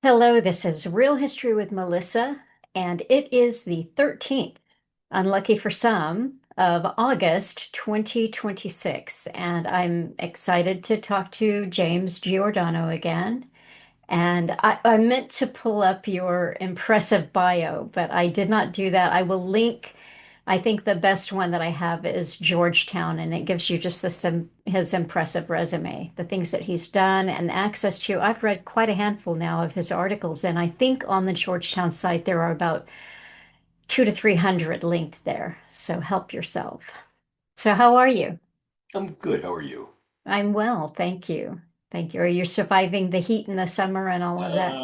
Hello, this is Real History with Melissa, and it is the 13th, unlucky for some, of August 2026. And I'm excited to talk to James Giordano again. And I meant to pull up your impressive bio, but I did not do that. I will link, I think the best one that I have is Georgetown, and it gives you just his impressive resume, the things that he's done and access to. I've read quite a handful now of his articles, and I think on the Georgetown site there are about two to 300 linked there. So help yourself. So how are you? I'm good. How are you? I'm well, thank you. Thank you. Are you surviving the heat in the summer and all of that?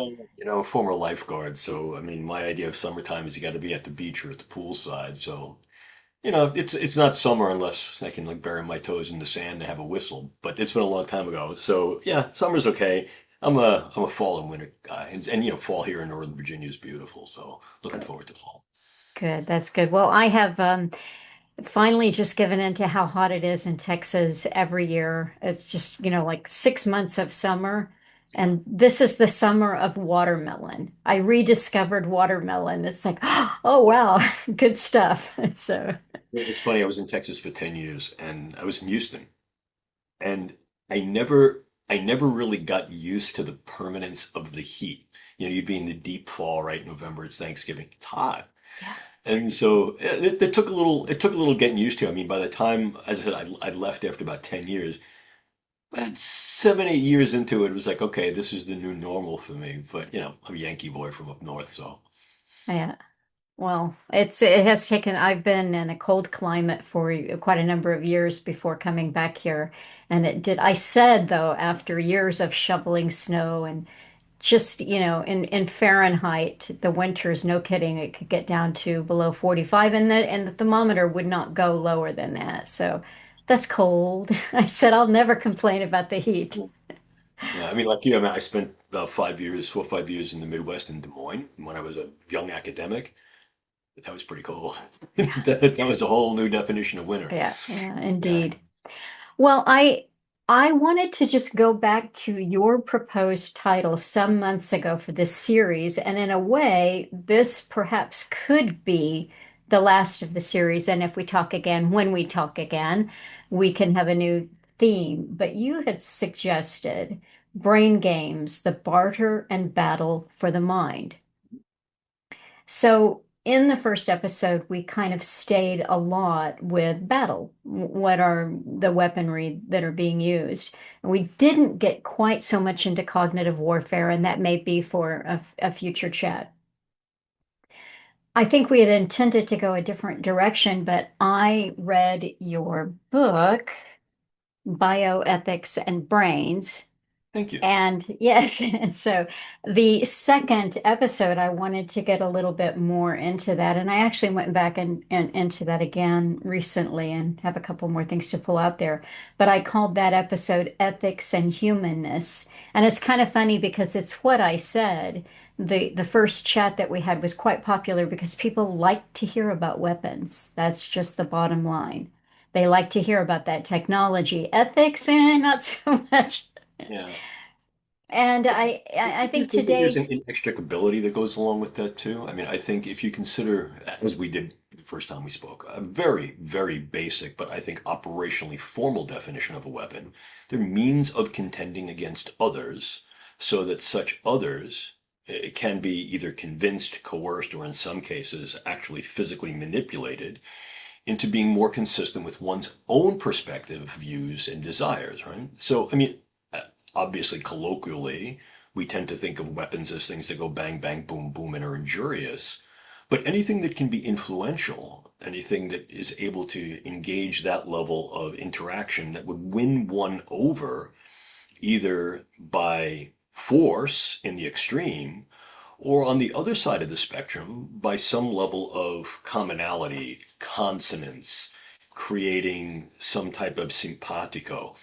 Former lifeguard, so I mean, my idea of summertime is you got to be at the beach or at the poolside. So, it's not summer unless I can like bury my toes in the sand and have a whistle. But it's been a long time ago. So yeah, summer's okay. I'm a fall and winter guy, and fall here in Northern Virginia is beautiful. So looking Good. forward to fall. Good. That's good. Well, I have finally just given in to how hot it is in Texas every year. It's just, like 6 months of summer. Yeah. And this is the summer of watermelon. I rediscovered watermelon. It's like, oh, wow, good stuff. So, It's funny. I was in Texas for 10 years, and I was in Houston. And I never really got used to the permanence of the heat. You'd be in the deep fall, right? November, it's Thanksgiving. It's hot. yeah. And so it took a little getting used to. I mean, by the time, as I said, I left after about 10 years, but 7, 8 years into it, it was like, okay, this is the new normal for me. But, I'm a Yankee boy from up north, so Yeah. Well, it has taken, I've been in a cold climate for quite a number of years before coming back here. And I said though, after years of shoveling snow and just, in Fahrenheit, the winters, no kidding, it could get down to below 45 and the thermometer would not go lower than that. So that's cold. I said I'll never complain about the heat. yeah, I mean, like you, I mean, I spent about 5 years, 4 or 5 years in the Midwest in Des Moines when I was a young academic. That was pretty cool. That was a whole new definition of winter. Yeah, yeah, Yeah. indeed. Well, I wanted to just go back to your proposed title some months ago for this series, and in a way, this perhaps could be the last of the series. And if we talk again, when we talk again, we can have a new theme. But you had suggested brain games, the barter and battle for the mind. So in the first episode, we kind of stayed a lot with battle. What are the weaponry that are being used? And we didn't get quite so much into cognitive warfare, and that may be for a future chat. I think we had intended to go a different direction, but I read your book, Bioethics and Brains, Thank you. and yes, and so the second episode, I wanted to get a little bit more into that. And I actually went back and into that again recently and have a couple more things to pull out there. But I called that episode Ethics and Humanness. And it's kind of funny because it's what I said. The first chat that we had was quite popular because people like to hear about weapons. That's just the bottom line. They like to hear about that technology. Ethics, not so much. Yeah. And I Do you think think that there's today, an inextricability that goes along with that too? I mean, I think if you consider, as we did the first time we spoke, a very, very basic, but I think operationally formal definition of a weapon, they're means of contending against others so that such others can be either convinced, coerced, or in some cases actually physically manipulated into being more consistent with one's own perspective, views, and desires, right? So, I mean, uh, obviously, colloquially, we tend to think of weapons as things that go bang, bang, boom, boom, and are injurious. But anything that can be influential, anything that is able to engage that level of interaction that would win one over, either by force in the extreme or on the other side of the spectrum, by some level of commonality, consonance, creating some type of simpatico.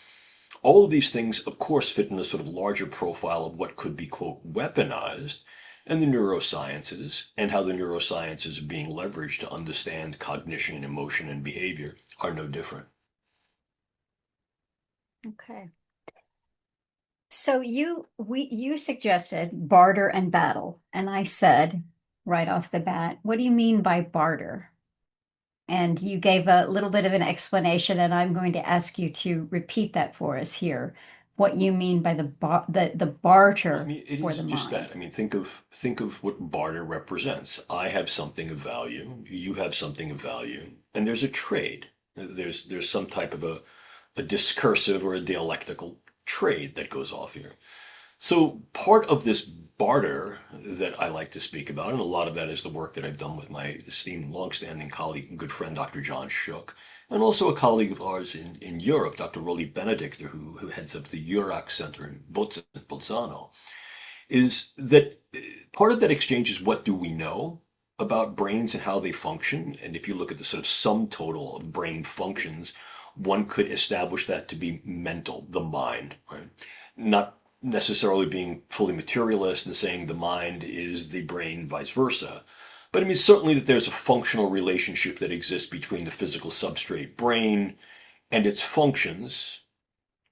All of these things, of course, fit in the sort of larger profile of what could be, quote, weaponized, and the neurosciences and how the neurosciences are being leveraged to understand cognition, emotion, and behavior are no different. okay. So you suggested barter and battle, and I said right off the bat, what do you mean by barter? And you gave a little bit of an explanation, and I'm going to ask you to repeat that for us here. What you mean by the Well, I barter mean, it for is the just that. mind. I mean, think of what barter represents. I have something of value, you have something of value, and there's a trade. There's some type of a discursive or a dialectical trade that goes off here. So part of this barter that I like to speak about, and a lot of that is the work that I've done with my esteemed longstanding colleague and good friend, Dr. John Shook, and also a colleague of ours in Europe, Dr. Rolly Benedictor, who heads up the Eurac Center in Bolzano, is that part of that exchange is what do we know about brains and how they function? And if you look at the sort of sum total of brain functions, one could establish that to be mental, the mind, right? Not necessarily being fully materialist and saying the mind is the brain, vice versa. But I mean, certainly that there's a functional relationship that exists between the physical substrate brain and its functions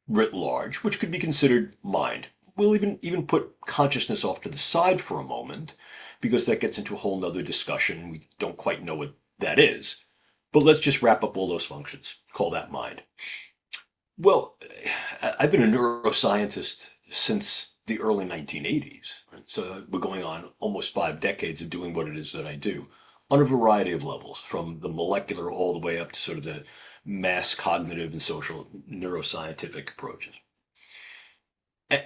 writ large, which could be considered mind. We'll even put consciousness off to the side for a moment, because that gets into a whole nother discussion. We don't quite know what that is. But let's just wrap up all those functions. Call that mind. Well, I've been a neuroscientist since the early 1980s. Right? So we're going on almost 5 decades of doing what it is that I do on a variety of levels, from the molecular all the way up to sort of the mass cognitive and social neuroscientific approaches.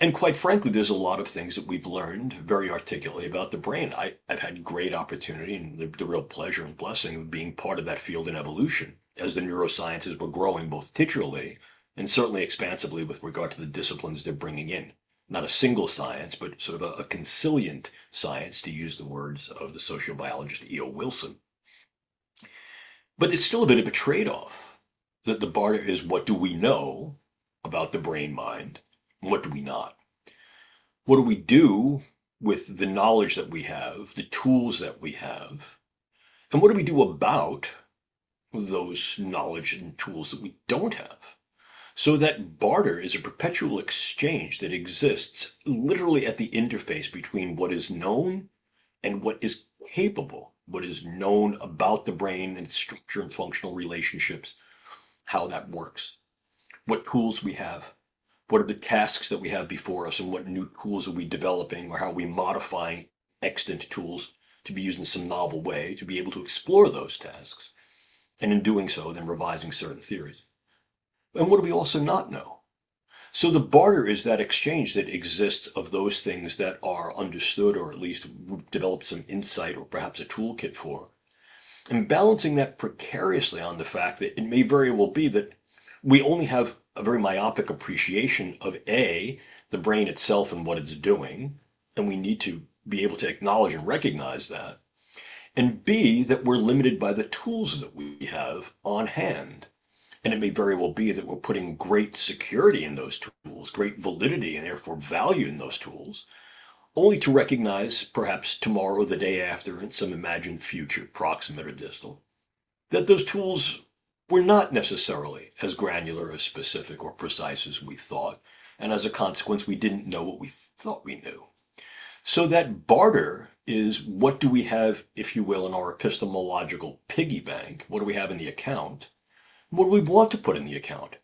And quite frankly, there's a lot of things that we've learned very articulately about the brain. I've had great opportunity and the real pleasure and blessing of being part of that field in evolution as the neurosciences were growing both titularly and certainly expansively with regard to the disciplines they're bringing in. Not a single science, but sort of a consilient science, to use the words of the sociobiologist E.O. Wilson. But it's still a bit of a trade-off. That the barter is, what do we know about the brain mind, and what do we not? What do we do with the knowledge that we have, the tools that we have, and what do we do about those knowledge and tools that we don't have? So that barter is a perpetual exchange that exists literally at the interface between what is known and what is capable, what is known about the brain and its structure and functional relationships, how that works, what tools we have, what are the tasks that we have before us, and what new tools are we developing, or how are we modifying extant tools to be used in some novel way to be able to explore those tasks, and in doing so, then revising certain theories. And what do we also not know? So the barter is that exchange that exists of those things that are understood, or at least we've developed some insight or perhaps a toolkit for, and balancing that precariously on the fact that it may very well be that we only have a very myopic appreciation of A, the brain itself and what it's doing, and we need to be able to acknowledge and recognize that, and B, that we're limited by the tools that we have on hand. And it may very well be that we're putting great security in those tools, great validity and therefore value in those tools, only to recognize, perhaps tomorrow, the day after, in some imagined future, proximate or distal, that those tools were not necessarily as granular, as specific, or precise as we thought, and as a consequence, we didn't know what we thought we knew. So that barter is, what do we have, if you will, in our epistemological piggy bank? What do we have in the account? What do we want to put in the account?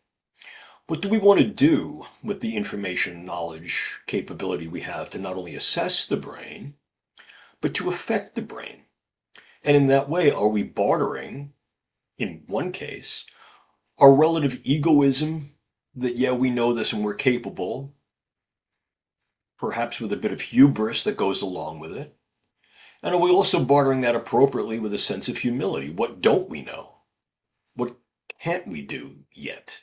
What do we want to do with the information, knowledge, capability we have to not only assess the brain, but to affect the brain? And in that way, are we bartering, in one case, our relative egoism that, yeah, we know this and we're capable, perhaps with a bit of hubris that goes along with it? And are we also bartering that appropriately with a sense of humility? What don't we know? What can't we do yet?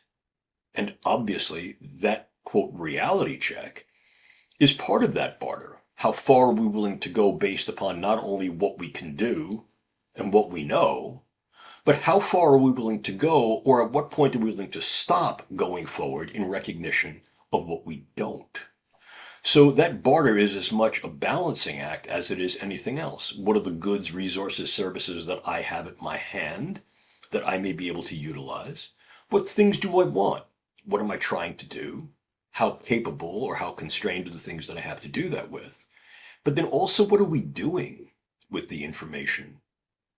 And obviously, that quote reality check is part of that barter. How far are we willing to go based upon not only what we can do and what we know, but how far are we willing to go, or at what point are we willing to stop going forward in recognition of what we don't? So that barter is as much a balancing act as it is anything else. What are the goods, resources, services that I have at my hand that I may be able to utilize? What things do I want? What am I trying to do? how capable or how constrained are the things that I have to do that with? But then also, what are we doing with the information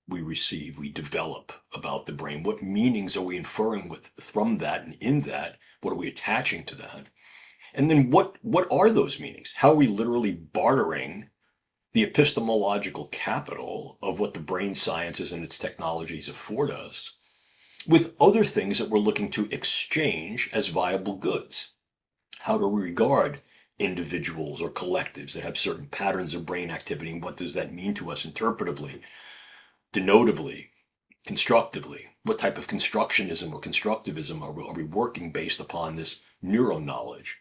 we receive, we develop about the brain? What meanings are we inferring from that and in that? What are we attaching to that? And then what are those meanings? How are we literally bartering the epistemological capital of what the brain sciences and its technologies afford us with other things that we're looking to exchange as viable goods? How do we regard individuals or collectives that have certain patterns of brain activity, and what does that mean to us interpretively, denotively, constructively? What type of constructionism or constructivism are we working based upon this neuro-knowledge?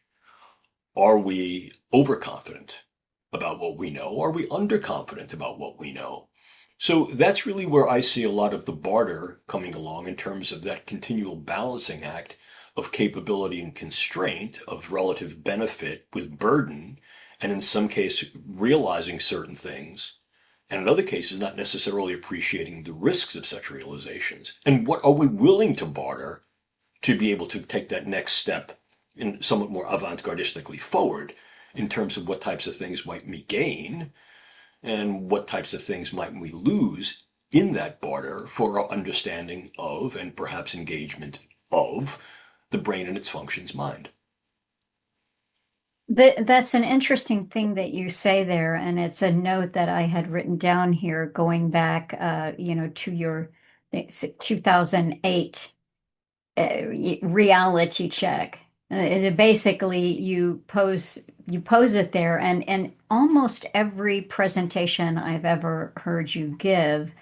Are we overconfident about what we know? Are we underconfident about what we know? So that's really where I see a lot of the barter coming along in terms of that continual balancing act of capability and constraint, of relative benefit with burden, and in some cases realizing certain things, and in other cases not necessarily appreciating the risks of such realizations. And what are we willing to barter to be able to take that next step in somewhat more avant-gardistically forward in terms of what types of things might we gain and what types of things might we lose in that barter for our understanding of and perhaps engagement of the brain and its functions mind. That's an interesting thing that you say there, and it's a note that I had written down here going back, to your 2008 reality check. Basically, you pose it there, and almost every presentation I've ever heard you give,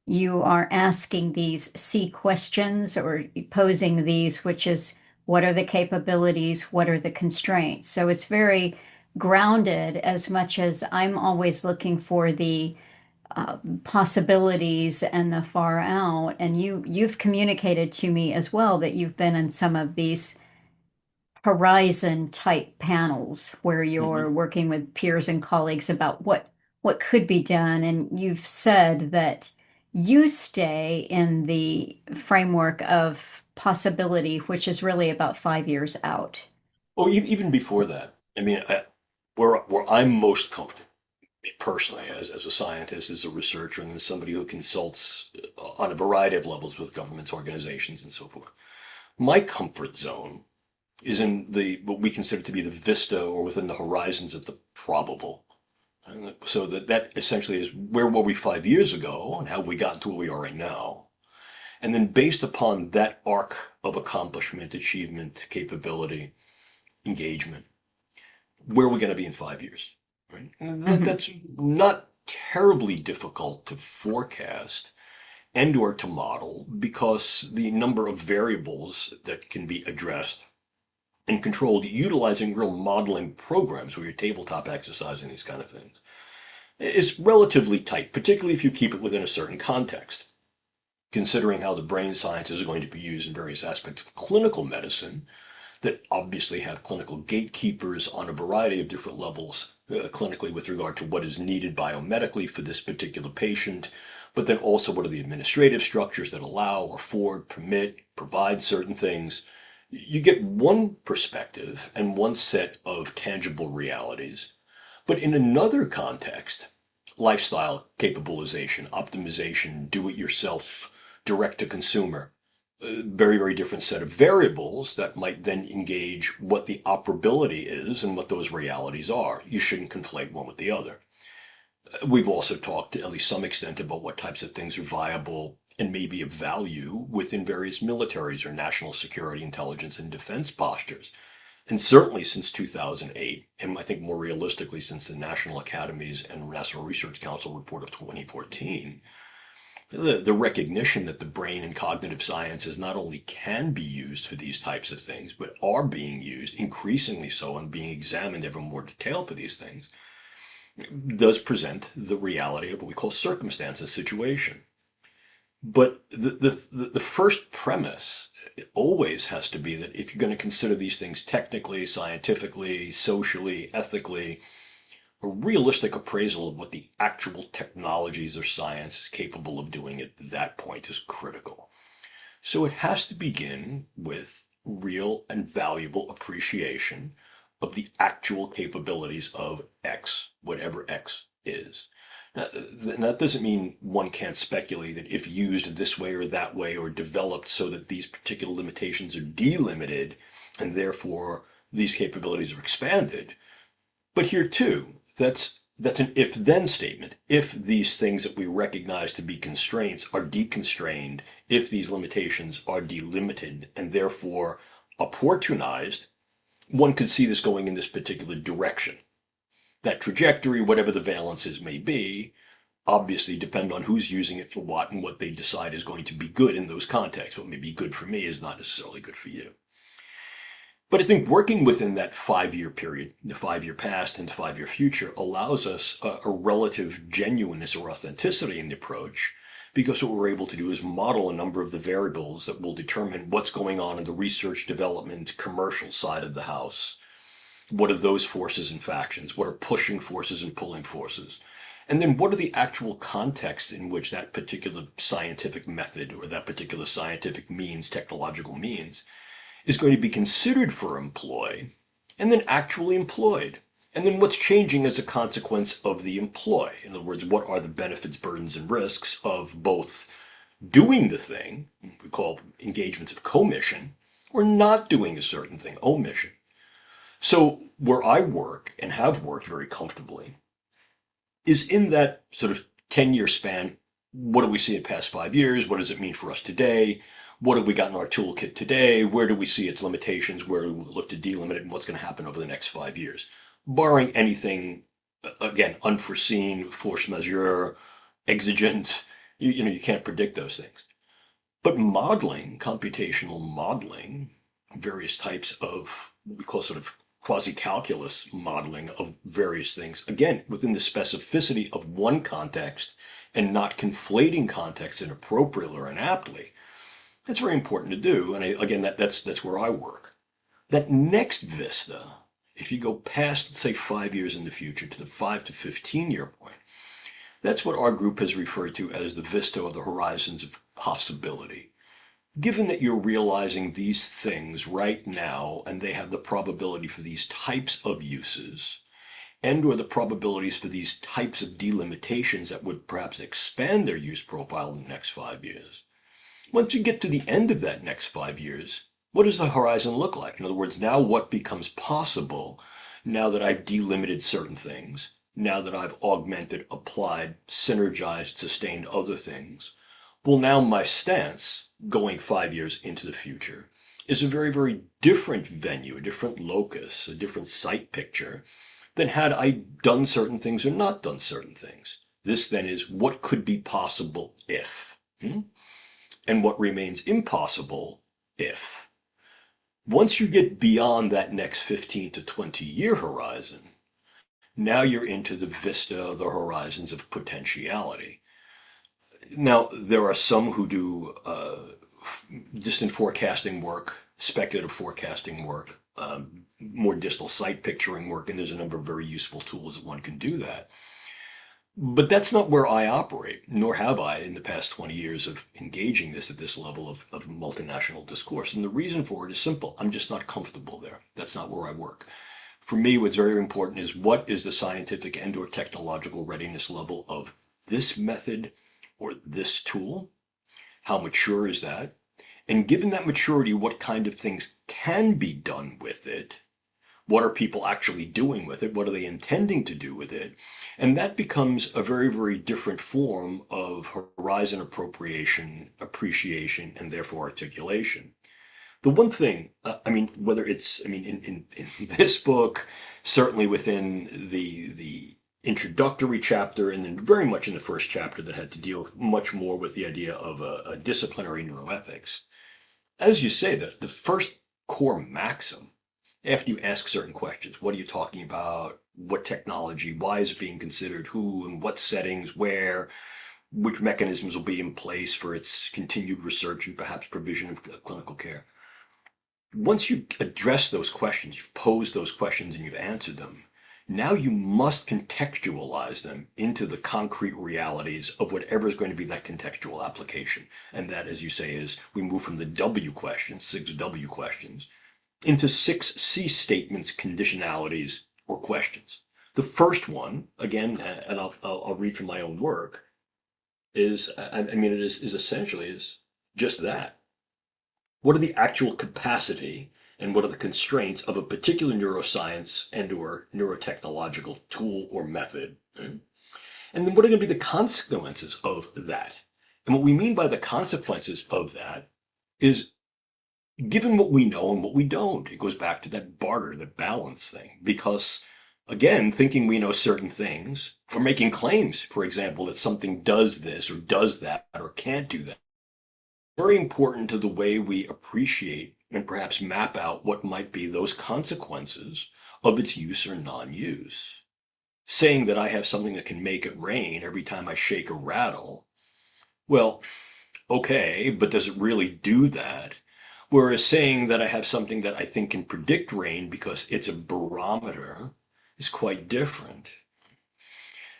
you are asking these C questions or posing these, which is what are the capabilities, what are the constraints? So it's very grounded as much as I'm always looking for the possibilities and the far out. And you've communicated to me as well that you've been in some of these horizon type panels where you're Mm-hmm. working with peers and colleagues about what could be done. And you've said that you stay in the framework of possibility, which is really about 5 years out. Well, even before that, I mean, where I'm most comfortable, personally, as a scientist, as a researcher, and as somebody who consults on a variety of levels with governments, organizations, and so forth. My comfort zone is in the what we consider to be the vista or within the horizons of the probable. And so that essentially is where were we 5 years ago and how have we gotten to where we are right now? And then based upon that arc of accomplishment, achievement, capability, engagement, where are we going to be in 5 years? Right? And Mhm. that's not terribly difficult to forecast and or to model because the number of variables that can be addressed and controlled utilizing real modeling programs where you're tabletop exercising these kind of things is relatively tight, particularly if you keep it within a certain context. Considering how the brain sciences are going to be used in various aspects of clinical medicine, that obviously have clinical gatekeepers on a variety of different levels, clinically with regard to what is needed biomedically for this particular patient, but then also what are the administrative structures that allow, afford, permit, provide certain things. You get one perspective and one set of tangible realities. But in another context, lifestyle capitalization, optimization, do it yourself, direct to consumer, very, very different set of variables that might then engage what the operability is and what those realities are. You shouldn't conflate one with the other. We've also talked to at least some extent about what types of things are viable and maybe of value within various militaries or national security, intelligence, and defense postures. And certainly since 2008, and I think more realistically since the National Academies and National Research Council report of 2014, the recognition that the brain and cognitive sciences not only can be used for these types of things, but are being used increasingly so and being examined ever more detail for these things, does present the reality of what we call circumstance and situation. But the first premise always has to be that if you're going to consider these things technically, scientifically, socially, ethically, a realistic appraisal of what the actual technologies or science is capable of doing at that point is critical. So it has to begin with real and valuable appreciation of the actual capabilities of X, whatever X is. Now, that doesn't mean one can't speculate that if used this way or that way or developed so that these particular limitations are delimited and therefore these capabilities are expanded. But here too, that's an if-then statement. If these things that we recognize to be constraints are deconstrained, if these limitations are delimited and therefore opportunized, one could see this going in this particular direction. That trajectory, whatever the valences may be, obviously depend on who's using it for what and what they decide is going to be good in those contexts. What may be good for me is not necessarily good for you. But I think working within that 5-year period, the 5-year past and 5-year future, allows us a relative genuineness or authenticity in the approach, because what we're able to do is model a number of the variables that will determine what's going on in the research, development, commercial side of the house. What are those forces and factions? What are pushing forces and pulling forces? And then what are the actual contexts in which that particular scientific method or that particular scientific means, technological means, is going to be considered for employ and then actually employed. And then what's changing as a consequence of the employ? In other words, what are the benefits, burdens, and risks of both doing the thing, we call engagements of commission, or not doing a certain thing, omission. So where I work and have worked very comfortably is in that sort of 10-year span. What do we see in the past 5 years? What does it mean for us today? What have we got in our toolkit today? Where do we see its limitations? Where do we look to delimit it? And what's going to happen over the next 5 years? Barring anything, again, unforeseen, force majeure, exigent, you can't predict those things. But modeling, computational modeling, various types of what we call sort of quasi-calculus modeling of various things, again, within the specificity of one context and not conflating contexts inappropriately or inaptly. That's very important to do. And again, that's where I work. That next vista, if you go past, let's say, 5 years in the future to the 5 to 15 year point, that's what our group has referred to as the vista or the horizons of possibility. Given that you're realizing these things right now and they have the probability for these types of uses and or the probabilities for these types of delimitations that would perhaps expand their use profile in the next 5 years. Once you get to the end of that next 5 years, what does the horizon look like? In other words, now what becomes possible now that I've delimited certain things, now that I've augmented, applied, synergized, sustained other things? Well, now my stance going 5 years into the future is a very, very different venue, a different locus, a different sight picture than had I done certain things or not done certain things. This then is what could be possible if, and what remains impossible if. Once you get beyond that next 15 to 20-year horizon, now you're into the vista, the horizons of potentiality. Now, there are some who do distant forecasting work, speculative forecasting work, more distal sight picturing work, and there's a number of very useful tools that one can do that. But that's not where I operate, nor have I in the past 20 years of engaging this at this level of multinational discourse. And the reason for it is simple. I'm just not comfortable there. That's not where I work. For me, what's very important is what is the scientific and or technological readiness level of this method or this tool? How mature is that? And given that maturity, what kind of things can be done with it? What are people actually doing with it? What are they intending to do with it? And that becomes a very, very different form of horizon appropriation, appreciation, and therefore articulation. The one thing, whether it's, in this book, certainly within the introductory chapter, and then very much in the first chapter that had to deal much more with the idea of a disciplinary neuroethics. As you say, the first core maxim, after you ask certain questions, what are you talking about? What technology? Why is it being considered? Who and what settings? Where? Which mechanisms will be in place for its continued research and perhaps provision of clinical care? Once you address those questions, you've posed those questions and you've answered them, Now you must contextualize them into the concrete realities of whatever is going to be that contextual application. And that, as you say, is we move from the W questions, 6W questions, into 6C statements, conditionalities, or questions. The first one, again, and I'll read from my own work, is essentially is just that. What are the actual capacity and what are the constraints of a particular neuroscience and or neurotechnological tool or method? And then what are going to be the consequences of that? And what we mean by the consequences of that is given what we know and what we don't. It goes back to that barter, the balance thing. Because again, thinking we know certain things, for making claims, for example, that something does this or does that or can't do that, very important to the way we appreciate and perhaps map out what might be those consequences of its use or non-use. Saying that I have something that can make it rain every time I shake a rattle, well, okay, but does it really do that? Whereas saying that I have something that I think can predict rain because it's a barometer is quite different.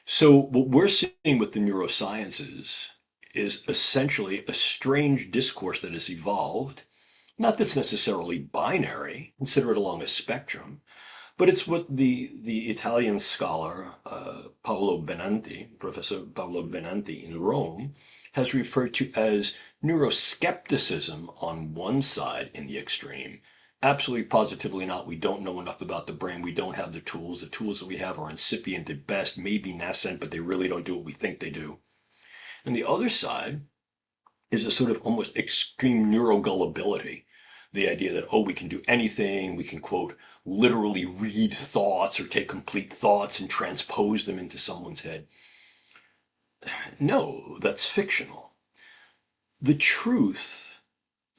So what we're seeing with the neurosciences is essentially a strange discourse that has evolved. Not that's necessarily binary, consider it along a spectrum, but it's what the Italian scholar Paolo Benanti, Professor Paolo Benanti in Rome, has referred to as neuroskepticism on one side in the extreme. Absolutely positively not. We don't know enough about the brain. We don't have the tools. The tools that we have are incipient at best, maybe nascent, but they really don't do what we think they do. And the other side is a sort of almost extreme neurogullibility. The idea that, oh, we can do anything, we can, quote, literally read thoughts or take complete thoughts and transpose them into someone's head. No, that's fictional. The truth,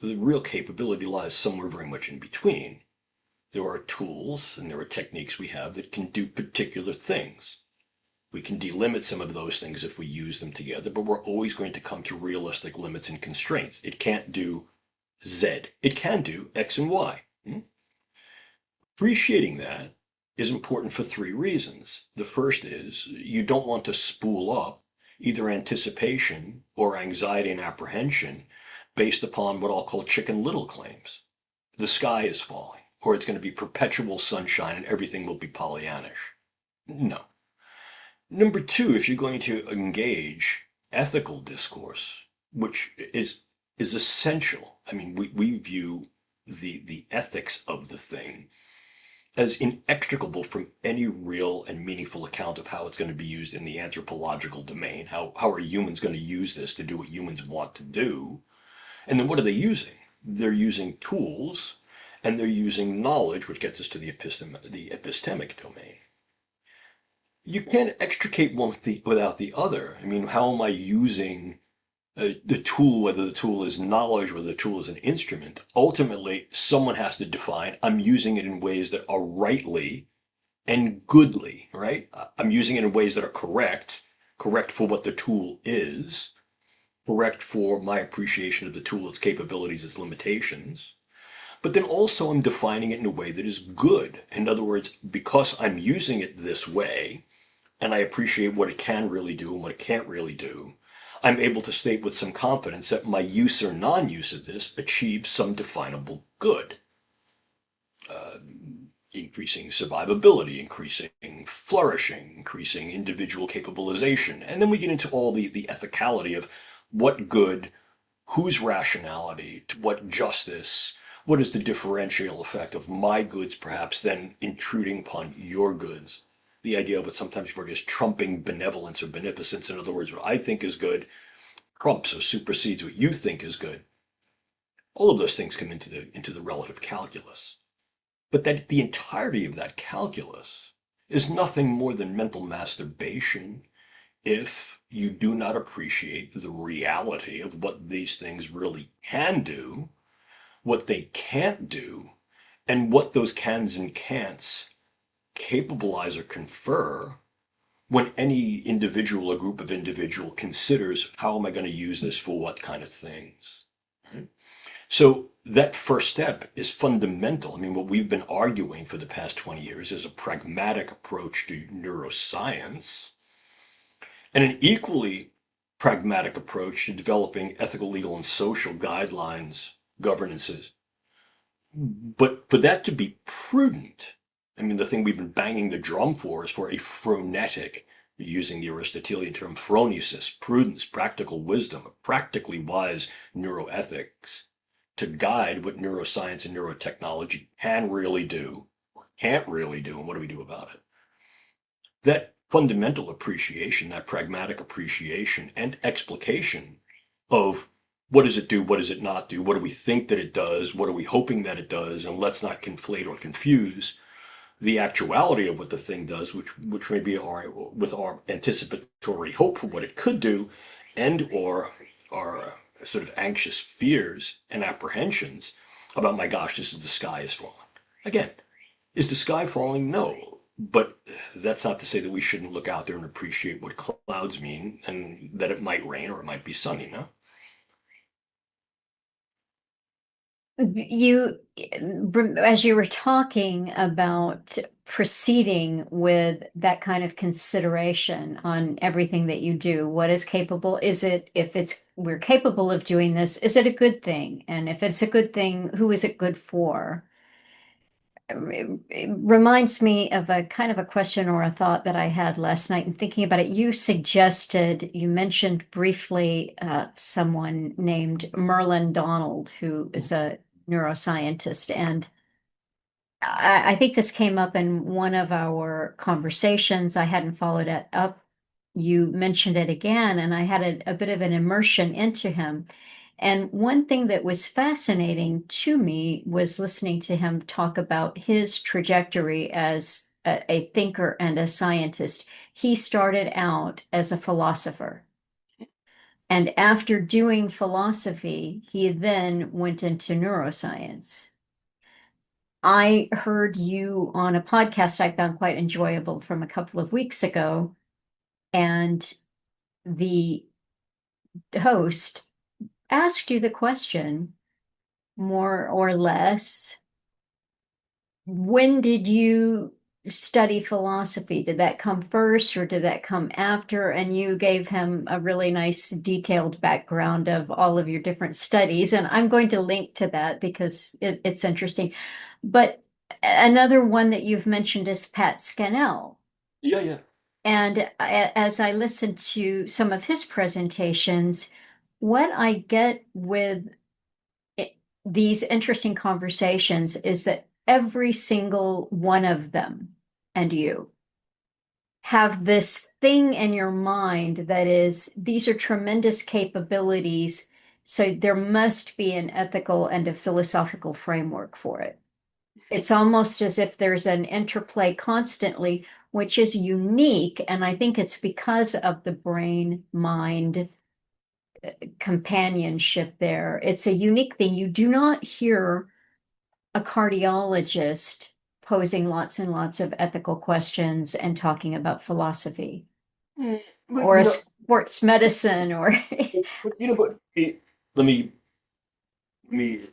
the real capability lies somewhere very much in between. There are tools and there are techniques we have that can do particular things. We can delimit some of those things if we use them together, but we're always going to come to realistic limits and constraints. It can't do Z. It can do X and Y. Appreciating that is important for three reasons. The first is you don't want to spool up either anticipation or anxiety and apprehension based upon what I'll call chicken little claims. The sky is falling, or it's going to be perpetual sunshine and everything will be Pollyannish. No. Number two, if you're going to engage ethical discourse, which is essential. I mean, we view the ethics of the thing as inextricable from any real and meaningful account of how it's going to be used in the anthropological domain. How are humans going to use this to do what humans want to do? And then what are they using? They're using tools and they're using knowledge, which gets us to the epistemic domain. You can't extricate one without the other. I mean, how am I using the tool, whether the tool is knowledge, whether the tool is an instrument? Ultimately, someone has to define, I'm using it in ways that are rightly and goodly, right? I'm using it in ways that are correct, correct for what the tool is, correct for my appreciation of the tool, its capabilities, its limitations. But then also I'm defining it in a way that is good. In other words, because I'm using it this way, and I appreciate what it can really do and what it can't really do, I'm able to state with some confidence that my use or non-use of this achieves some definable good. Uh, Increasing survivability, increasing flourishing, increasing individual capitalization. And then we get into all the ethicality of what good, whose rationality, to what justice, what is the differential effect of my goods perhaps then intruding upon your goods. The idea of what sometimes referred to as trumping benevolence or beneficence. In other words, what I think is good trumps or supersedes what you think is good. All of those things come into the relative calculus. But that the entirety of that calculus is nothing more than mental masturbation if you do not appreciate the reality of what these things really can do, what they can't do, and what those cans and can'ts capabilize or confer when any individual or group of individual considers how am I going to use this for what kind of things. Right? So that first step is fundamental. I mean, what we've been arguing for the past 20 years is a pragmatic approach to neuroscience and an equally pragmatic approach to developing ethical, legal, and social guidelines, governances. But for that to be prudent, I mean, the thing we've been banging the drum for is for a phronetic, using the Aristotelian term phronesis, prudence, practical wisdom, a practically wise neuroethics to guide what neuroscience and neurotechnology can really do, or can't really do, and what do we do about it. That fundamental appreciation, that pragmatic appreciation and explication of what does it do, what does it not do, what do we think that it does, what are we hoping that it does, and let's not conflate or confuse the actuality of what the thing does, which may be our anticipatory hope for what it could do, and or our sort of anxious fears and apprehensions about my gosh, this is the sky is falling. Again, is the sky falling? No. But that's not to say that we shouldn't look out there and appreciate what clouds mean and that it might rain or it might be sunny, no? You, as you were talking about proceeding with that kind of consideration on everything that you do, what is capable? Is it, if it's, we're capable of doing this, is it a good thing? And if it's a good thing, who is it good for? It reminds me of a kind of a question or a thought that I had last night. And thinking about it, you mentioned briefly someone named Merlin Donald, who is a neuroscientist. And I think this came up in one of our conversations. I hadn't followed it up. You mentioned it again, and I had a bit of an immersion into him. And one thing that was fascinating to me was listening to him talk about his trajectory as a thinker and a scientist. He started out as a philosopher. And after doing philosophy, he then went into neuroscience. I heard you on a podcast I found quite enjoyable from a couple of weeks ago, and the host asked you the question, more or less, when did you study philosophy? Did that come first or did that come after? And you gave him a really nice detailed background of all of your different studies. And I'm going to link to that because it's interesting. But another one that you've mentioned is Pat Scannell. Yeah, yeah. And as I listened to some of his presentations, what I get with these interesting conversations is that every single one of them and you have this thing in your mind that is, these are tremendous capabilities. So there must be an ethical and a philosophical framework for it. It's almost as if there's an interplay constantly, which is unique. And I think it's because of the brain mind companionship there. It's a unique thing. You do not hear a cardiologist posing lots and lots of ethical questions and talking about philosophy, Mm, But or a sports medicine, or but let me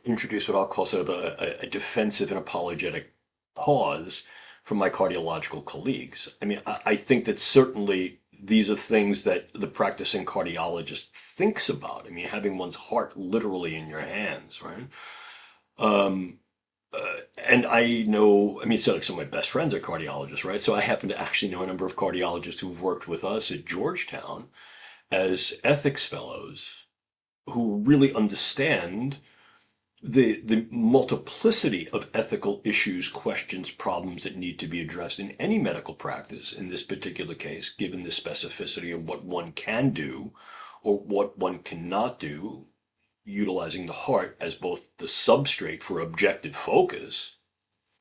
introduce what I'll call sort of a defensive and apologetic pause from my cardiological colleagues. I mean, I think that certainly these are things that the practicing cardiologist thinks about. I mean, having one's heart literally in your hands, right? Um, and I know, I mean, so like some of my best friends are cardiologists, right? So I happen to actually know a number of cardiologists who've worked with us at Georgetown as ethics fellows who really understand the multiplicity of ethical issues, questions, problems that need to be addressed in any medical practice in this particular case, given the specificity of what one can do or what one cannot do, utilizing the heart as both the substrate for objective focus,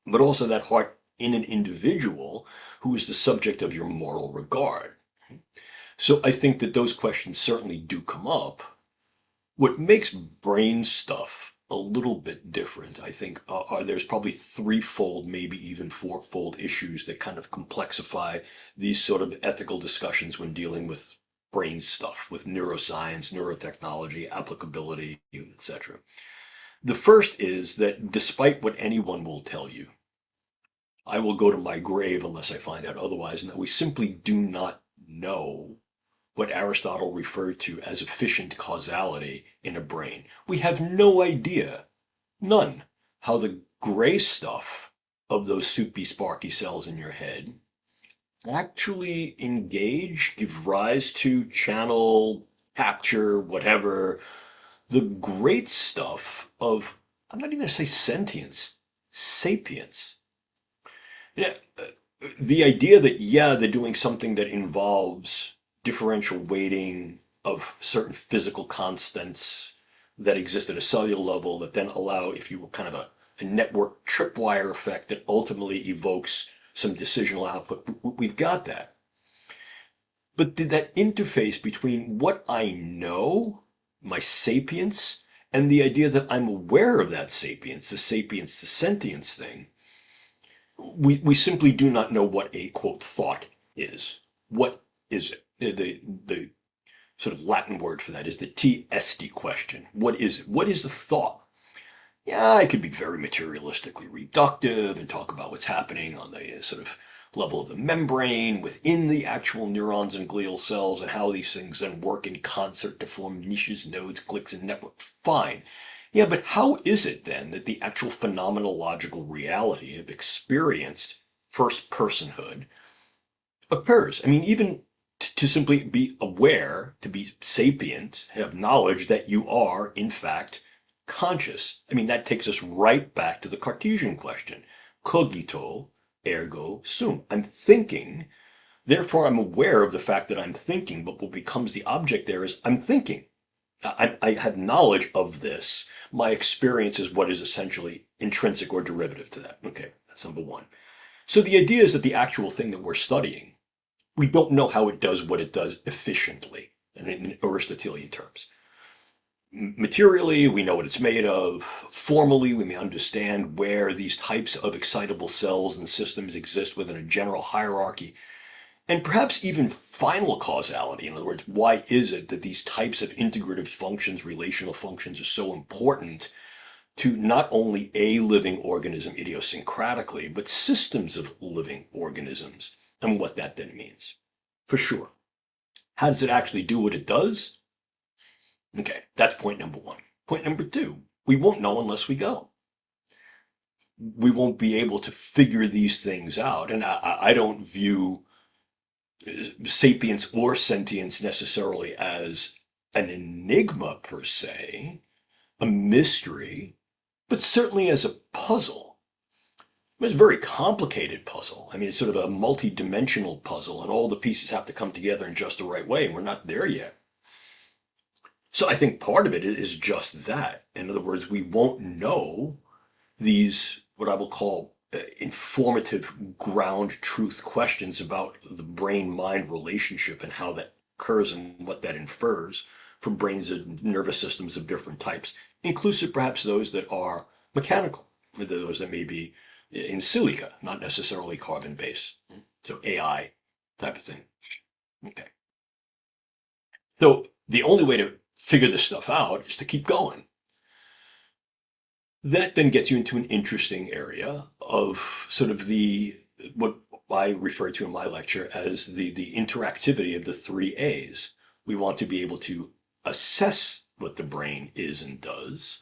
but also that heart in an individual who is the subject of your moral regard. So I think that those questions certainly do come up. What makes brain stuff a little bit different, I think, are there's probably threefold, maybe even fourfold issues that kind of complexify these sort of ethical discussions when dealing with brain stuff, with neuroscience, neurotechnology, applicability, etc. The first is that despite what anyone will tell you, I will go to my grave unless I find out otherwise, and that we simply do not know what Aristotle referred to as efficient causality in a brain. We have no idea, none, how the gray stuff of those soupy, sparky cells in your head actually engage, give rise to, channel, capture, whatever, the great stuff of, I'm not even going to say sentience, sapience. Yeah, the idea that, yeah, they're doing something that involves differential weighting of certain physical constants that exist at a cellular level that then allow, if you will, kind of a network tripwire effect that ultimately evokes some decisional output. We've got that. But did that interface between what I know, my sapience, and the idea that I'm aware of that sapience to sentience thing, we simply do not know what a quote thought is. What is it? The sort of Latin word for that is the TESD question. What is it? What is the thought? Yeah, it could be very materialistically reductive and talk about what's happening on the sort of level of the membrane within the actual neurons and glial cells and how these things then work in concert to form niches, nodes, cliques, and networks. Fine. Yeah, but how is it then that the actual phenomenological reality of experienced first personhood occurs? I mean, even to simply be aware, to be sapient, have knowledge that you are, in fact, conscious. I mean, that takes us right back to the Cartesian question. Cogito, ergo sum. I'm thinking, therefore I'm aware of the fact that I'm thinking, but what becomes the object there is I'm thinking. I have knowledge of this. My experience is what is essentially intrinsic or derivative to that. Okay, that's number one. So the idea is that the actual thing that we're studying, we don't know how it does what it does efficiently, and in Aristotelian terms. Materially, we know what it's made of. Formally, we may understand where these types of excitable cells and systems exist within a general hierarchy, and perhaps even final causality. In other words, why is it that these types of integrative functions, relational functions, are so important to not only a living organism idiosyncratically, but systems of living organisms, and what that then means? For sure. How does it actually do what it does? Okay, that's point number one. Point number two, we won't know unless we go. We won't be able to figure these things out. And I don't view sapience or sentience necessarily as an enigma per se, a mystery, but certainly as a puzzle. It's a very complicated puzzle. I mean, it's sort of a multi-dimensional puzzle, and all the pieces have to come together in just the right way, and we're not there yet. So I think part of it is just that. In other words, we won't know these, what I will call informative ground truth questions about the brain-mind relationship and how that occurs and what that infers for brains and nervous systems of different types, inclusive perhaps those that are mechanical, those that may be in silica, not necessarily carbon-based. So AI type of thing. Okay. So the only way to figure this stuff out is to keep going. That then gets you into an interesting area of sort of the what I refer to in my lecture as the interactivity of the three A's. We want to be able to assess what the brain is and does,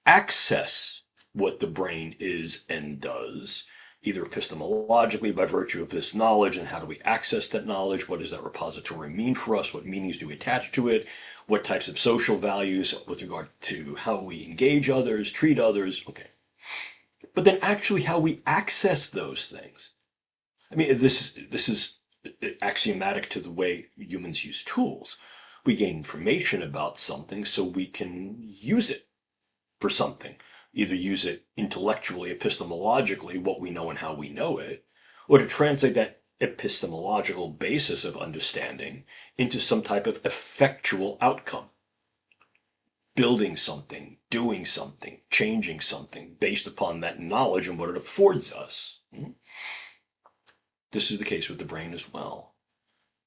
access what the brain is and does, either epistemologically by virtue of this knowledge, and how do we access that knowledge? What does that repository mean for us? What meanings do we attach to it? What types of social values with regard to how we engage others, treat others? Okay. But then actually how we access those things. I mean, this is axiomatic to the way humans use tools. We gain information about something so we can use it for something. Either use it intellectually, epistemologically, what we know and how we know it, or to translate that epistemological basis of understanding into some type of effectual outcome. Building something, doing something, changing something based upon that knowledge and what it affords us. This is the case with the brain as well.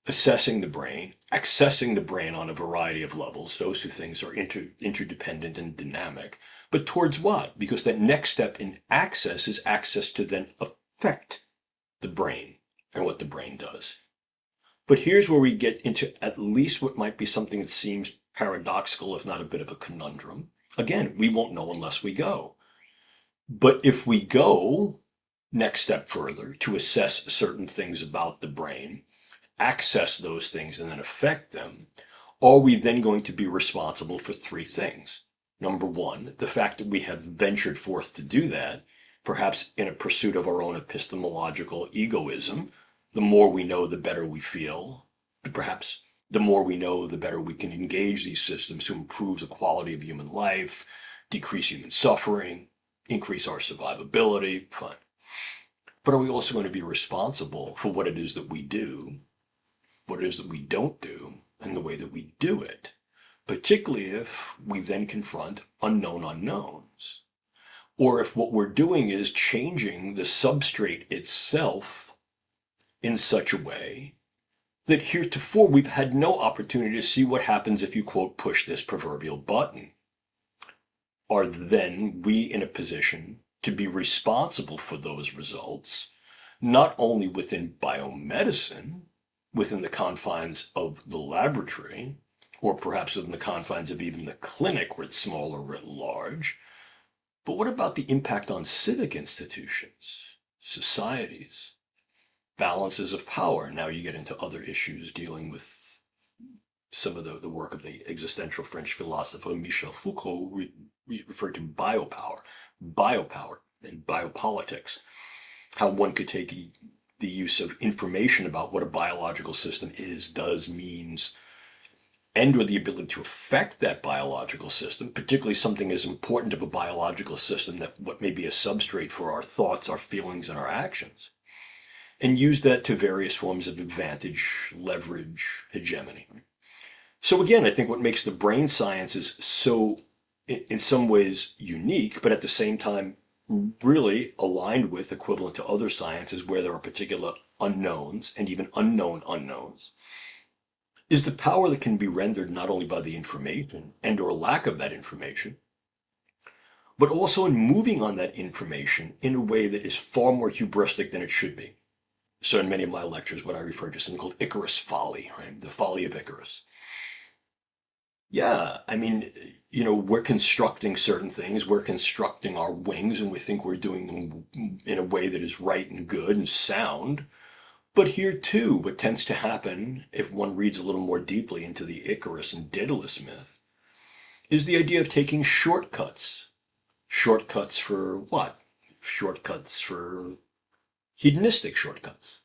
assessing the brain, accessing the brain on a variety of levels. Those two things are interdependent and dynamic. But towards what? Because that next step in access is access to then affect the brain and what the brain does. But here's where we get into at least what might be something that seems paradoxical, if not a bit of a conundrum. Again, we won't know unless we go. But if we go next step further to assess certain things about the brain, access those things and then affect them, are we then going to be responsible for three things? Number one, the fact that we have ventured forth to do that, perhaps in a pursuit of our own epistemological egoism. The more we know, the better we feel. Perhaps the more we know, the better we can engage these systems to improve the quality of human life, decrease human suffering, increase our survivability. Fine. But are we also going to be responsible for what it is that we do, what it is that we don't do, and the way that we do it, particularly if we then confront unknown unknowns, or if what we're doing is changing the substrate itself in such a way that heretofore we've had no opportunity to see what happens if you, quote, push this proverbial button. Are then we in a position to be responsible for those results, not only within biomedicine, within the confines of the laboratory, or perhaps within the confines of even the clinic writ small or writ large, but what about the impact on civic institutions, societies, balances of power? Now you get into other issues dealing with some of the work of the existential French philosopher Michel Foucault referred to biopower and biopolitics, how one could take the use of information about what a biological system is, does, means, and or the ability to affect that biological system, particularly something as important of a biological system that what may be a substrate for our thoughts, our feelings, and our actions, and use that to various forms of advantage, leverage, hegemony. So again, I think what makes the brain sciences so, in some ways, unique, but at the same time really aligned with, equivalent to other sciences where there are particular unknowns and even unknown unknowns, is the power that can be rendered not only by the information and or lack of that information, but also in moving on that information in a way that is far more hubristic than it should be. So in many of my lectures, what I refer to is something called Icarus folly, right? The folly of Icarus. Yeah, I mean, we're constructing certain things, we're constructing our wings, and we think we're doing them in a way that is right and good and sound. But here too, what tends to happen, if one reads a little more deeply into the Icarus and Daedalus myth, is the idea of taking shortcuts. Shortcuts for what? Shortcuts for hedonistic shortcuts.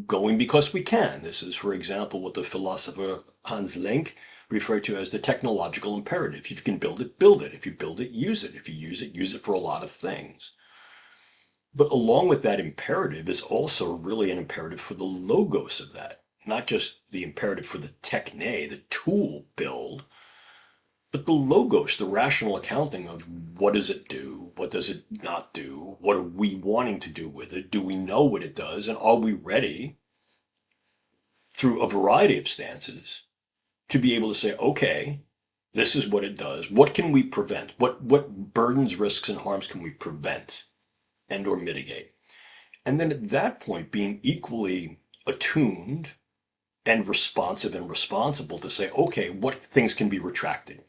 Going because we can. This is, for example, what the philosopher Hans Lenk referred to as the technological imperative. If you can build it, build it. If you build it, use it. If you use it for a lot of things. But along with that imperative is also really an imperative for the logos of that. Not just the imperative for the techne, the tool build, but the logos, the rational accounting of what does it do? What does it not do? What are we wanting to do with it? Do we know what it does? And are we ready, through a variety of stances, to be able to say, okay, this is what it does. What can we prevent? What burdens, risks, and harms can we prevent and or mitigate? And then at that point, being equally attuned and responsive and responsible to say, okay, what things can be retracted?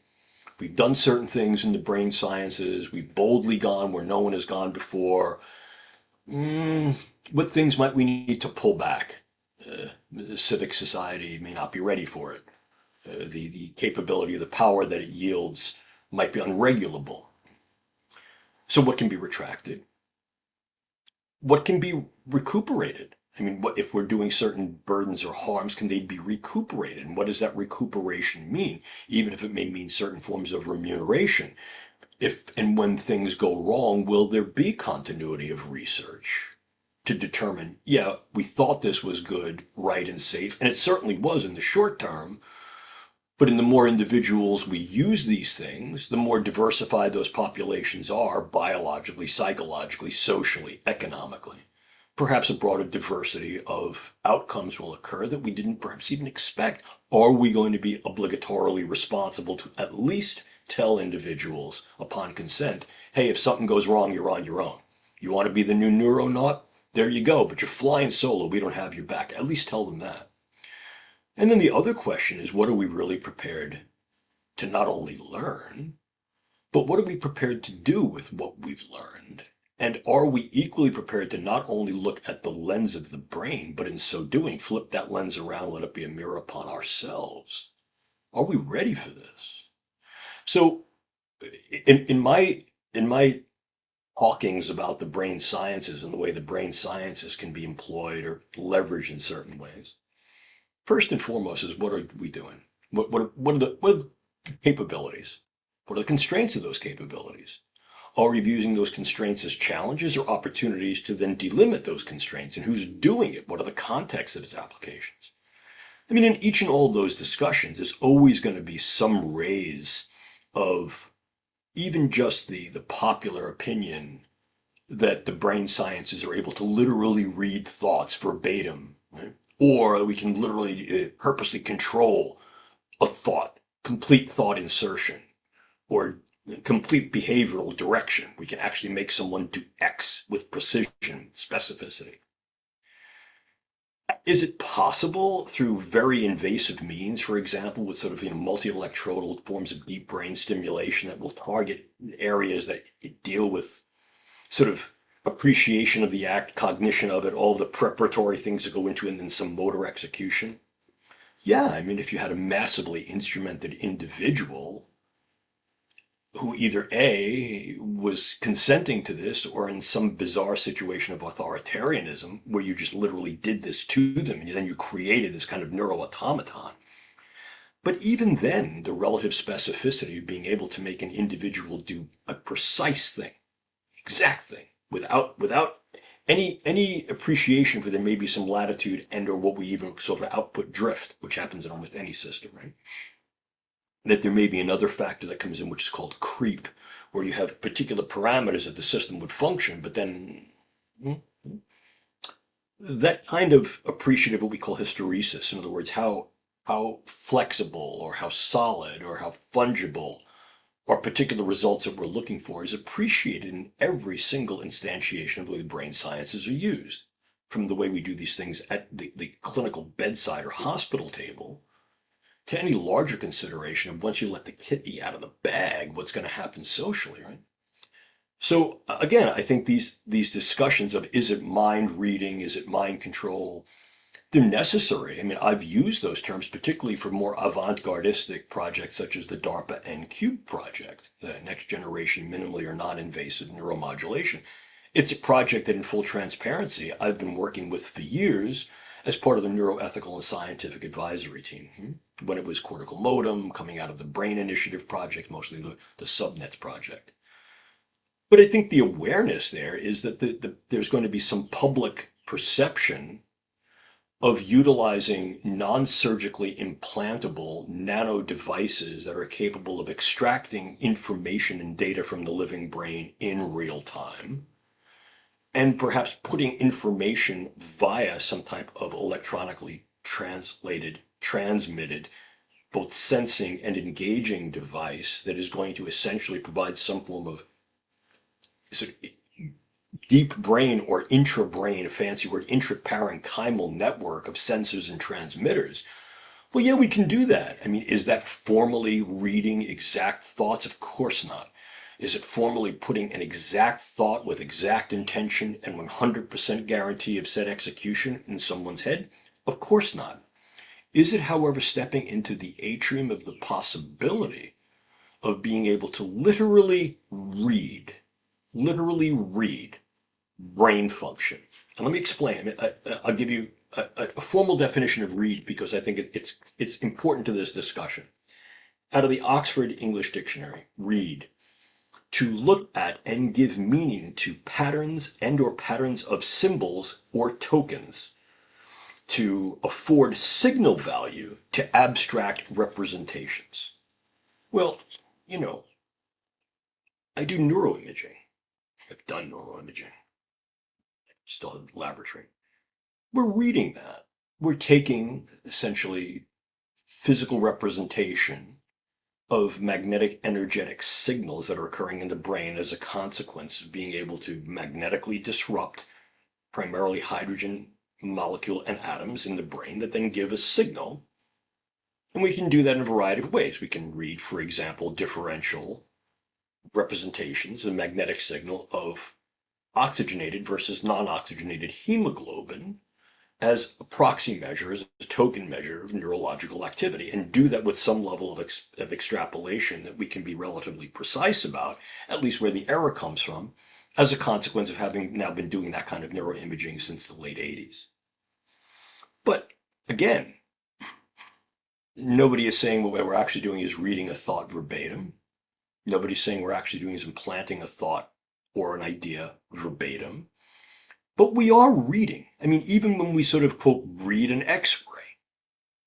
We've done certain things in the brain sciences. We've boldly gone where no one has gone before. What things might we need to pull back? The civic society may not be ready for it. The capability, the power that it yields might be unregulable. So what can be retracted? What can be recuperated? I mean, what if we're doing certain burdens or harms, can they be recuperated? And what does that recuperation mean? Even if it may mean certain forms of remuneration. If and when things go wrong, will there be continuity of research to determine, yeah, we thought this was good, right, and safe, and it certainly was in the short term, but in the more individuals we use these things, the more diversified those populations are biologically, psychologically, socially, economically. perhaps a broader diversity of outcomes will occur that we didn't perhaps even expect. Are we going to be obligatorily responsible to at least tell individuals upon consent, hey, if something goes wrong, you're on your own. You want to be the new neuronaut? There you go, but you're flying solo. We don't have your back. At least tell them that. And then the other question is, what are we really prepared to not only learn, but what are we prepared to do with what we've learned? And are we equally prepared to not only look at the lens of the brain, but in so doing, flip that lens around, let it be a mirror upon ourselves? Are we ready for this? So in my talkings about the brain sciences and the way the brain sciences can be employed or leveraged in certain ways, first and foremost is what are we doing? What are the capabilities? What are the constraints of those capabilities? Are we using those constraints as challenges or opportunities to then delimit those constraints? And who's doing it? What are the contexts of its applications? I mean, in each and all of those discussions, there's always going to be some raise of even just the popular opinion that the brain sciences are able to literally read thoughts verbatim, right? Or we can literally purposely control a thought, complete thought insertion, or complete behavioral direction. We can actually make someone do X with precision, specificity. Is it possible through very invasive means, for example, with sort of multi-electrodal forms of deep brain stimulation that will target areas that deal with sort of appreciation of the act, cognition of it, all the preparatory things that go into it, and then some motor execution? Yeah, I mean, if you had a massively instrumented individual who either A, was consenting to this, or in some bizarre situation of authoritarianism where you just literally did this to them and then you created this kind of neuroautomaton. But even then, the relative specificity of being able to make an individual do a precise thing, exact thing, without any appreciation for there may be some latitude and or what we even sort of output drift, which happens in almost any system, right? That there may be another factor that comes in, which is called creep, where you have particular parameters that the system would function, but then that kind of appreciative, what we call hysteresis, in other words, how flexible or how solid or how fungible or particular results that we're looking for is appreciated in every single instantiation of the way the brain sciences are used. From the way we do these things at the clinical bedside or hospital table, to any larger consideration of once you let the kitty out of the bag, what's going to happen socially, right? So again, I think these discussions of is it mind reading, is it mind control, they're necessary. I mean, I've used those terms particularly for more avant-gardistic projects such as the DARPA N-Cube project, the next generation minimally or non-invasive neuromodulation. It's a project that in full transparency I've been working with for years as part of the neuroethical and scientific advisory team. When it was cortical modem, coming out of the Brain Initiative project, mostly the subnets project. But I think the awareness there is that there's going to be some public perception of utilizing non-surgically implantable nano devices that are capable of extracting information and data from the living brain in real time, and perhaps putting information via some type of electronically transmitted, both sensing and engaging device that is going to essentially provide some form of sort of deep brain or intra-brain, a fancy word, intraparenchymal network of sensors and transmitters. Well, yeah, we can do that. I mean, is that formally reading exact thoughts? Of course not. Is it formally putting an exact thought with exact intention and 100% guarantee of said execution in someone's head? Of course not. Is it, however, stepping into the atrium of the possibility of being able to literally read brain function? And let me explain. I'll give you a formal definition of read because I think it's important to this discussion. Out of the Oxford English Dictionary, read: to look at and give meaning to patterns and or patterns of symbols or tokens, to afford signal value to abstract representations. Well, you know, I do neuroimaging. I've done neuroimaging. still a laboratory. We're reading that. We're taking essentially physical representation of magnetic energetic signals that are occurring in the brain as a consequence of being able to magnetically disrupt primarily hydrogen molecule and atoms in the brain that then give a signal. And we can do that in a variety of ways. We can read, for example, differential representations, a magnetic signal of oxygenated versus non-oxygenated hemoglobin as a proxy measure, as a token measure of neurological activity, and do that with some level of extrapolation that we can be relatively precise about, at least where the error comes from, as a consequence of having now been doing that kind of neuroimaging since the late 80s. But again, nobody is saying what we're actually doing is reading a thought verbatim. Nobody's saying we're actually doing is implanting a thought or an idea verbatim. But we are reading. I mean, even when we sort of quote, read an x-ray,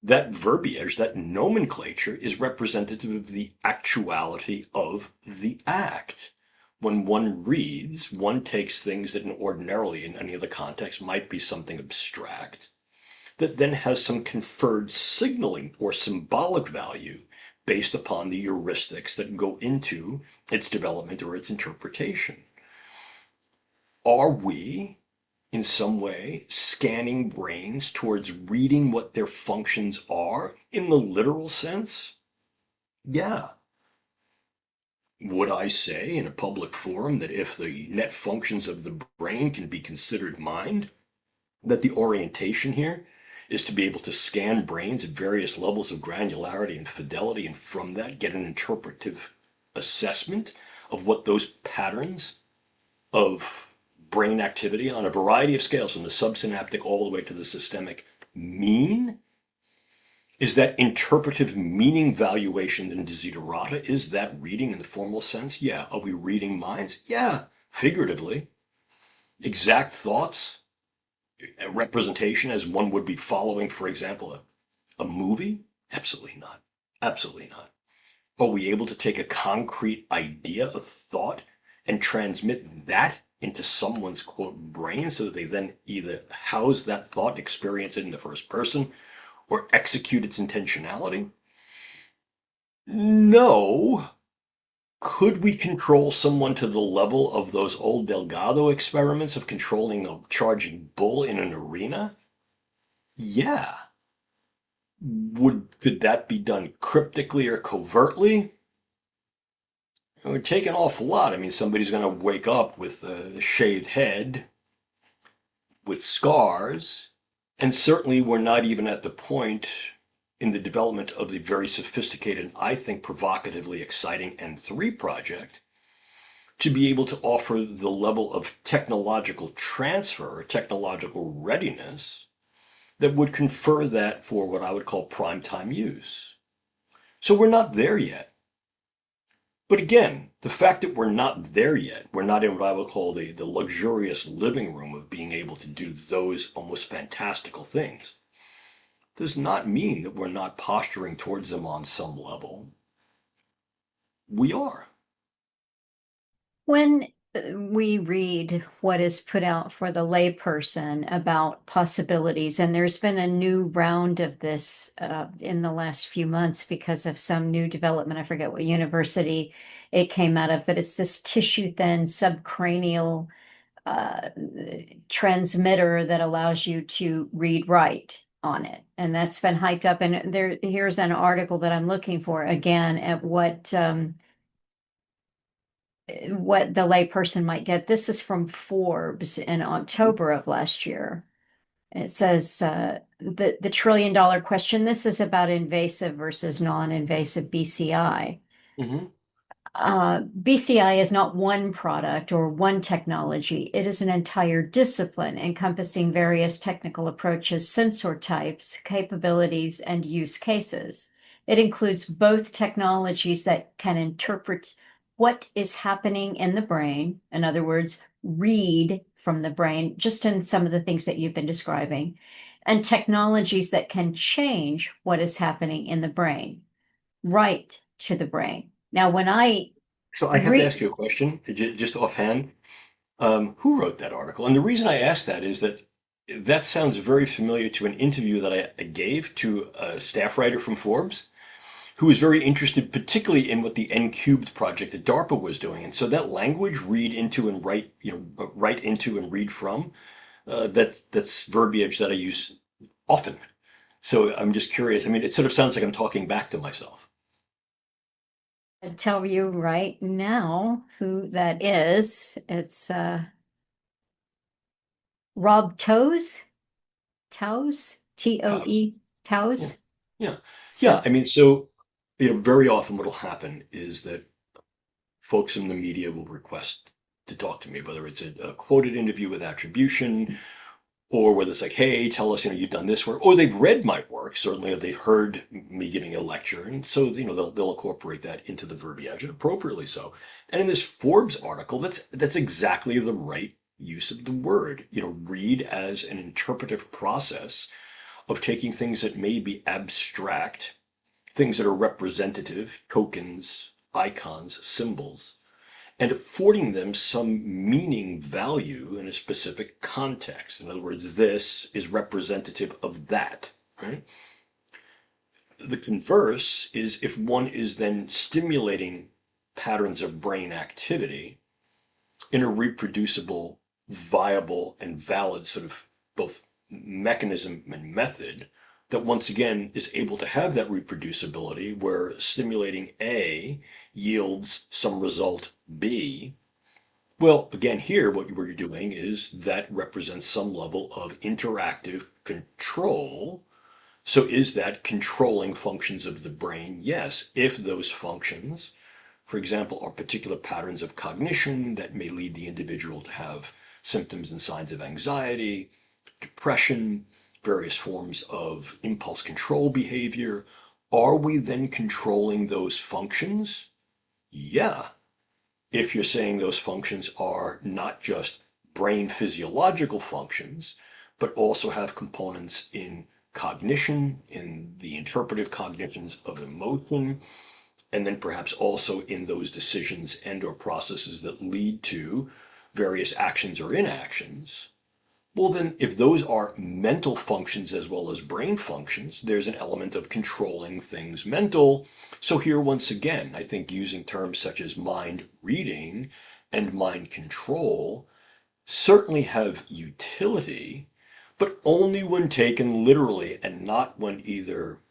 that verbiage, that nomenclature is representative of the actuality of the act. When one reads, one takes things that ordinarily in any other context might be something abstract, that then has some conferred signaling or symbolic value based upon the heuristics that go into its development or its interpretation. Are we in some way scanning brains towards reading what their functions are in the literal sense? Yeah. Would I say in a public forum that if the net functions of the brain can be considered mind, that the orientation here is to be able to scan brains at various levels of granularity and fidelity, and from that get an interpretive assessment of what those patterns of brain activity on a variety of scales, from the subsynaptic all the way to the systemic, mean? Is that interpretive meaning valuation in desiderata? Is that reading in the formal sense? Yeah. Are we reading minds? Yeah. Figuratively. Exact thoughts, a representation as one would be following, for example, a movie? Absolutely not. Absolutely not. Are we able to take a concrete idea, a thought, and transmit that into someone's quote brain so that they then either house that thought, experience it in the first person, or execute its intentionality? No. Could we control someone to the level of those old Delgado experiments of controlling a charging bull in an arena? Yeah. Could that be done cryptically or covertly? It would take an awful lot. I mean, somebody's going to wake up with a shaved head, with scars, and certainly we're not even at the point in the development of the very sophisticated, I think provocatively exciting N3 project to be able to offer the level of technological transfer or technological readiness that would confer that for what I would call prime time use. So we're not there yet. But again, the fact that we're not there yet, we're not in what I would call the luxurious living room of being able to do those almost fantastical things, does not mean that we're not posturing towards them on some level. We are. When we read what is put out for the layperson about possibilities, and there's been a new round of this in the last few months because of some new development. I forget what university it came out of, but it's this tissue-thin subcranial uh, transmitter that allows you to read write on it. And that's been hyped up. And here's an article that I'm looking for again at what the layperson might get. This is from Forbes in October of last year. It says the $1 trillion question. This is about invasive versus non-invasive BCI. Mm-hmm. BCI is not one product or one technology. It is an entire discipline encompassing various technical approaches, sensor types, capabilities, and use cases. It includes both technologies that can interpret what is happening in the brain, in other words, read from the brain, just in some of the things that you've been describing, and technologies that can change what is happening in the brain, right to the brain. Now, when I So I have to ask read, you a question, just offhand. Who wrote that article? And the reason I ask that is that that sounds very familiar to an interview that I gave to a staff writer from Forbes who was very interested, particularly in what the N cubed project that DARPA was doing. And so that language, read into and write, write into and read from, that's verbiage that I use often. So I'm just curious. I mean, it sort of sounds like I'm talking back to myself. I tell you right now who that is. It's Rob Toes, Um, Toe, yeah, Toes. yeah, So yeah. I mean, so very often what'll happen is that folks in the media will request to talk to me, whether it's a quoted interview with attribution, or whether it's like, hey, tell us, you've done this work, or they've read my work, certainly, or they've heard me giving a lecture, and so they'll incorporate that into the verbiage, and appropriately so. And in this Forbes article, that's exactly the right use of the word. Read as an interpretive process of taking things that may be abstract, things that are representative, tokens, icons, symbols, and affording them some meaning value in a specific context. In other words, this is representative of that, right? The converse is if one is then stimulating patterns of brain activity in a reproducible, viable, and valid sort of both mechanism and method that once again is able to have that reproducibility where stimulating A yields some result B. Well, again, here, what we're doing is that represents some level of interactive control. So is that controlling functions of the brain? Yes, if those functions, for example, are particular patterns of cognition that may lead the individual to have symptoms and signs of anxiety, depression, various forms of impulse control behavior. Are we then controlling those functions? Yeah, if you're saying those functions are not just brain physiological functions, but also have components in cognition, in the interpretive cognitions of emotion, and then perhaps also in those decisions and or processes that lead to various actions or inactions. Well, then, if those are mental functions as well as brain functions, there's an element of controlling things mental. So, here, once again, I think using terms such as mind reading and mind control certainly have utility, but only when taken literally and not when either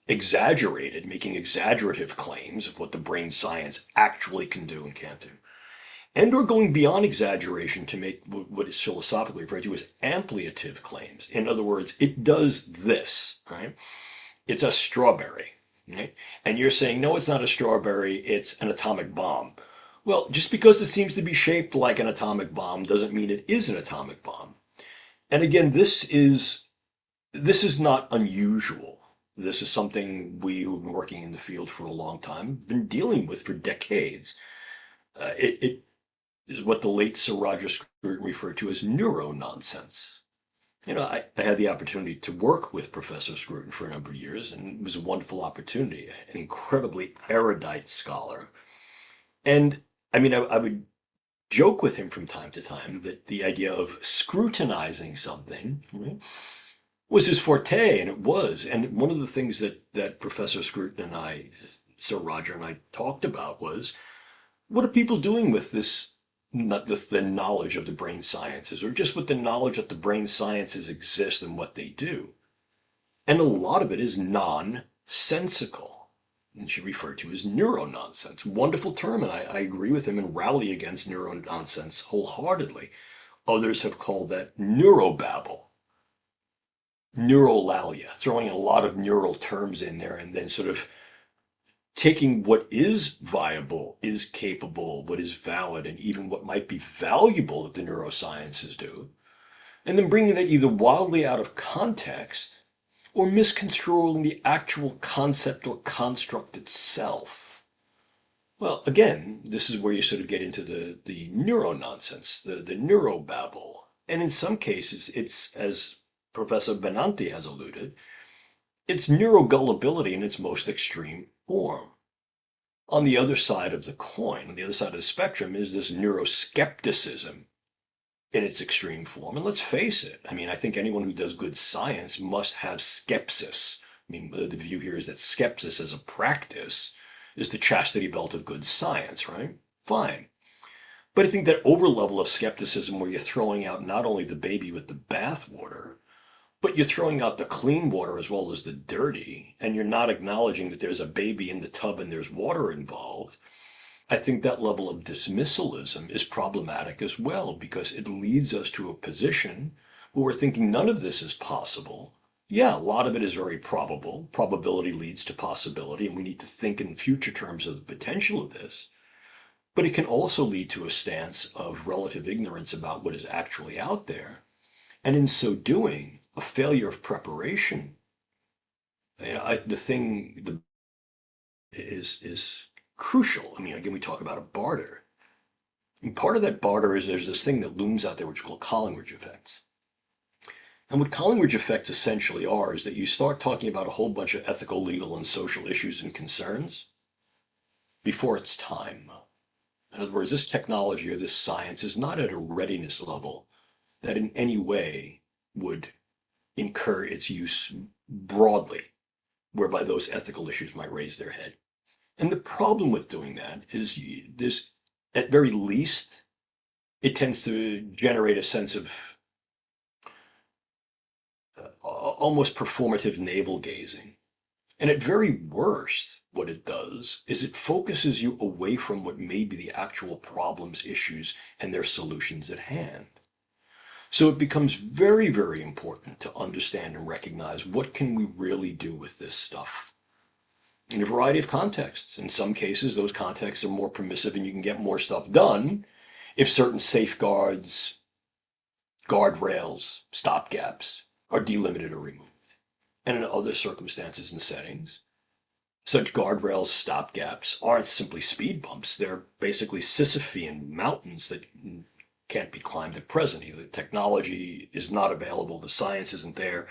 exaggerated, making exaggerative claims of what the brain science actually can do and can't do, and or going beyond exaggeration to make what is philosophically referred to as ampliative claims. In other words, it does this, right? It's a strawberry, right? And you're saying, no, it's not a strawberry, it's an atomic bomb. Well, just because it seems to be shaped like an atomic bomb doesn't mean it is an atomic bomb. And again, this is not unusual. This is something we who've been working in the field for a long time, been dealing with for decades. It is what the late Sir Roger Scruton referred to as neuro-nonsense. I had the opportunity to work with Professor Scruton for a number of years, and it was a wonderful opportunity, an incredibly erudite scholar. And I mean, I would joke with him from time to time that the idea of scrutinizing something, right, was his forte, and it was. And one of the things that Professor Scruton and Sir Roger and I talked about was, what are people doing with this, not the knowledge of the brain sciences, or just with the knowledge that the brain sciences exist and what they do? And a lot of it is nonsensical. And she referred to as neuro-nonsense. Wonderful term, and I agree with him and rally against neuro-nonsense wholeheartedly. Others have called that neurobabble, neurolalia, throwing a lot of neural terms in there and then sort of taking what is viable, is capable, what is valid, and even what might be valuable that the neurosciences do, and then bringing that either wildly out of context or misconstruing the actual concept or construct itself. Well, again, this is where you sort of get into the neuro-nonsense, the neurobabble. And in some cases, it's, as Professor Benanti has alluded, it's neurogullibility in its most extreme form. On the other side of the coin, on the other side of the spectrum, is this neuroskepticism in its extreme form. And let's face it, I mean, I think anyone who does good science must have skepsis. I mean, the view here is that skepsis as a practice is the chastity belt of good science, right? Fine. But I think that over level of skepticism where you're throwing out not only the baby with the bathwater, but you're throwing out the clean water as well as the dirty, and you're not acknowledging that there's a baby in the tub and there's water involved. I think that level of dismissalism is problematic as well because it leads us to a position where we're thinking none of this is possible. Yeah, a lot of it is very probable. Probability leads to possibility, and we need to think in future terms of the potential of this. But it can also lead to a stance of relative ignorance about what is actually out there, and in so doing, a failure of preparation. The thing is crucial. I mean, again, we talk about a barter. And part of that barter is there's this thing that looms out there which is called Collingwood effects. And what Collingwood effects essentially are is that you start talking about a whole bunch of ethical, legal, and social issues and concerns before it's time. In other words, this technology or this science is not at a readiness level that in any way would incur its use broadly, whereby those ethical issues might raise their head. And the problem with doing that is this, at very least, it tends to generate a sense of almost performative navel gazing. And at very worst, what it does is it focuses you away from what may be the actual problems, issues, and their solutions at hand. So it becomes very, very important to understand and recognize what can we really do with this stuff in a variety of contexts. In some cases, those contexts are more permissive and you can get more stuff done if certain safeguards, guardrails, stopgaps are delimited or removed. And in other circumstances and settings, such guardrails, stopgaps aren't simply speed bumps. They're basically Sisyphean mountains that can't be climbed at present. Either the technology is not available, the science isn't there,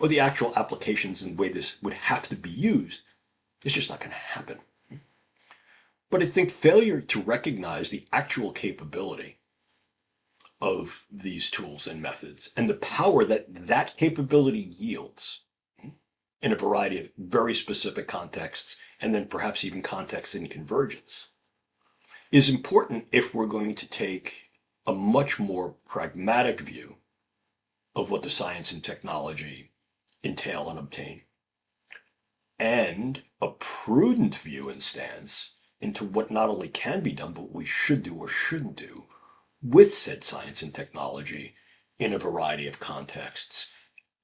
or the actual applications and the way this would have to be used is just not going to happen. But I think failure to recognize the actual capability of these tools and methods and the power that that capability yields in a variety of very specific contexts, and then perhaps even contexts in convergence, is important if we're going to take a much more pragmatic view of what the science and technology entail and obtain, and a prudent view and stance into what not only can be done, but what we should do or shouldn't do with said science and technology in a variety of contexts,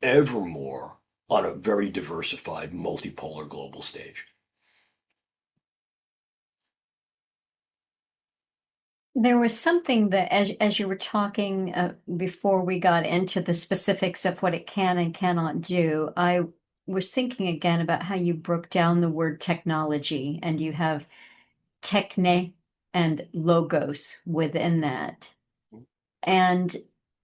ever more on a very diversified, multipolar global stage. There was something that, as you were talking before we got into the specifics of what it can and cannot do, I was thinking again about how you broke down the word technology, and you have techne and logos within that. And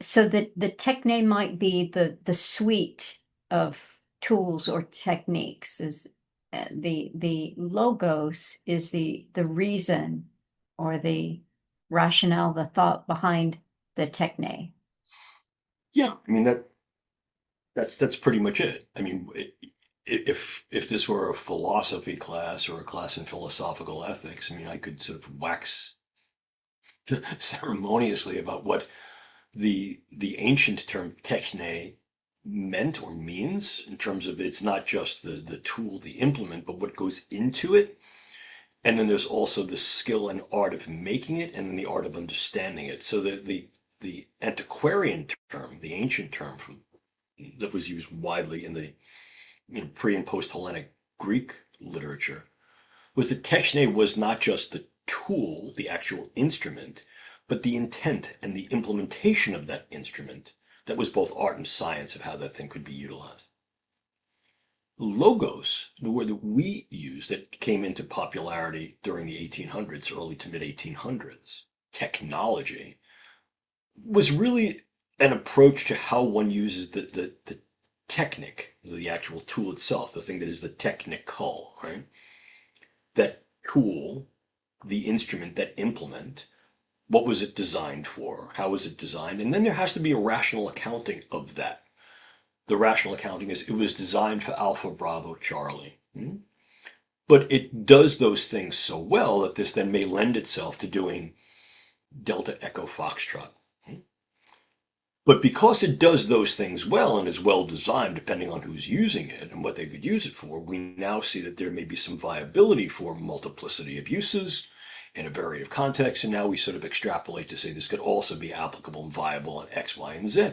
so the techne might be the suite of tools or techniques. Is the logos is the reason or the rationale, the thought behind the techne. Yeah, I mean that's pretty much it. I mean, if this were a philosophy class or a class in philosophical ethics, I mean, I could sort of wax ceremoniously about what the ancient term techne meant or means in terms of it's not just the tool, the implement, but what goes into it. And then there's also the skill and art of making it, and then the art of understanding it. So the antiquarian term, the ancient term that was used widely in the pre and post Hellenic Greek literature was that techne was not just the tool, the actual instrument, but the intent and the implementation of that instrument that was both art and science of how that thing could be utilized. Logos, the word that we use that came into popularity during the 1800s, early to mid 1800s, technology, was really an approach to how one uses the technic, the actual tool itself, the thing that is the technical, right? That tool, the instrument, that implement, what was it designed for? How was it designed? And then there has to be a rational accounting of that. The rational accounting is it was designed for Alpha Bravo Charlie. But it does those things so well that this then may lend itself to doing Delta Echo Foxtrot. But because it does those things well and is well designed, depending on who's using it and what they could use it for, we now see that there may be some viability for multiplicity of uses in a variety of contexts. And now we sort of extrapolate to say this could also be applicable and viable in X, Y, and Z.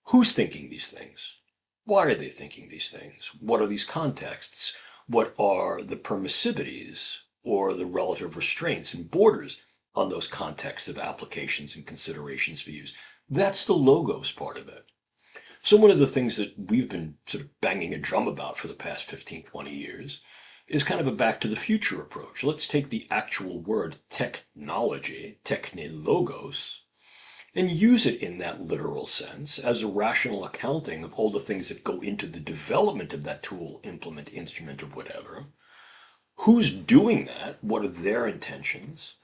Who's thinking these things? Why are they thinking these things? What are these contexts? What are the permissivities or the relative restraints and borders on those contexts of applications and considerations for use? That's the logos part of it. So one of the things that we've been sort of banging a drum about for the past 15, 20 years is kind of a back to the future approach. Let's take the actual word technology, technologos, and use it in that literal sense as a rational accounting of all the things that go into the development of that tool, implement, instrument, or whatever. Who's doing that? What are their intentions?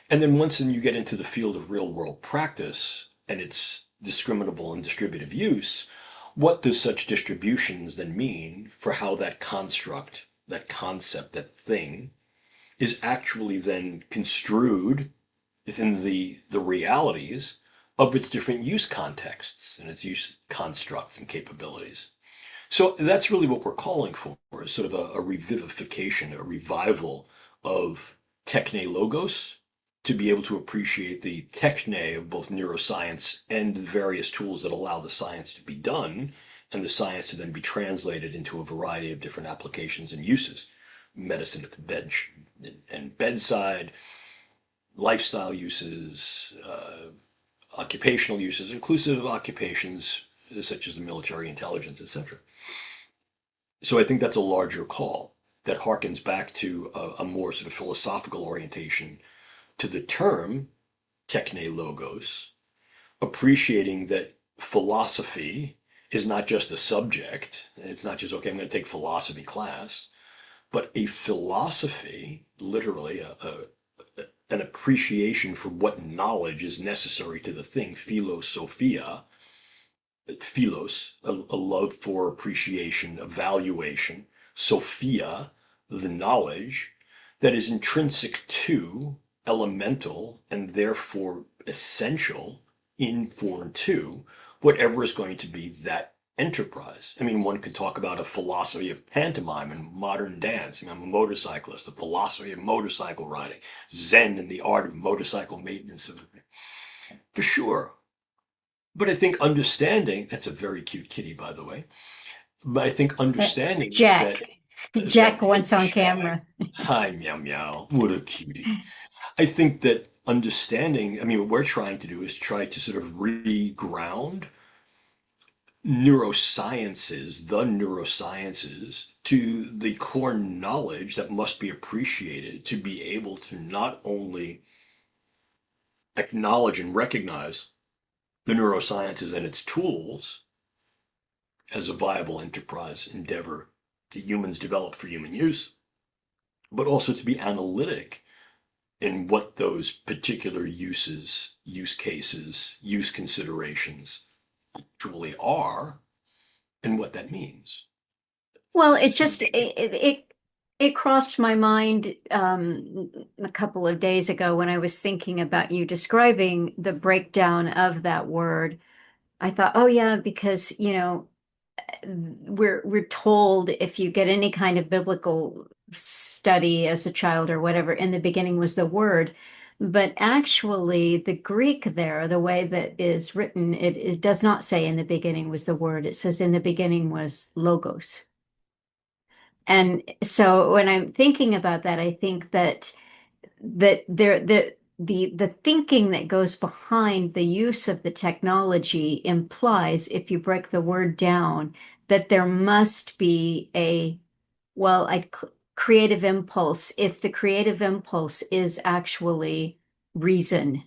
And then once you get into the field of real world practice and its discriminable and distributive use, what does such distributions then mean for how that construct, that concept, that thing is actually then construed within the realities of its different use contexts and its use constructs and capabilities. So that's really what we're calling for, is sort of a revivification, a revival of techne logos to be able to appreciate the techne of both neuroscience and the various tools that allow the science to be done, and the science to then be translated into a variety of different applications and uses. Medicine at the bench and bedside, lifestyle uses, occupational uses, inclusive of occupations such as the military, intelligence, etc. So I think that's a larger call that harkens back to a more sort of philosophical orientation to the term techne logos, appreciating that philosophy is not just a subject. It's not just, okay, I'm going to take philosophy class, but a philosophy, literally an appreciation for what knowledge is necessary to the thing, philosophia, philos, a love for appreciation, evaluation, sophia, the knowledge that is intrinsic to, elemental, and therefore essential, informed to, whatever is going to be that enterprise. I mean, one could talk about a philosophy of pantomime and modern dance. I mean, I'm a motorcyclist, the philosophy of motorcycle riding, Zen and the art of motorcycle maintenance, for sure. But I think understanding, that's a very cute kitty, by the way. But I think understanding that Jack. Jack hey, once on Jack, camera. hi, meow meow, what a cutie. I think that understanding, I mean, what we're trying to do is try to sort of re-ground neurosciences, the neurosciences, to the core knowledge that must be appreciated to be able to not only acknowledge and recognize the neurosciences and its tools as a viable enterprise endeavor that humans develop for human use, but also to be analytic in what those particular uses, use cases, use considerations actually are and what that means. Well, So, it crossed my mind a couple of days ago when I was thinking about you describing the breakdown of that word. I thought, oh yeah, because we're told if you get any kind of biblical study as a child or whatever, in the beginning was the word. But actually, the Greek there, the way that is written, it does not say in the beginning was the word. It says in the beginning was logos. And so when I'm thinking about that, I think that the thinking that goes behind the use of the technology implies, if you break the word down, that there must be well, creative impulse, if the creative impulse is actually reason.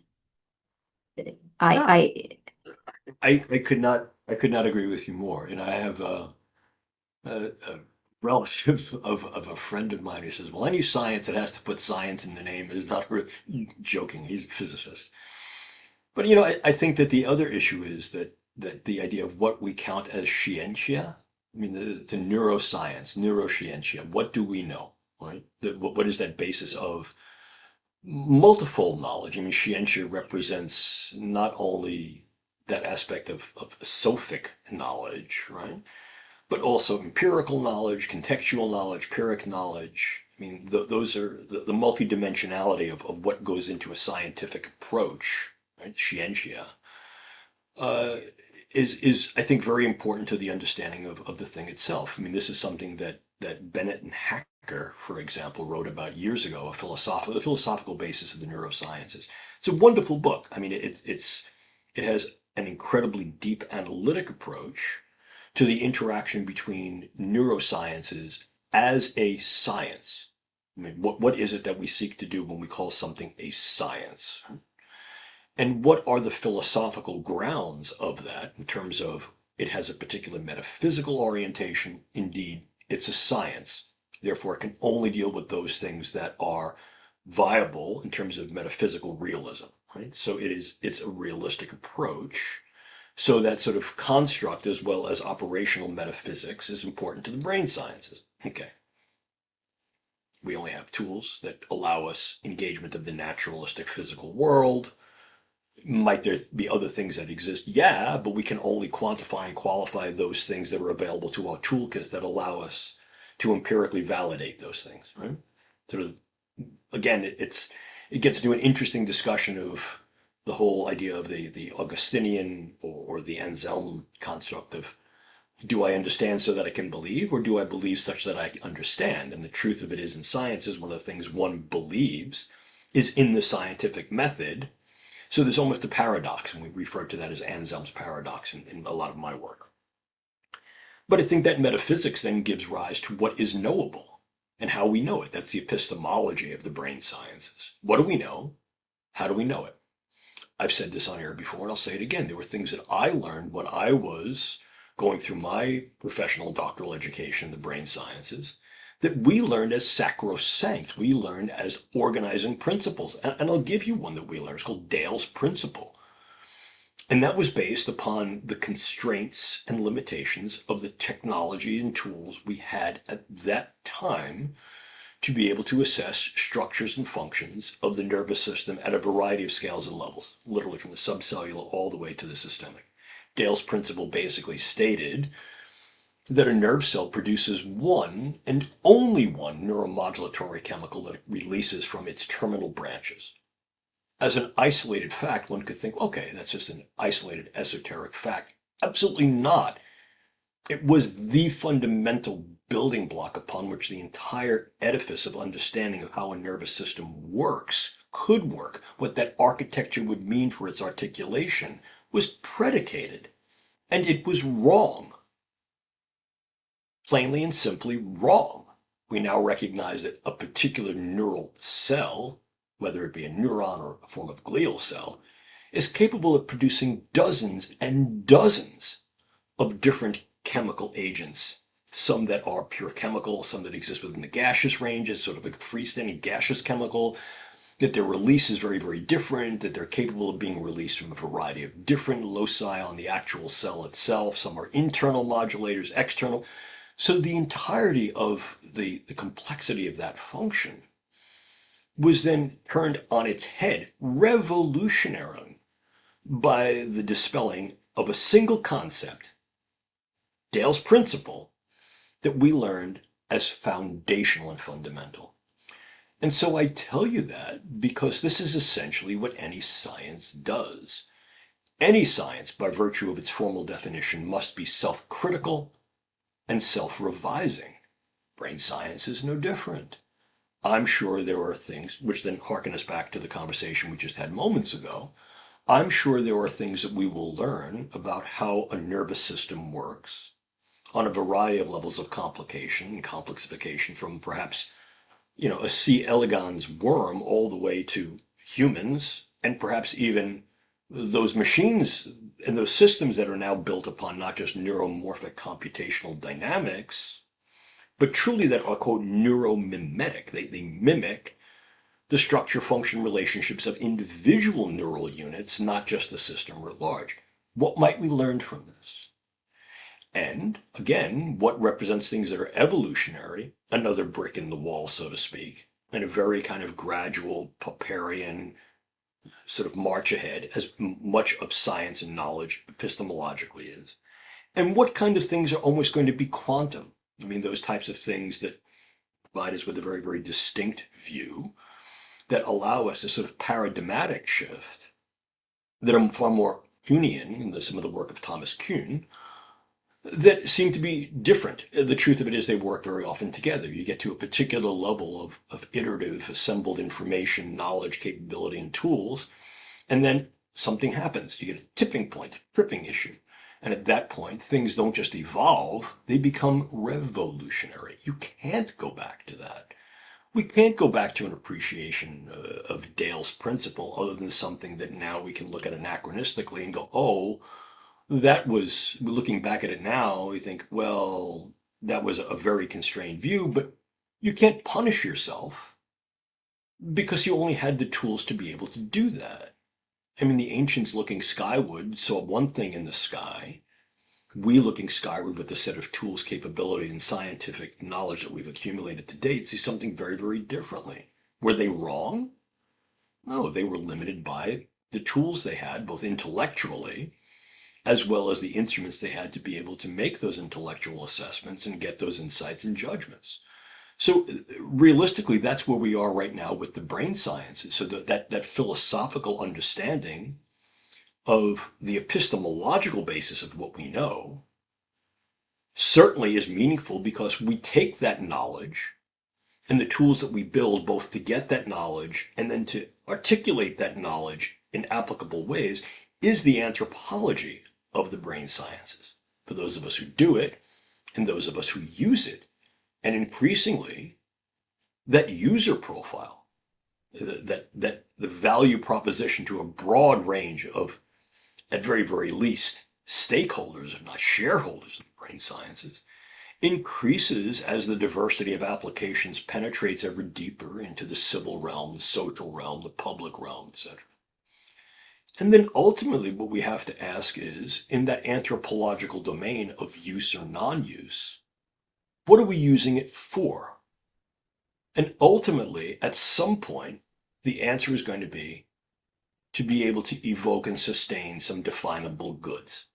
yeah, I I could not agree with you more. And I have a relative of a friend of mine who says, well, any science that has to put science in the name is not joking. He's a physicist. But I think that the other issue is that the idea of what we count as scientia, I mean, it's a neuroscience, neuroscientia. What do we know, right? What is that basis of multiple knowledge? I mean, scientia represents not only that aspect of sophic knowledge, right? But also empirical knowledge, contextual knowledge, pyrrhic knowledge. I mean, those are the multidimensionality of what goes into a scientific approach, right? Scientia, uh, is I think very important to the understanding of the thing itself. I mean, this is something that Bennett and Hacker, for example, wrote about years ago, the philosophical basis of the neurosciences. It's a wonderful book. I mean, it has an incredibly deep analytic approach to the interaction between neurosciences as a science. I mean, what is it that we seek to do when we call something a science? And what are the philosophical grounds of that in terms of it has a particular metaphysical orientation? Indeed, it's a science. Therefore, it can only deal with those things that are viable in terms of metaphysical realism, right? So it's a realistic approach. So that sort of construct as well as operational metaphysics is important to the brain sciences. Okay. We only have tools that allow us engagement of the naturalistic physical world. Might there be other things that exist? Yeah, but we can only quantify and qualify those things that are available to our toolkits that allow us to empirically validate those things, right? Sort of, again, it gets to an interesting discussion of the whole idea of the Augustinian or the Anselm construct of do I understand so that I can believe, or do I believe such that I understand? And the truth of it is, in science, is one of the things one believes is in the scientific method. So there's almost a paradox, and we refer to that as Anselm's paradox in a lot of my work. But I think that metaphysics then gives rise to what is knowable and how we know it. That's the epistemology of the brain sciences. What do we know? How do we know it? I've said this on air before, and I'll say it again. There were things that I learned when I was going through my professional doctoral education in the brain sciences that we learned as sacrosanct. We learned as organizing principles. And I'll give you one that we learned. It's called Dale's Principle. And that was based upon the constraints and limitations of the technology and tools we had at that time to be able to assess structures and functions of the nervous system at a variety of scales and levels, literally from the subcellular all the way to the systemic. Dale's principle basically stated that a nerve cell produces one and only one neuromodulatory chemical that it releases from its terminal branches. As an isolated fact, one could think, okay, that's just an isolated esoteric fact. Absolutely not. It was the fundamental building block upon which the entire edifice of understanding of how a nervous system works, could work, what that architecture would mean for its articulation, was predicated. And it was wrong. Plainly and simply wrong. We now recognize that a particular neural cell, whether it be a neuron or a form of glial cell, is capable of producing dozens and dozens of different chemical agents. Some that are pure chemical, some that exist within the gaseous range as sort of a freestanding gaseous chemical, that their release is very, very different, that they're capable of being released from a variety of different loci on the actual cell itself. Some are internal modulators, external. So the entirety of the complexity of that function was then turned on its head, revolutionary, by the dispelling of a single concept, Dale's principle, that we learned as foundational and fundamental. And so I tell you that because this is essentially what any science does. Any science, by virtue of its formal definition, must be self-critical and self-revising. Brain science is no different. I'm sure there are things, which then harken us back to the conversation we just had moments ago. I'm sure there are things that we will learn about how a nervous system works on a variety of levels of complication and complexification, from perhaps, a C. elegans worm all the way to humans, and perhaps even those machines and those systems that are now built upon not just neuromorphic computational dynamics, but truly that are, quote, neuromimetic. They mimic the structure function relationships of individual neural units, not just the system writ large. What might we learn from this? And again, what represents things that are evolutionary, another brick in the wall, so to speak, and a very kind of gradual Popperian sort of march ahead, as much of science and knowledge epistemologically is. And what kind of things are almost going to be quantum? I mean, those types of things that provide us with a very, very distinct view that allow us to sort of paradigmatic shift that are far more Kuhnian in some of the work of Thomas Kuhn that seem to be different. The truth of it is they work very often together. You get to a particular level of iterative assembled information, knowledge, capability, and tools, and then something happens. You get a tipping point, tripping issue. And at that point, things don't just evolve, they become revolutionary. You can't go back to that. We can't go back to an appreciation of Dale's principle other than something that now we can look at anachronistically and go, oh, that was, looking back at it now, we think, well, that was a very constrained view, but you can't punish yourself because you only had the tools to be able to do that. I mean, the ancients looking skyward saw one thing in the sky. We looking skyward with the set of tools, capability, and scientific knowledge that we've accumulated to date see something very, very differently. Were they wrong? No, they were limited by the tools they had, both intellectually as well as the instruments they had to be able to make those intellectual assessments and get those insights and judgments. So realistically, that's where we are right now with the brain sciences. So that philosophical understanding of the epistemological basis of what we know certainly is meaningful because we take that knowledge and the tools that we build both to get that knowledge and then to articulate that knowledge in applicable ways is the anthropology of the brain sciences for those of us who do it and those of us who use it. And increasingly, that user profile, that the value proposition to a broad range of, at very, very least, stakeholders, if not shareholders of the brain sciences, increases as the diversity of applications penetrates ever deeper into the civil realm, the social realm, the public realm, etc. And then ultimately what we have to ask is, in that anthropological domain of use or non-use, what are we using it for? And ultimately, at some point, the answer is going to be able to evoke and sustain some definable goods,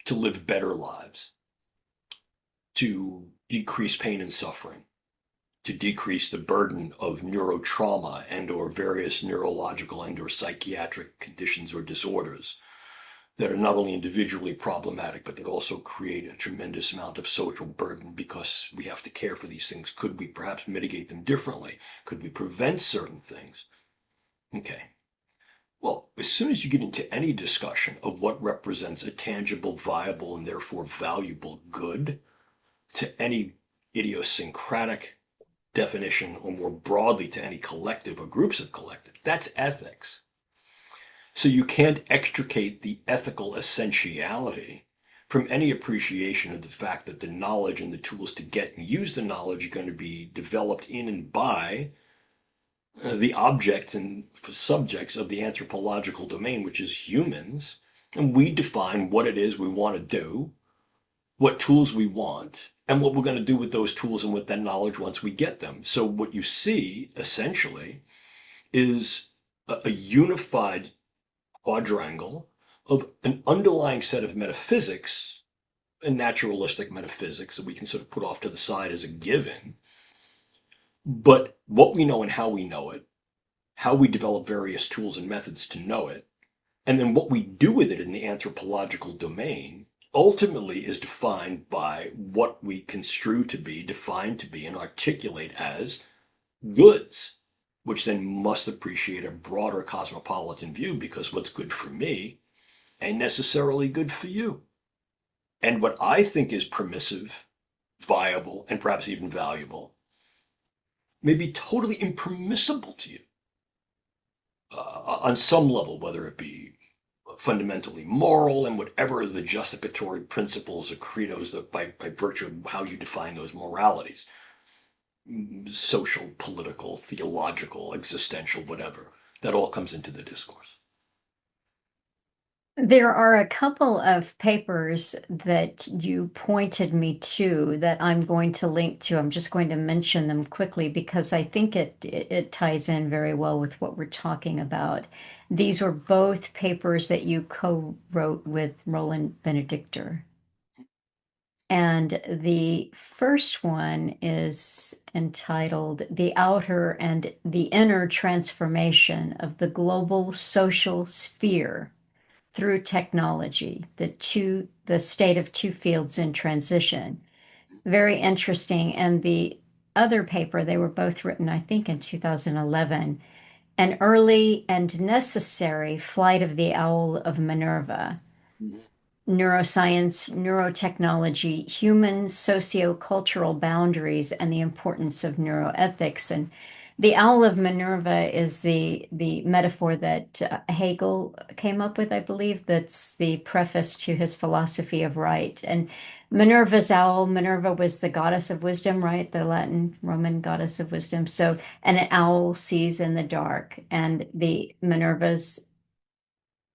to live better lives, to decrease pain and suffering, to decrease the burden of neurotrauma and or various neurological and or psychiatric conditions or disorders that are not only individually problematic, but that also create a tremendous amount of social burden because we have to care for these things. Could we perhaps mitigate them differently? Could we prevent certain things? Okay. Well, as soon as you get into any discussion of what represents a tangible, viable, and therefore valuable good to any idiosyncratic definition, or more broadly to any collective or groups of collective, that's ethics. So you can't extricate the ethical essentiality from any appreciation of the fact that the knowledge and the tools to get and use the knowledge are going to be developed in and by the objects and subjects of the anthropological domain, which is humans. And we define what it is we want to do, what tools we want, and what we're going to do with those tools and with that knowledge once we get them. So what you see essentially is a unified quadrangle of an underlying set of metaphysics and naturalistic metaphysics that we can sort of put off to the side as a given. But what we know and how we know it, how we develop various tools and methods to know it, and then what we do with it in the anthropological domain ultimately is defined by what we construe to be, define to be, and articulate as goods, which then must appreciate a broader cosmopolitan view because what's good for me ain't necessarily good for you. And what I think is permissive, viable, and perhaps even valuable may be totally impermissible to you on some level, whether it be fundamentally moral and whatever the justificatory principles or credos that by virtue of how you define those moralities, social, political, theological, existential, whatever, that all comes into the discourse. There are a couple of papers that you pointed me to that I'm going to link to. I'm just going to mention them quickly because I think it ties in very well with what we're talking about. These were both papers that you co-wrote with Roland Benedictor. And the first one is entitled The Outer and the Inner Transformation of the Global Social Sphere Through Technology, the state of two fields in transition. Very interesting. And the other paper, they were both written, I think, in 2011, An Early and Necessary Flight of the Owl of Minerva. Mhm. Neuroscience, Neurotechnology, Human Sociocultural Boundaries, and the Importance of Neuroethics. And the Owl of Minerva is the metaphor that Hegel came up with, I believe. That's the preface to his philosophy of right. And Minerva's owl, Minerva was the goddess of wisdom, right? The Latin Roman goddess of wisdom. So, and an owl sees in the dark, and the Minerva's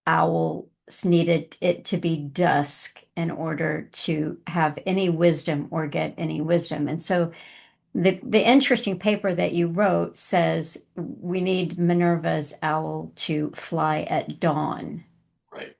owls needed it to be dusk in order to have any wisdom or get any wisdom. And so the interesting paper that you wrote says we need Minerva's owl to fly at dawn. Right.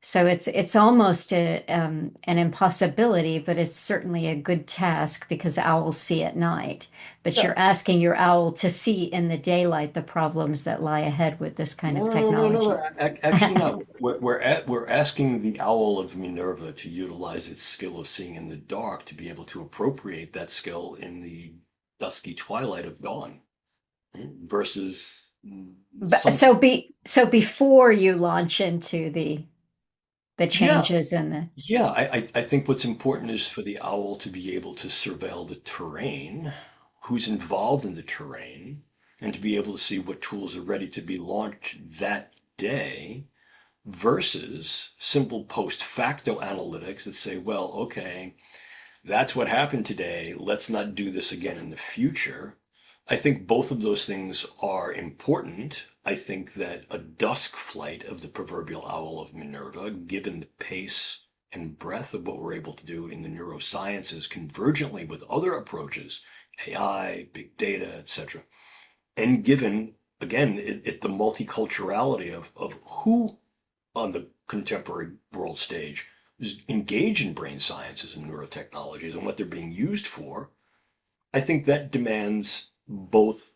So it's almost an impossibility, but it's certainly a good task because owls see at night. But Yeah. you're asking your owl to see in the daylight the problems that lie ahead with this kind of No, no, no, no, no. technology. Actually, not. We're asking the owl of Minerva to utilize its skill of seeing in the dark to be able to appropriate that skill in the dusky twilight of dawn, versus But something. so before you launch into the Yeah, changes in the yeah. I think what's important is for the owl to be able to surveil the terrain, who's involved in the terrain, and to be able to see what tools are ready to be launched that day versus simple post facto analytics that say, well, okay, that's what happened today. Let's not do this again in the future. I think both of those things are important. I think that a dusk flight of the proverbial owl of Minerva, given the pace and breadth of what we're able to do in the neurosciences convergently with other approaches, AI, big data, etc., and given, again, the multiculturality of who on the contemporary world stage is engaged in brain sciences and neurotechnologies and what they're being used for, I think that demands both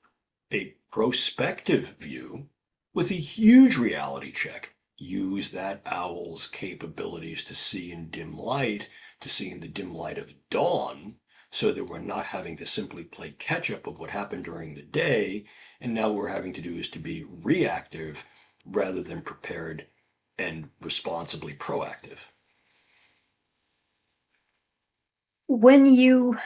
a prospective view with a huge reality check. Use that owl's capabilities to see in dim light, to see in the dim light of dawn, so that we're not having to simply play catch up of what happened during the day, and now what we're having to do is to be reactive rather than prepared and responsibly proactive. when you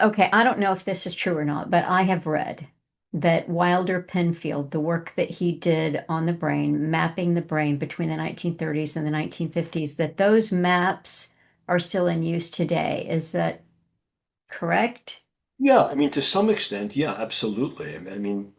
okay, I don't know if this is true or not, but I have read that Wilder Penfield, the work that he did on the brain, mapping the brain between the 1930s and the 1950s, that those maps are still in use today. Is that correct? Yeah, I mean, to some extent, yeah, absolutely. I mean,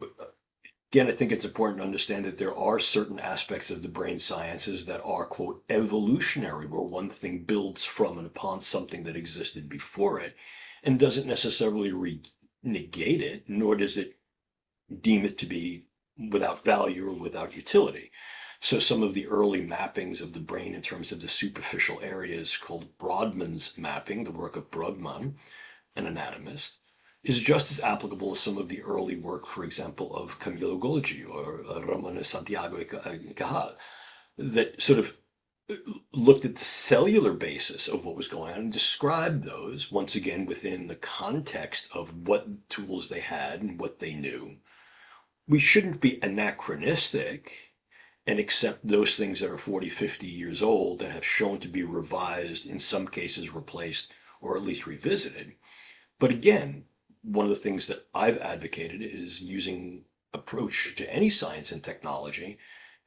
again, I think it's important to understand that there are certain aspects of the brain sciences that are, quote, evolutionary, where one thing builds from and upon something that existed before it and doesn't necessarily negate it, nor does it deem it to be without value or without utility. So some of the early mappings of the brain in terms of the superficial areas called Brodmann's mapping, the work of Brodmann, an anatomist, is just as applicable as some of the early work, for example, of Camilo Golgi or Ramon Santiago y Cajal, that sort of looked at the cellular basis of what was going on and described those, once again, within the context of what tools they had and what they knew. We shouldn't be anachronistic and accept those things that are 40, 50 years old that have shown to be revised, in some cases replaced, or at least revisited. But again, one of the things that I've advocated is using approach to any science and technology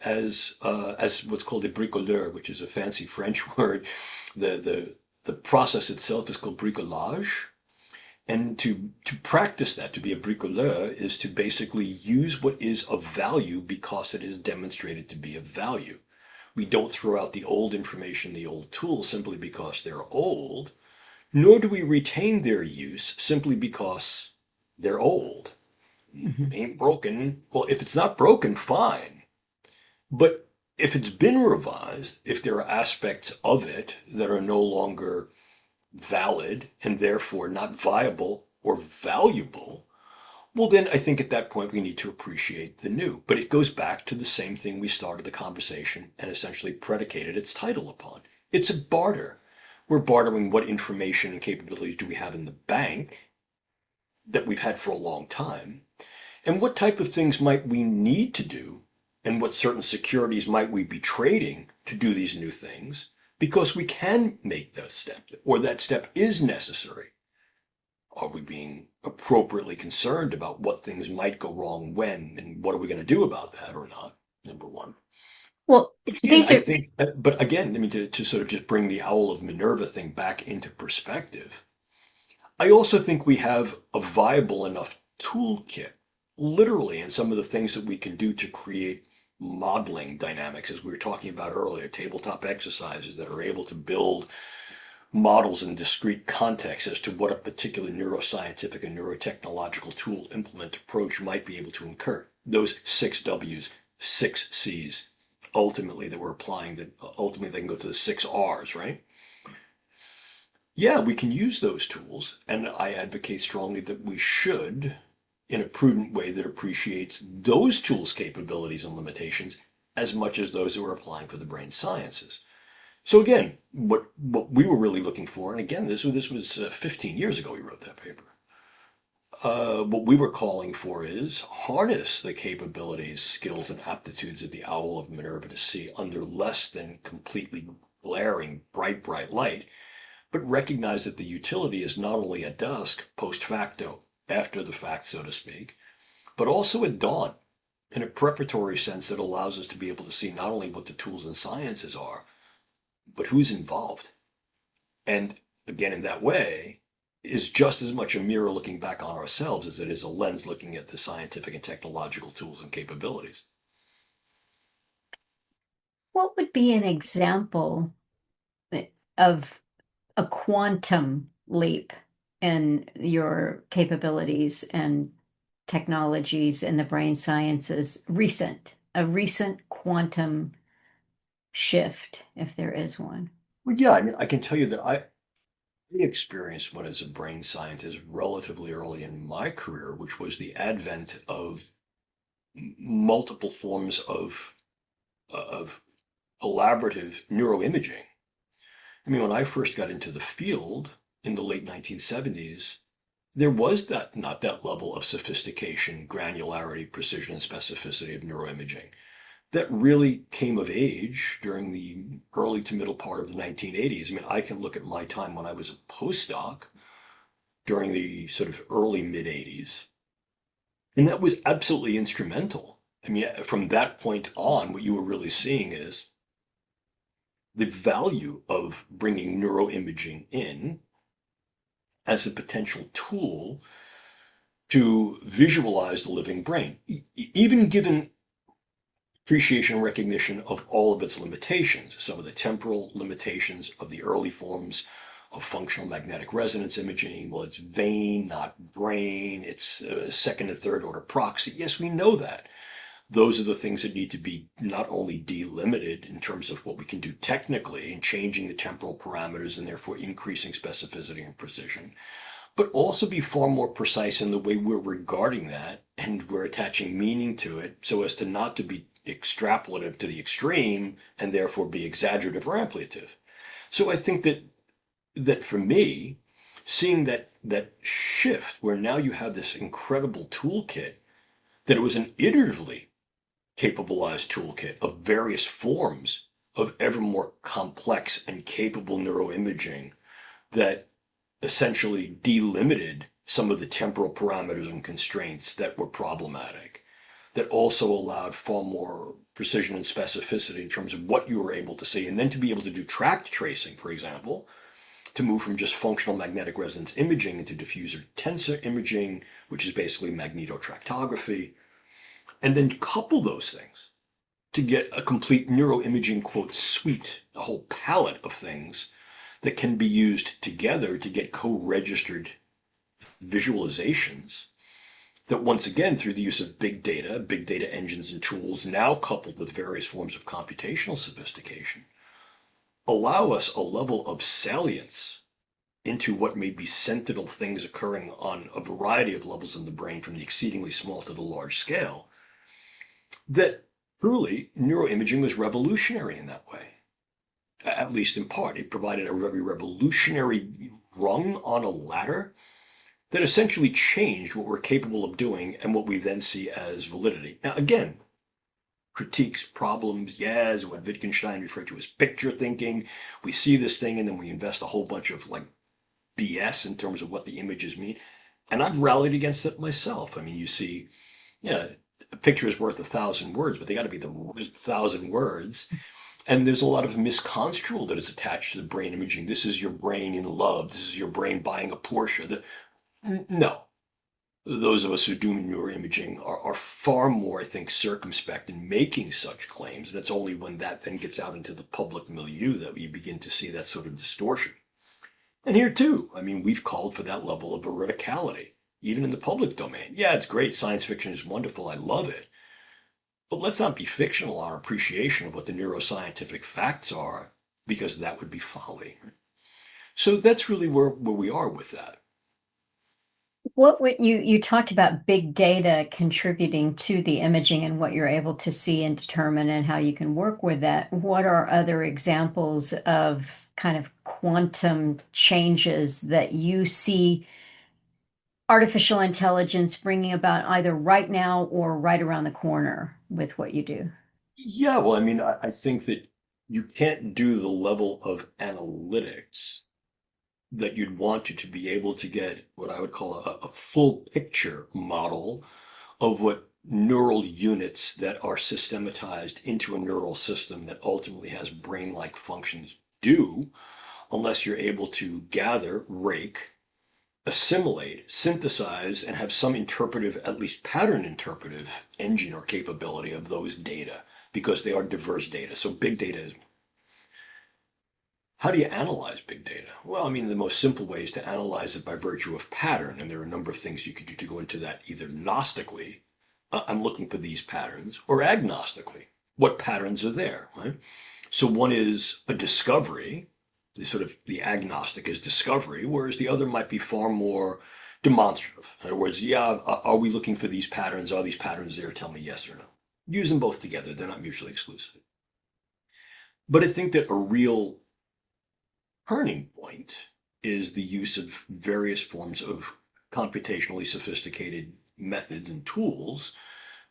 as what's called a bricoleur, which is a fancy French word. The process itself is called bricolage. And to practice that, to be a bricoleur, is to basically use what is of value because it is demonstrated to be of value. We don't throw out the old information, the old tools, simply because they're old, nor do we retain their use simply because they're old. Mhm. Ain't broken. Well, if it's not broken, fine. But if it's been revised, if there are aspects of it that are no longer valid and therefore not viable or valuable, well, then I think at that point we need to appreciate the new. But it goes back to the same thing we started the conversation and essentially predicated its title upon. It's a barter. We're bartering what information and capabilities do we have in the bank that we've had for a long time, and what type of things might we need to do, and what certain securities might we be trading to do these new things, because we can make that step, or that step is necessary. Are we being appropriately concerned about what things might go wrong when, and what are we going to do about that or not? Number one. Well, But again, these I are, think, but again, I mean, to sort of just bring the Owl of Minerva thing back into perspective, I also think we have a viable enough toolkit, literally, in some of the things that we can do to create modeling dynamics, as we were talking about earlier, tabletop exercises that are able to build models in discrete contexts as to what a particular neuroscientific and neurotechnological tool implement approach might be able to incur. Those 6 Ws, 6 Cs, ultimately that we're applying, that ultimately they can go to the 6 Rs, right? Yeah, we can use those tools, and I advocate strongly that we should, in a prudent way that appreciates those tools' capabilities and limitations as much as those that we're applying for the brain sciences. So again, what we were really looking for, and again, this was 15 years ago we wrote that paper. What we were calling for is harness the capabilities, skills, and aptitudes of the Owl of Minerva to see under less than completely glaring bright light, but recognize that the utility is not only at dusk, post facto, after the fact, so to speak, but also at dawn, in a preparatory sense that allows us to be able to see not only what the tools and sciences are, but who's involved. And again, in that way, is just as much a mirror looking back on ourselves as it is a lens looking at the scientific and technological tools and capabilities. what would be an example of a quantum leap in your capabilities and technologies in the brain sciences, a recent quantum shift, if there is one? Well, yeah, I mean, I can tell you that I experienced one as a brain scientist relatively early in my career, which was the advent of multiple forms of collaborative neuroimaging. I mean, when I first got into the field in the late 1970s, there was that not that level of sophistication, granularity, precision, and specificity of neuroimaging that really came of age during the early to middle part of the 1980s. I mean, I can look at my time when I was a postdoc during the sort of early mid 80s, and that was absolutely instrumental. I mean, from that point on, what you were really seeing is the value of bringing neuroimaging in as a potential tool to visualize the living brain, even given appreciation and recognition of all of its limitations, some of the temporal limitations of the early forms of functional magnetic resonance imaging. Well, it's vein, not brain. It's second and third order proxy. Yes, we know that. Those are the things that need to be not only delimited in terms of what we can do technically in changing the temporal parameters and therefore increasing specificity and precision, but also be far more precise in the way we're regarding that and we're attaching meaning to it so as to not to be extrapolative to the extreme and therefore be exaggerative or ampliative. So I think that for me, seeing that shift where now you have this incredible toolkit, that it was an iteratively capabilized toolkit of various forms of ever more complex and capable neuroimaging that essentially delimited some of the temporal parameters and constraints that were problematic. that also allowed far more precision and specificity in terms of what you were able to see. And then to be able to do tract tracing, for example, to move from just functional magnetic resonance imaging into diffuser tensor imaging, which is basically magnetotractography, and then couple those things to get a complete neuroimaging quote suite, a whole palette of things that can be used together to get co-registered visualizations that once again, through the use of big data engines and tools, now coupled with various forms of computational sophistication, allow us a level of salience into what may be sentinel things occurring on a variety of levels in the brain, from the exceedingly small to the large scale, that truly neuroimaging was revolutionary in that way. At least in part, it provided a very revolutionary rung on a ladder that essentially changed what we're capable of doing and what we then see as validity. Now, again, critiques, problems, yes, what Wittgenstein referred to as picture thinking. We see this thing and then we invest a whole bunch of like BS in terms of what the images mean. And I've rallied against it myself. I mean, you see, yeah, a picture is worth 1,000 words, but they got to be the right 1,000 words. And there's a lot of misconstrual that is attached to the brain imaging. This is your brain in love. This is your brain buying a Porsche. No. Those of us who do neuroimaging are far more, I think, circumspect in making such claims. And it's only when that then gets out into the public milieu that we begin to see that sort of distortion. And here too, I mean, we've called for that level of veridicality, even in the public domain. Yeah, it's great. Science fiction is wonderful. I love it. But let's not be fictional in our appreciation of what the neuroscientific facts are, because that would be folly. So that's really where we are with that. What would you talked about big data contributing to the imaging and what you're able to see and determine and how you can work with that. What are other examples of kind of quantum changes that you see artificial intelligence bringing about either right now or right around the corner with what you do? Yeah, well, I mean, I think that you can't do the level of analytics that you'd want to be able to get what I would call a full picture model of what neural units that are systematized into a neural system that ultimately has brain-like functions do, unless you're able to gather, rake, assimilate, synthesize, and have some interpretive, at least pattern interpretive engine or capability of those data, because they are diverse data. So big data is, how do you analyze big data? Well, I mean, the most simple way is to analyze it by virtue of pattern. And there are a number of things you could do to go into that, either gnostically, I'm looking for these patterns, or agnostically, what patterns are there, right? So one is a discovery, the sort of the agnostic is discovery, whereas the other might be far more demonstrative. In other words, yeah, are we looking for these patterns? Are these patterns there? Tell me yes or no. Use them both together. They're not mutually exclusive. But I think that a real turning point is the use of various forms of computationally sophisticated methods and tools,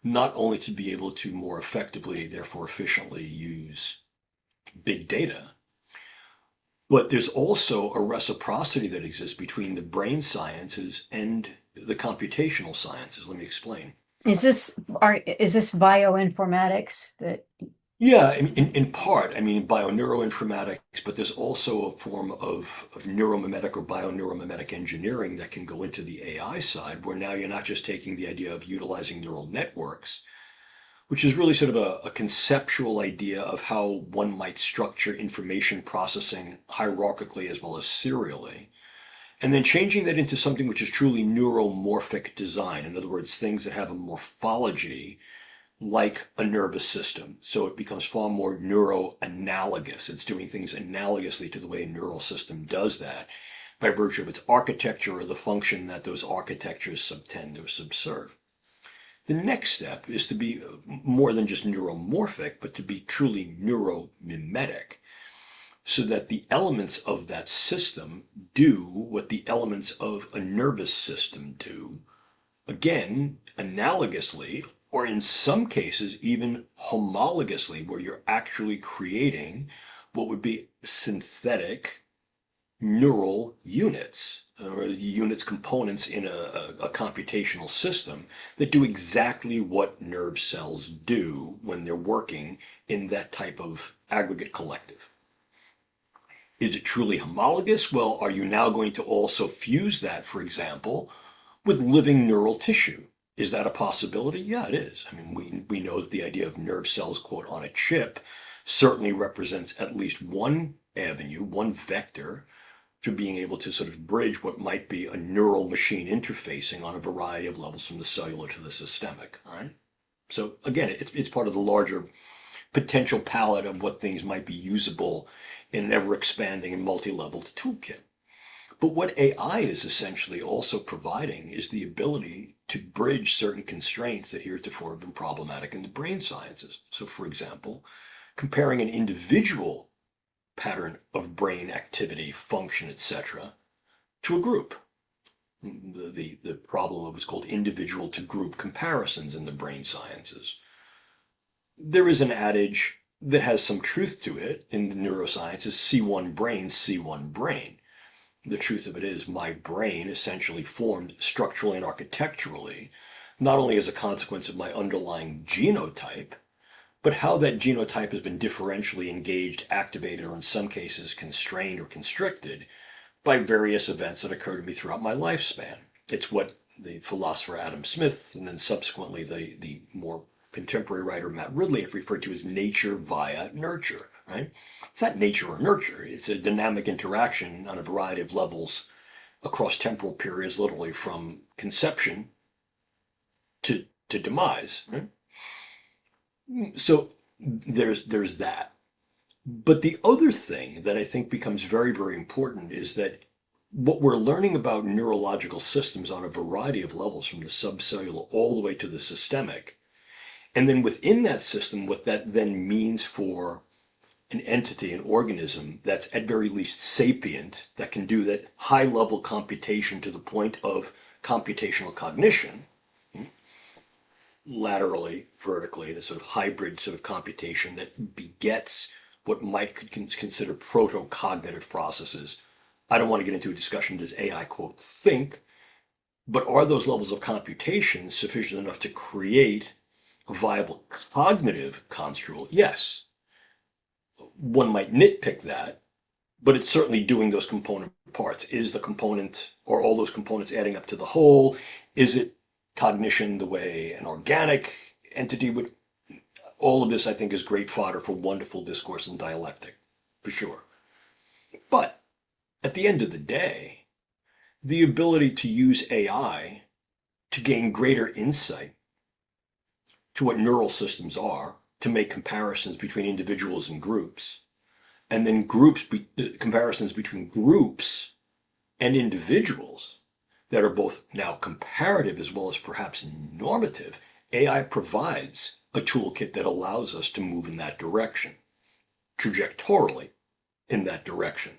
not only to be able to more effectively, therefore efficiently use big data, but there's also a reciprocity that exists between the brain sciences and the computational sciences. Let me explain. Is this bioinformatics that Yeah, in part, I mean, bioneuroinformatics, but there's also a form of neuromimetic or bioneuromimetic engineering that can go into the AI side, where now you're not just taking the idea of utilizing neural networks, which is really sort of a conceptual idea of how one might structure information processing hierarchically as well as serially, and then changing that into something which is truly neuromorphic design. In other words, things that have a morphology like a nervous system. So it becomes far more neuro-analogous. It's doing things analogously to the way a neural system does that by virtue of its architecture or the function that those architectures subtend or subserve. The next step is to be more than just neuromorphic, but to be truly neuromimetic, so that the elements of that system do what the elements of a nervous system do, again, analogously, or in some cases, even homologously, where you're actually creating what would be synthetic neural units or units components in a computational system that do exactly what nerve cells do when they're working in that type of aggregate collective. Is it truly homologous? Well, are you now going to also fuse that, for example, with living neural tissue? Is that a possibility? Yeah, it is. I mean, we know that the idea of nerve cells, quote, on a chip certainly represents at least one avenue, one vector to being able to sort of bridge what might be a neural machine interfacing on a variety of levels from the cellular to the systemic. All right. So again, it's part of the larger potential palette of what things might be usable in an ever expanding and multi-leveled toolkit. But what AI is essentially also providing is the ability to bridge certain constraints that heretofore have been problematic in the brain sciences. So for example, comparing an individual pattern of brain activity, function, etc., to a group. The problem of what's called individual to group comparisons in the brain sciences. There is an adage that has some truth to it in the neurosciences: see one brain, see one brain. The truth of it is my brain essentially formed structurally and architecturally, not only as a consequence of my underlying genotype, but how that genotype has been differentially engaged, activated, or in some cases constrained or constricted by various events that occur to me throughout my lifespan. It's what the philosopher Adam Smith and then subsequently the more contemporary writer Matt Ridley have referred to as nature via nurture, right? It's not nature or nurture. It's a dynamic interaction on a variety of levels across temporal periods, literally from conception to demise, right? So there's that. But the other thing that I think becomes very, very important is that what we're learning about neurological systems on a variety of levels, from the subcellular all the way to the systemic, and then within that system, what that then means for an entity, an organism that's at very least sapient, that can do that high level computation to the point of computational cognition, laterally, vertically, the sort of hybrid sort of computation that begets what might consider proto-cognitive processes. I don't want to get into a discussion, does AI, quote, think, but are those levels of computation sufficient enough to create a viable cognitive construct? Yes. One might nitpick that, but it's certainly doing those component parts. Is the component or all those components adding up to the whole? Is it cognition the way an organic entity would? All of this, I think, is great fodder for wonderful discourse and dialectic, for sure. But at the end of the day, the ability to use AI to gain greater insight to what neural systems are, to make comparisons between individuals and groups, and then comparisons between groups and individuals that are both now comparative as well as perhaps normative. AI provides a toolkit that allows us to move in that direction, trajectorially in that direction.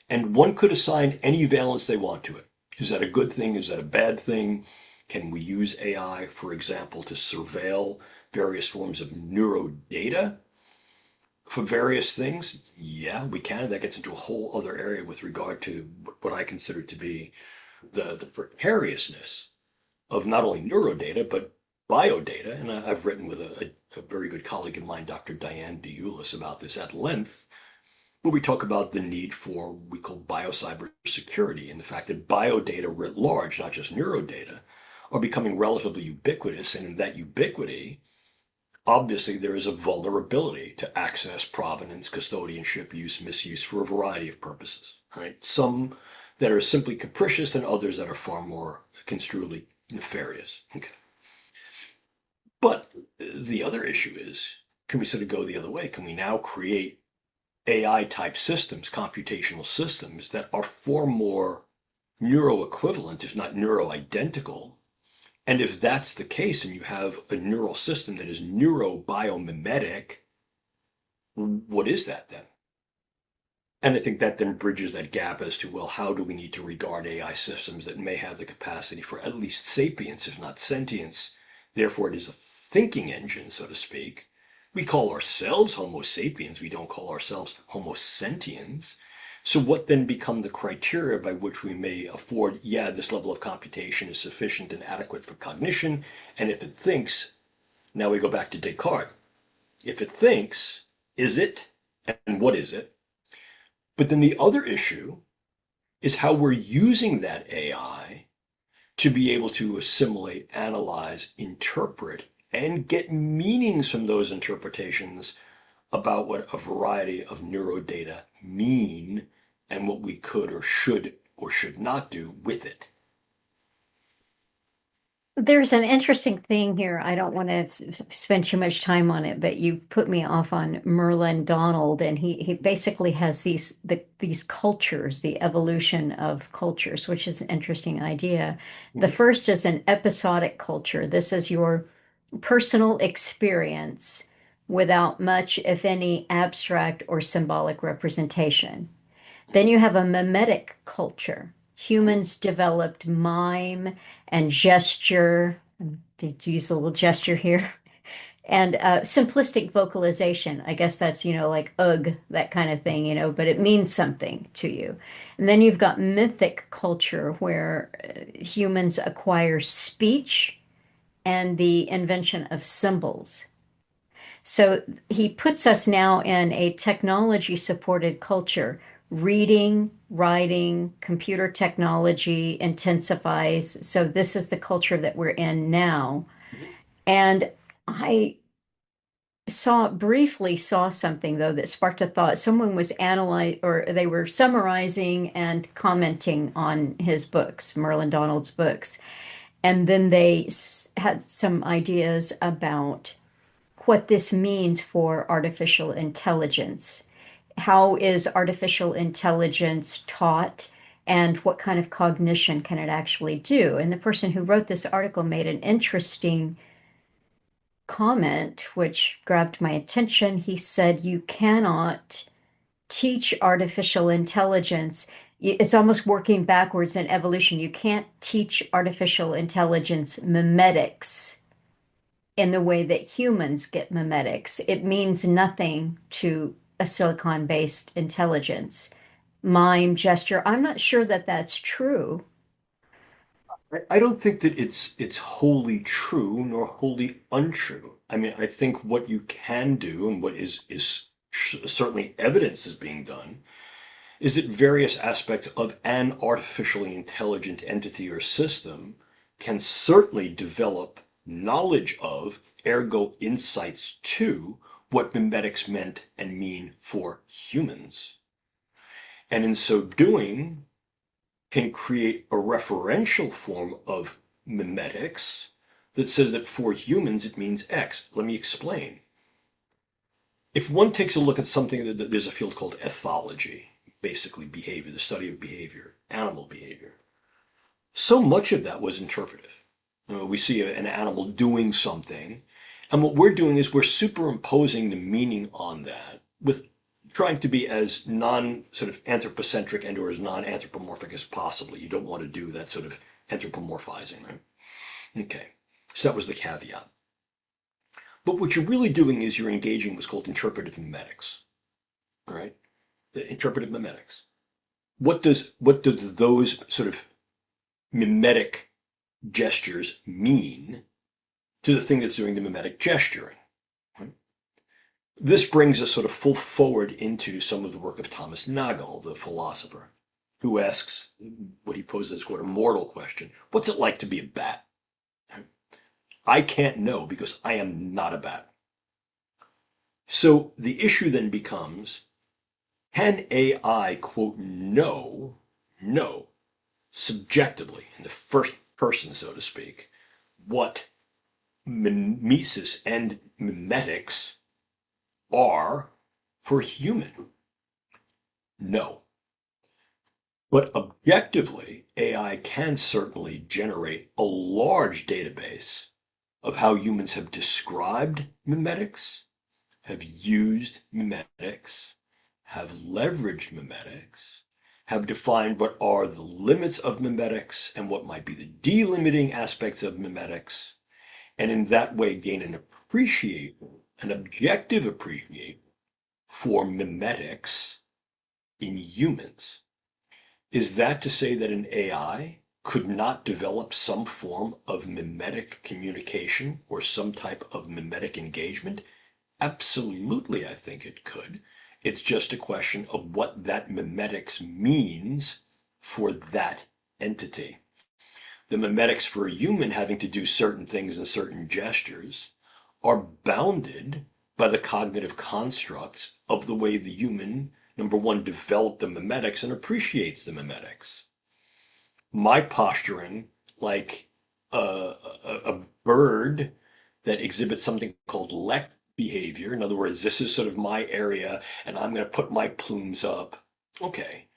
And one could assign any valence they want to it. Is that a good thing? Is that a bad thing? Can we use AI, for example, to surveil various forms of neurodata for various things? Yeah, we can. That gets into a whole other area with regard to what I consider to be the precariousness of not only neurodata, but biodata. And I've written with a very good colleague of mine, Dr. Diane DeUlis, about this at length, where we talk about the need for what we call biocybersecurity and the fact that biodata writ large, not just neurodata, are becoming relatively ubiquitous. And in that ubiquity, obviously there is a vulnerability to access, provenance, custodianship, use, misuse for a variety of purposes. Right? Some that are simply capricious and others that are far more construally nefarious. Okay. But the other issue is, can we sort of go the other way? Can we now create AI type systems, computational systems that are far more neuro-equivalent, if not neuro-identical? And if that's the case, and you have a neural system that is neuro-biomimetic, what is that then? And I think that then bridges that gap as to, well, how do we need to regard AI systems that may have the capacity for at least sapience, if not sentience? Therefore, it is a thinking engine, so to speak. We call ourselves Homo sapiens. We don't call ourselves Homo sentiens. So what then become the criteria by which we may afford, yeah, this level of computation is sufficient and adequate for cognition, and if it thinks, now we go back to Descartes. If it thinks, is it, and what is it? But then the other issue is how we're using that AI to be able to assimilate, analyze, interpret, and get meanings from those interpretations about what a variety of neurodata mean and what we could or should not do with it. There's an interesting thing here. I don't want to spend too much time on it, but you put me off on Merlin Donald, and he basically has these cultures, the evolution of cultures, which is an interesting idea. The Mhm. first is an episodic culture. This is your personal experience without much, if any, abstract or symbolic representation. Then you have a mimetic culture. Humans developed mime and gesture. Did you use a little gesture here? And simplistic vocalization. I guess that's, like ugh, that kind of thing, but it means something to you. And then you've got mythic culture where humans acquire speech and the invention of symbols. So he puts us now in a technology supported culture. Reading, writing, computer technology intensifies. So this is the culture that we're in now. And I briefly saw something though that sparked a thought. Someone was analyzing, or they were summarizing and commenting on his books, Merlin Donald's books. And then they had some ideas about what this means for artificial intelligence. How is artificial intelligence taught, and what kind of cognition can it actually do? And the person who wrote this article made an interesting comment, which grabbed my attention. He said, you cannot teach artificial intelligence. It's almost working backwards in evolution. You can't teach artificial intelligence mimetics in the way that humans get mimetics. It means nothing to a silicon-based intelligence. Mime, gesture, I'm not sure that that's true. I don't think that it's wholly true nor wholly untrue. I mean, I think what you can do and what is certainly evidence is being done is that various aspects of an artificially intelligent entity or system can certainly develop knowledge of, ergo insights to, what mimetics meant and mean for humans. And in so doing, can create a referential form of mimetics that says that for humans it means X. Let me explain. If one takes a look at something there's a field called ethology, basically behavior, the study of behavior, animal behavior. So much of that was interpretive. We see an animal doing something, and what we're doing is we're superimposing the meaning on that with trying to be as non sort of anthropocentric and or as non-anthropomorphic as possible. You don't want to do that sort of anthropomorphizing, right? Okay, so that was the caveat. But what you're really doing is you're engaging what's called interpretive mimetics, all right? Interpretive mimetics. What does those sort of mimetic gestures mean to the thing that's doing the mimetic gesturing? Right? This brings us sort of full forward into some of the work of Thomas Nagel, the philosopher, who asks what he poses as quote a mortal question: what's it like to be a bat? I can't know because I am not a bat. So the issue then becomes, can AI quote know subjectively in the first person, so to speak, what mimesis and mimetics are for human? No. But objectively, AI can certainly generate a large database of how humans have described mimetics, have used mimetics, have leveraged mimetics, have defined what are the limits of mimetics and what might be the delimiting aspects of mimetics, and in that way gain an objective appreciation for mimetics in humans. Is that to say that an AI could not develop some form of mimetic communication or some type of mimetic engagement? Absolutely, I think it could. It's just a question of what that mimetics means for that entity. The mimetics for a human having to do certain things and certain gestures are bounded by the cognitive constructs of the way the human, number one, developed the mimetics and appreciates the mimetics. My posturing, like a bird that exhibits something called lek behavior, in other words, this is sort of my area and I'm going to put my plumes up. Okay,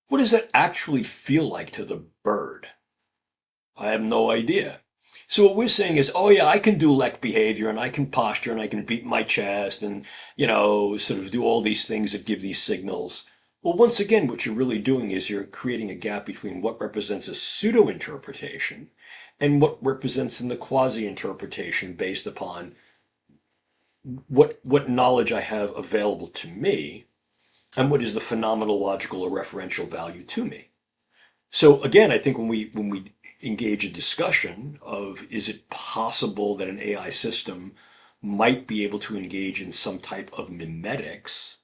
what does that actually feel like to the bird? I have no idea. So what we're saying is, oh yeah, I can do lek behavior and I can posture and I can beat my chest and, sort of do all these things that give these signals. Well, once again, what you're really doing is you're creating a gap between what represents a pseudo-interpretation and what represents in the quasi-interpretation based upon what knowledge I have available to me and what is the phenomenological or referential value to me. So again, I think when we engage a discussion of is it possible that an AI system might be able to engage in some type of mimetics,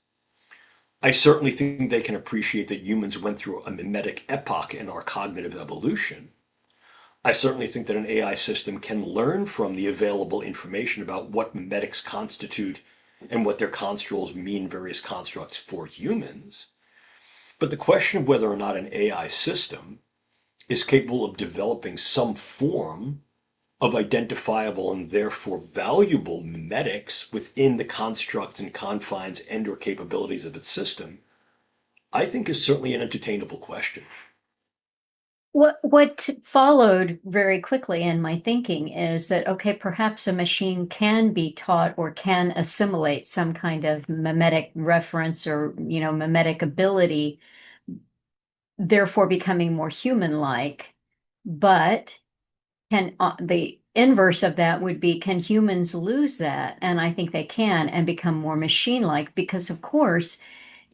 I certainly think they can appreciate that humans went through a mimetic epoch in our cognitive evolution. I certainly think that an AI system can learn from the available information about what mimetics constitute and what their construals mean various constructs for humans. But the question of whether or not an AI system is capable of developing some form of identifiable and therefore valuable mimetics within the constructs and confines and or capabilities of its system, I think is certainly an entertainable question. What followed very quickly in my thinking is that, okay, perhaps a machine can be taught or can assimilate some kind of mimetic reference or, mimetic ability, therefore becoming more human-like. But the inverse of that would be, can humans lose that? And I think they can and become more machine-like because, of course,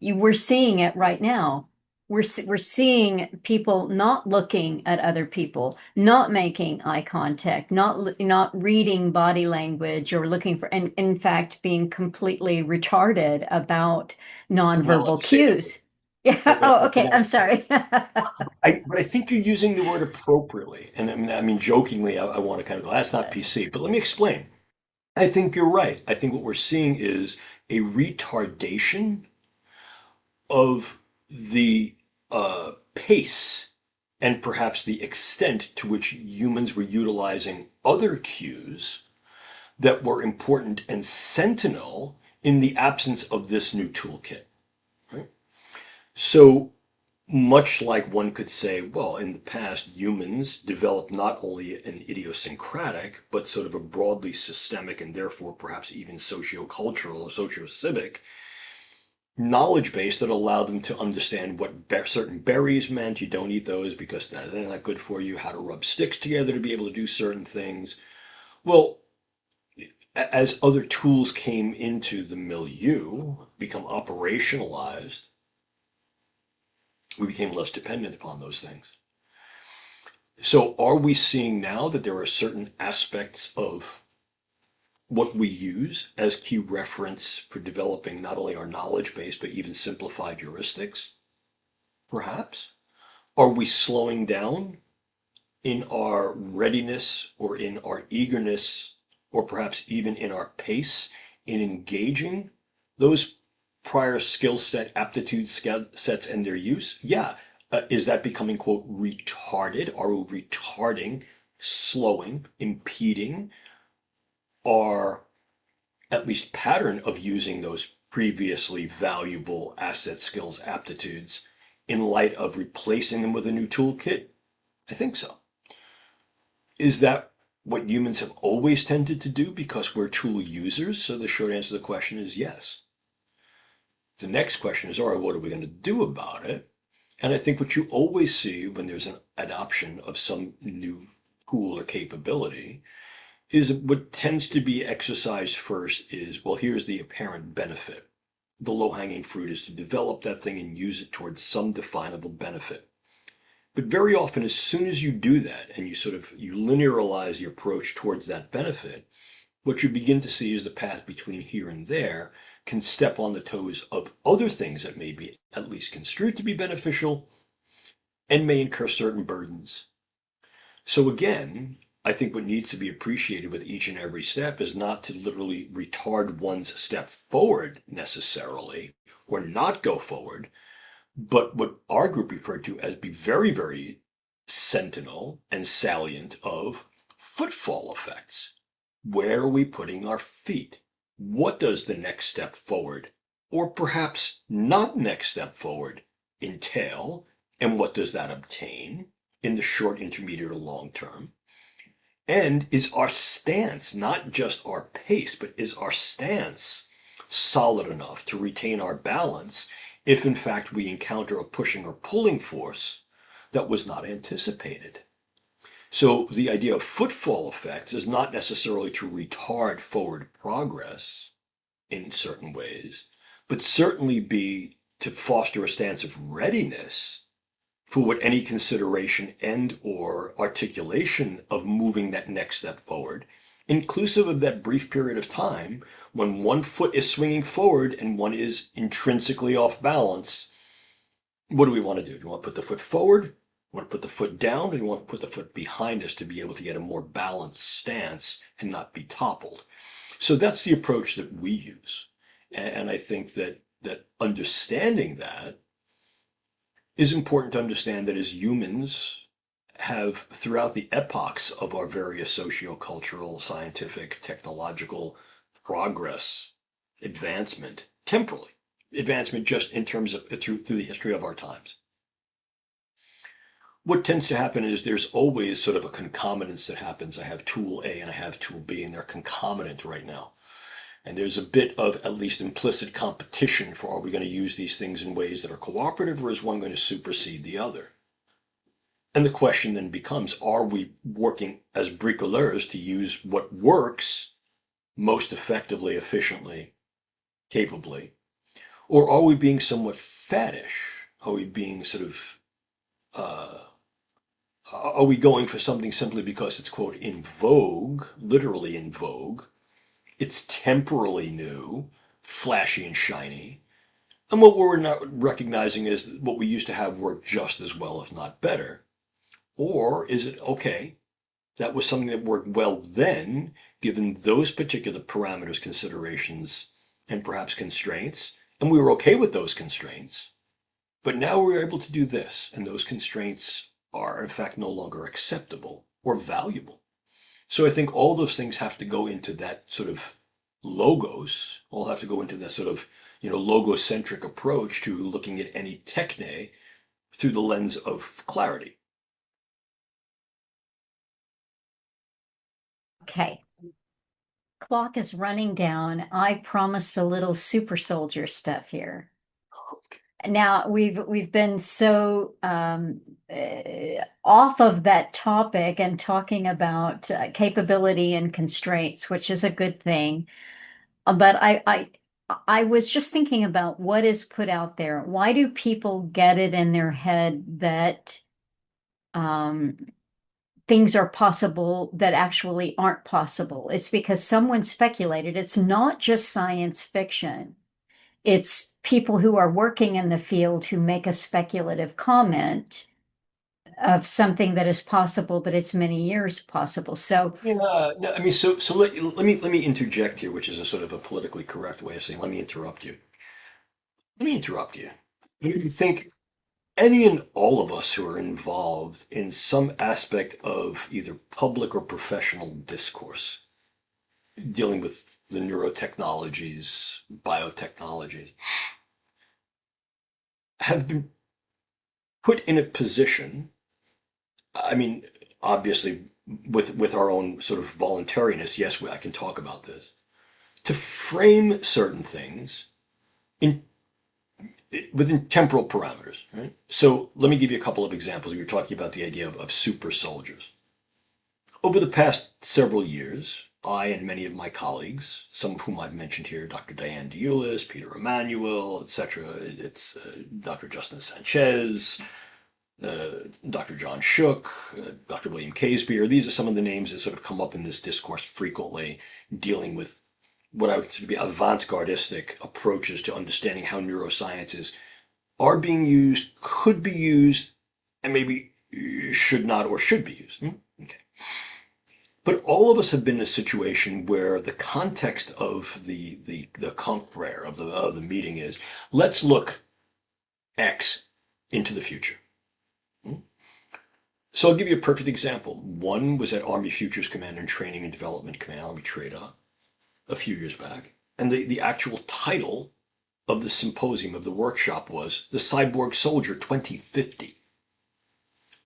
we're seeing it right now. We're seeing people not looking at other people, not making eye contact, not reading body language or looking for, and in fact, being completely retarded about Well, let me nonverbal say that. cues. Yeah. Oh, okay. I'm sorry. But I think you're using the word appropriately. And I mean jokingly, I want to kind of go, that's not PC. But let me explain. I think you're right. I think what we're seeing is a retardation of the pace and perhaps the extent to which humans were utilizing other cues that were important and sentinel in the absence of this new toolkit. Right? So much like one could say, well, in the past, humans developed not only an idiosyncratic, but sort of a broadly systemic and therefore perhaps even sociocultural or socio-civic knowledge base that allowed them to understand what certain berries meant. You don't eat those because they're not good for you. How to rub sticks together to be able to do certain things. Well, as other tools came into the milieu, become operationalized, we became less dependent upon those things. So are we seeing now that there are certain aspects of what we use as key reference for developing not only our knowledge base, but even simplified heuristics? Perhaps. Are we slowing down in our readiness or in our eagerness or perhaps even in our pace in engaging those prior skill set aptitude sets and their use? Yeah. Is that becoming, quote, retarded? Are we retarding, slowing, impeding our at least pattern of using those previously valuable asset skills aptitudes in light of replacing them with a new toolkit? I think so. Is that what humans have always tended to do because we're tool users? So the short answer to the question is yes. The next question is, all right, what are we going to do about it? And I think what you always see when there's an adoption of some new tool or capability is what tends to be exercised first is, well, here's the apparent benefit. the low-hanging fruit is to develop that thing and use it towards some definable benefit. But very often, as soon as you do that and you linearize the approach towards that benefit, what you begin to see is the path between here and there can step on the toes of other things that may be at least construed to be beneficial and may incur certain burdens. So again, I think what needs to be appreciated with each and every step is not to literally retard one's step forward necessarily or not go forward, but what our group referred to as be very, very sentinel and salient of footfall effects. Where are we putting our feet? What does the next step forward, or perhaps not next step forward, entail? And what does that obtain in the short, intermediate, or long term? And is our stance, not just our pace, but is our stance solid enough to retain our balance if in fact we encounter a pushing or pulling force that was not anticipated? So the idea of footfall effects is not necessarily to retard forward progress in certain ways, but certainly be to foster a stance of readiness for what any consideration and or articulation of moving that next step forward, inclusive of that brief period of time when one foot is swinging forward and one is intrinsically off balance. What do we want to do? Do you want to put the foot forward? Do you want to put the foot down? Or do you want to put the foot behind us to be able to get a more balanced stance and not be toppled? So that's the approach that we use. And I think that understanding that is important to understand that as humans have, throughout the epochs of our various socio-cultural, scientific, technological progress, advancement, temporally, advancement just in terms of through the history of our times. What tends to happen is there's always sort of a concomitance that happens. I have tool A and I have tool B, and they're concomitant right now. And there's a bit of at least implicit competition for, are we going to use these things in ways that are cooperative, or is one going to supersede the other? And the question then becomes, are we working as bricoleurs to use what works most effectively, efficiently, capably? Or are we being somewhat faddish? Are we being uh, are we going for something simply because it's, quote, in vogue, literally in vogue? It's temporally new, flashy and shiny. And what we're not recognizing is that what we used to have worked just as well, if not better. Or is it, okay, that was something that worked well then, given those particular parameters, considerations, and perhaps constraints, and we were okay with those constraints, but now we're able to do this, and those constraints are in fact no longer acceptable or valuable. So I think all those things have to go into that sort of logos, all have to go into that sort of, logocentric approach to looking at any techne through the lens of clarity. Okay. Clock is running down. I promised a little super soldier stuff here. Now we've been so off of that topic and talking about capability and constraints, which is a good thing. But I was just thinking about what is put out there. Why do people get it in their head that um, things are possible that actually aren't possible? It's because someone speculated. It's not just science fiction. It's people who are working in the field who make a speculative comment of something that is possible, but it's many years possible. So, Yeah, no, I mean, so let me interject here, which is a sort of a politically correct way of saying, let me interrupt you. Let me interrupt you. You think any and all of us who are involved in some aspect of either public or professional discourse dealing with the neurotechnologies, biotechnologies, have been put in a position, I mean, obviously with our own sort of voluntariness, yes, I can talk about this, to frame certain things in within temporal parameters, right? So let me give you a couple of examples. We were talking about the idea of super soldiers. Over the past several years, I and many of my colleagues, some of whom I've mentioned here, Dr. Diane DeUlis, Peter Emanuel, etc., it's Dr. Justin Sanchez, Dr. John Shook, Dr. William Casebeer. These are some of the names that sort of come up in this discourse frequently, dealing with what I would consider to be avant-gardistic approaches to understanding how neurosciences are being used, could be used, and maybe should not or should be used. Okay. But all of us have been in a situation where the context of the confrere of the meeting is, let's look X into the future. So I'll give you a perfect example. One was at Army Futures Command and Training and Development Command, Army TRADA, a few years back. And the actual title of the symposium, of the workshop, was The Cyborg Soldier 2050.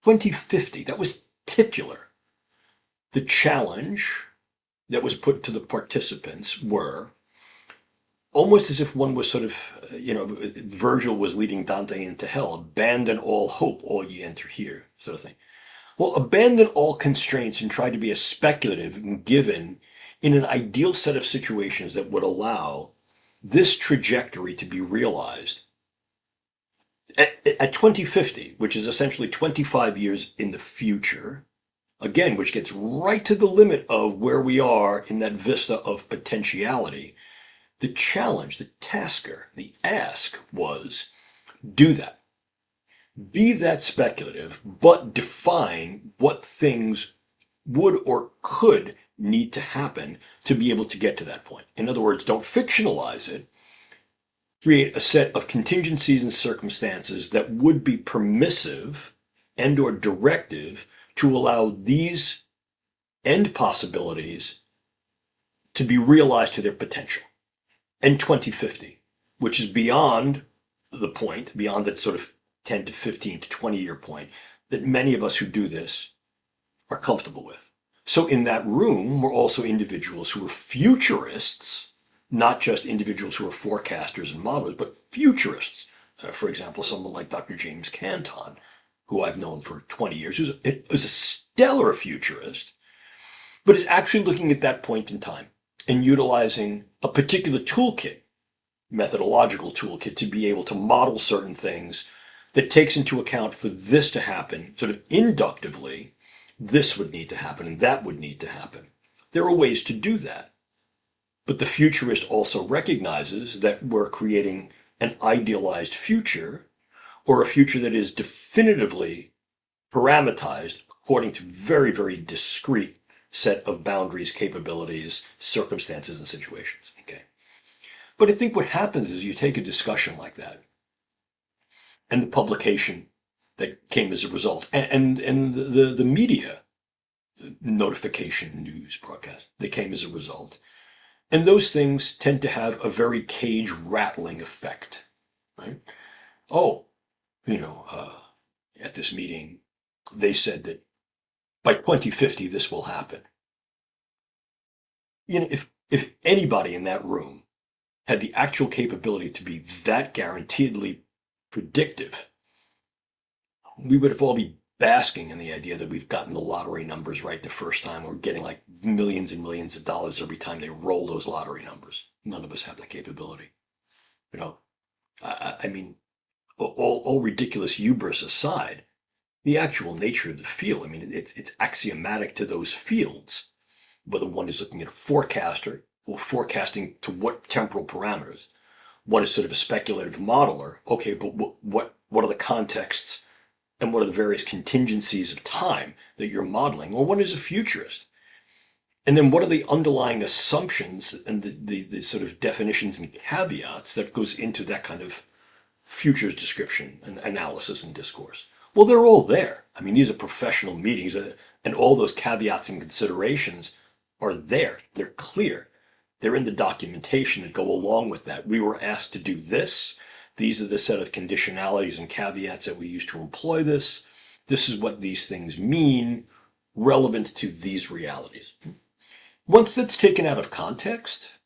2050, that was titular. The challenge that was put to the participants were almost as if one was sort of, Virgil was leading Dante into hell. Abandon all hope, all ye enter here, sort of thing. Well, abandon all constraints and try to be as speculative and given in an ideal set of situations that would allow this trajectory to be realized at 2050, which is essentially 25 years in the future, again, which gets right to the limit of where we are in that vista of potentiality. The challenge, the tasker, the ask was, do that. Be that speculative, but define what things would or could need to happen to be able to get to that point. In other words, don't fictionalize it. Create a set of contingencies and circumstances that would be permissive and or directive to allow these end possibilities to be realized to their potential. And 2050, which is beyond the point, beyond that sort of 10 to 15 to 20-year point that many of us who do this are comfortable with. So in that room were also individuals who were futurists, not just individuals who are forecasters and modelers, but futurists. For example, someone like Dr. James Canton, who I've known for 20 years, who's a stellar futurist, but is actually looking at that point in time and utilizing a particular toolkit, methodological toolkit, to be able to model certain things that takes into account for this to happen, sort of inductively, this would need to happen and that would need to happen. There are ways to do that. But the futurist also recognizes that we're creating an idealized future, or a future that is definitively parameterized according to very, very discrete set of boundaries, capabilities, circumstances, and situations. Okay. But I think what happens is you take a discussion like that and the publication that came as a result, and the media notification news broadcast that came as a result. And those things tend to have a very cage rattling effect, right? Oh, at this meeting, they said that by 2050, this will happen. If anybody in that room had the actual capability to be that guaranteedly predictive, we would have all be basking in the idea that we've gotten the lottery numbers right the first time. We're getting like millions and millions of dollars every time they roll those lottery numbers. None of us have that capability. I mean, all ridiculous hubris aside, the actual nature of the field, I mean, it's axiomatic to those fields, whether one is looking at a forecaster or forecasting to what temporal parameters. One is sort of a speculative modeler. Okay, but what are the contexts and what are the various contingencies of time that you're modeling? Or one is a futurist. And then what are the underlying assumptions and the sort of definitions and caveats that goes into that kind of futures description and analysis and discourse? Well, they're all there. I mean, these are professional meetings, and all those caveats and considerations are there. They're clear. They're in the documentation that go along with that. We were asked to do this. These are the set of conditionalities and caveats that we use to employ this. This is what these things mean relevant to these realities. Once that's taken out of context,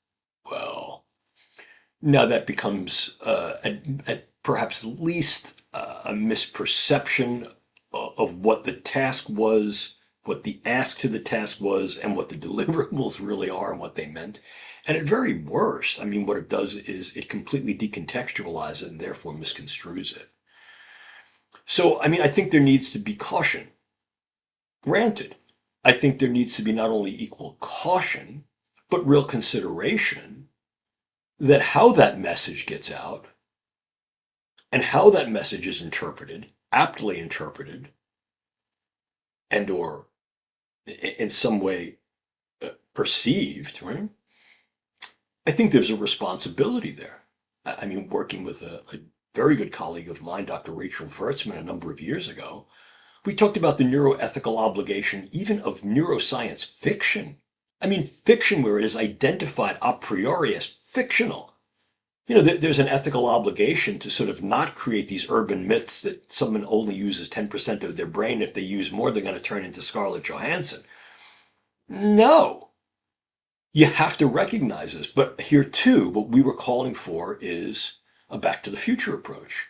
well, now that becomes at perhaps least a misperception of what the task was what the ask to the task was and what the deliverables really are and what they meant. And at very worst, I mean, what it does is it completely decontextualizes it and therefore misconstrues it. So, I mean, I think there needs to be caution. Granted, I think there needs to be not only equal caution, but real consideration that how that message gets out and how that message is interpreted, aptly interpreted, and or in some way perceived, right? I think there's a responsibility there. I mean, working with a very good colleague of mine, Dr. Rachel Vertzman, a number of years ago, we talked about the neuroethical obligation even of neuroscience fiction. I mean, fiction where it is identified a priori as fictional. You know, there's an ethical obligation to sort of not create these urban myths that someone only uses 10% of their brain. If they use more, they're going to turn into Scarlett Johansson. No, you have to recognize this. But here too, what we were calling for is a back to the future approach.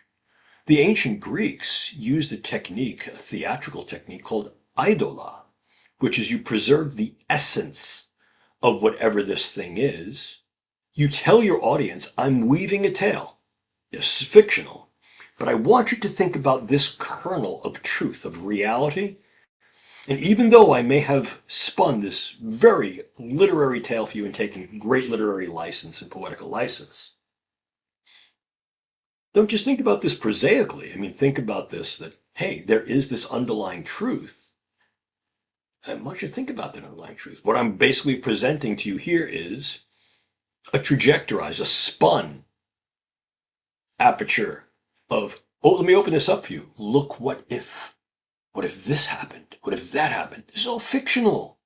The ancient Greeks used a technique, a theatrical technique called idola, which is you preserve the essence of whatever this thing is. You tell your audience, I'm weaving a tale. Yes, it's fictional, but I want you to think about this kernel of truth, of reality. And even though I may have spun this very literary tale for you and taken great literary license and poetical license, don't just think about this prosaically. I mean, think about this that, hey, there is this underlying truth. And why don't you think about that underlying truth? What I'm basically presenting to you here is a trajectorized, a spun aperture of, oh, let me open this up for you. Look, what if? What if this happened? What if that happened? This is all fictional.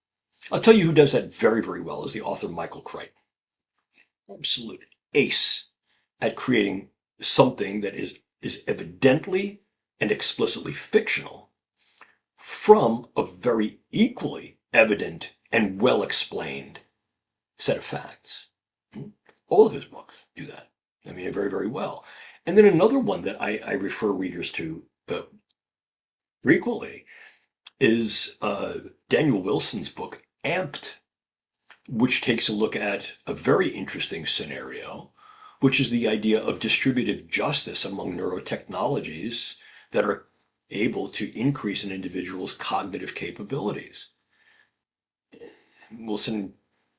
I'll tell you who does that very, very well is the author Michael Crichton. Absolute ace at creating something that is evidently and explicitly fictional from a very equally evident and well explained set of facts. All of his books do that. I mean, very, very well. And then another one that I refer readers to frequently is Daniel Wilson's book, Amped, which takes a look at a very interesting scenario, which is the idea of distributive justice among neurotechnologies that are able to increase an individual's cognitive capabilities. Wilson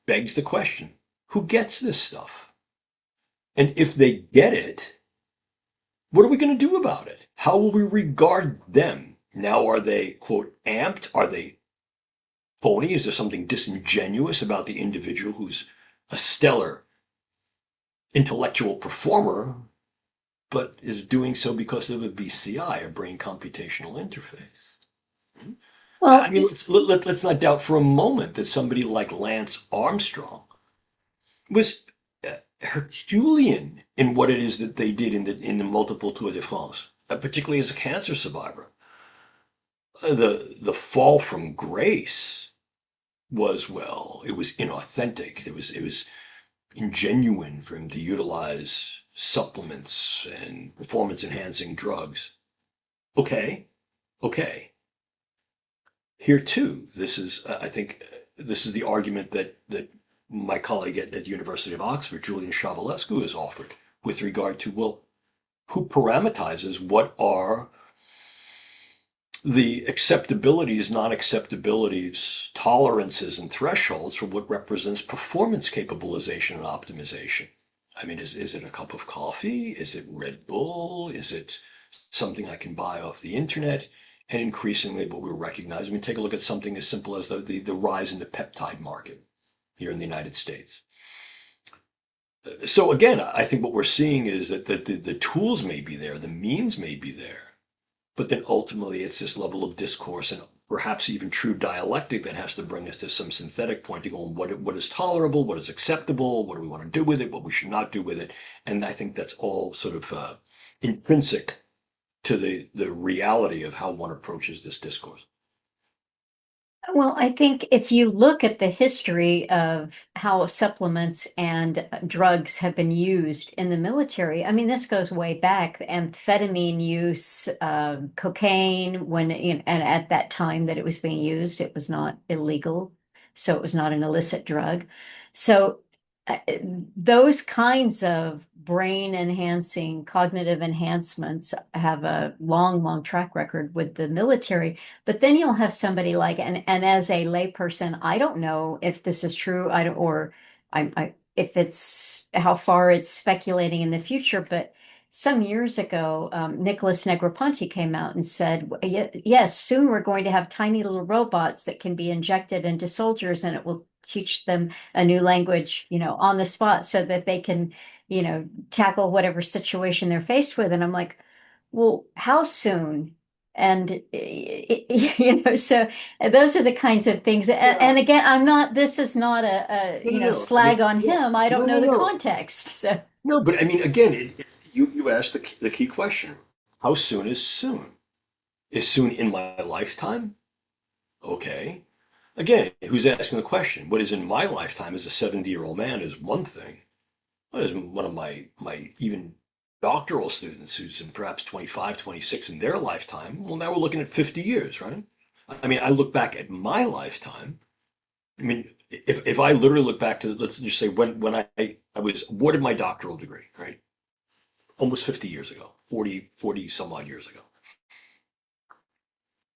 begs the question, who gets this stuff? And if they get it, what are we going to do about it? How will we regard them? Now, are they, quote, amped? Are they phony? Is there something disingenuous about the individual who's a stellar intellectual performer, but is doing so because of a BCI, a brain computational interface? I Well, mean, let's not doubt for a moment that somebody like Lance Armstrong was Herculean in what it is that they did in the multiple Tour de France, particularly as a cancer survivor. The fall from grace was, well, it was inauthentic. It was ingenuine for him to utilize supplements and performance enhancing drugs. Okay, okay. Here too, this is I think this is the argument that my colleague at the University of Oxford, Julian Chavalescu, has offered with regard to, well, who parameterizes what are the acceptabilities, non-acceptabilities, tolerances, and thresholds for what represents performance capabilization and optimization. I mean, is it a cup of coffee? Is it Red Bull? Is it something I can buy off the internet? And increasingly, what we recognize, I mean, take a look at something as simple as the rise in the peptide market here in the United States. So again, I think what we're seeing is that the tools may be there, the means may be there, but then ultimately it's this level of discourse and perhaps even true dialectic that has to bring us to some synthetic point to go on what is tolerable, what is acceptable, what do we want to do with it, what we should not do with it. And I think that's all sort of intrinsic to the reality of how one approaches this discourse. Well, I think if you look at the history of how supplements and drugs have been used in the military, I mean, this goes way back. Amphetamine use, cocaine, and at that time that it was being used, it was not illegal. So it was not an illicit drug. So uh, those kinds of brain enhancing cognitive enhancements have a long, long track record with the military. But then you'll have somebody like, and as a layperson, I don't know if this is true. I don't, or if it's how far it's speculating in the future. But some years ago, Nicholas Negroponte came out and said, Yes, soon we're going to have tiny little robots that can be injected into soldiers, and it will teach them a new language, on the spot, so that they can, tackle whatever situation they're faced with." And I'm like, "Well, how soon?" And so those are the kinds of things. And Yeah. again, this is not No, no, no. I slag mean, on yeah. him. I don't No, know no, the no. context. So No, but I mean, again, you asked the key question. How soon is soon? Is soon in my lifetime? Okay. Again, who's asking the question? What is in my lifetime as a 70-year-old man is one thing. What is one of my even doctoral students who's in perhaps 25, 26 in their lifetime? Well, now we're looking at 50 years, right? I mean, I look back at my lifetime. I mean, if I literally look back to, let's just say when I was awarded my doctoral degree, right? Almost 50 years ago, 40 some odd years ago.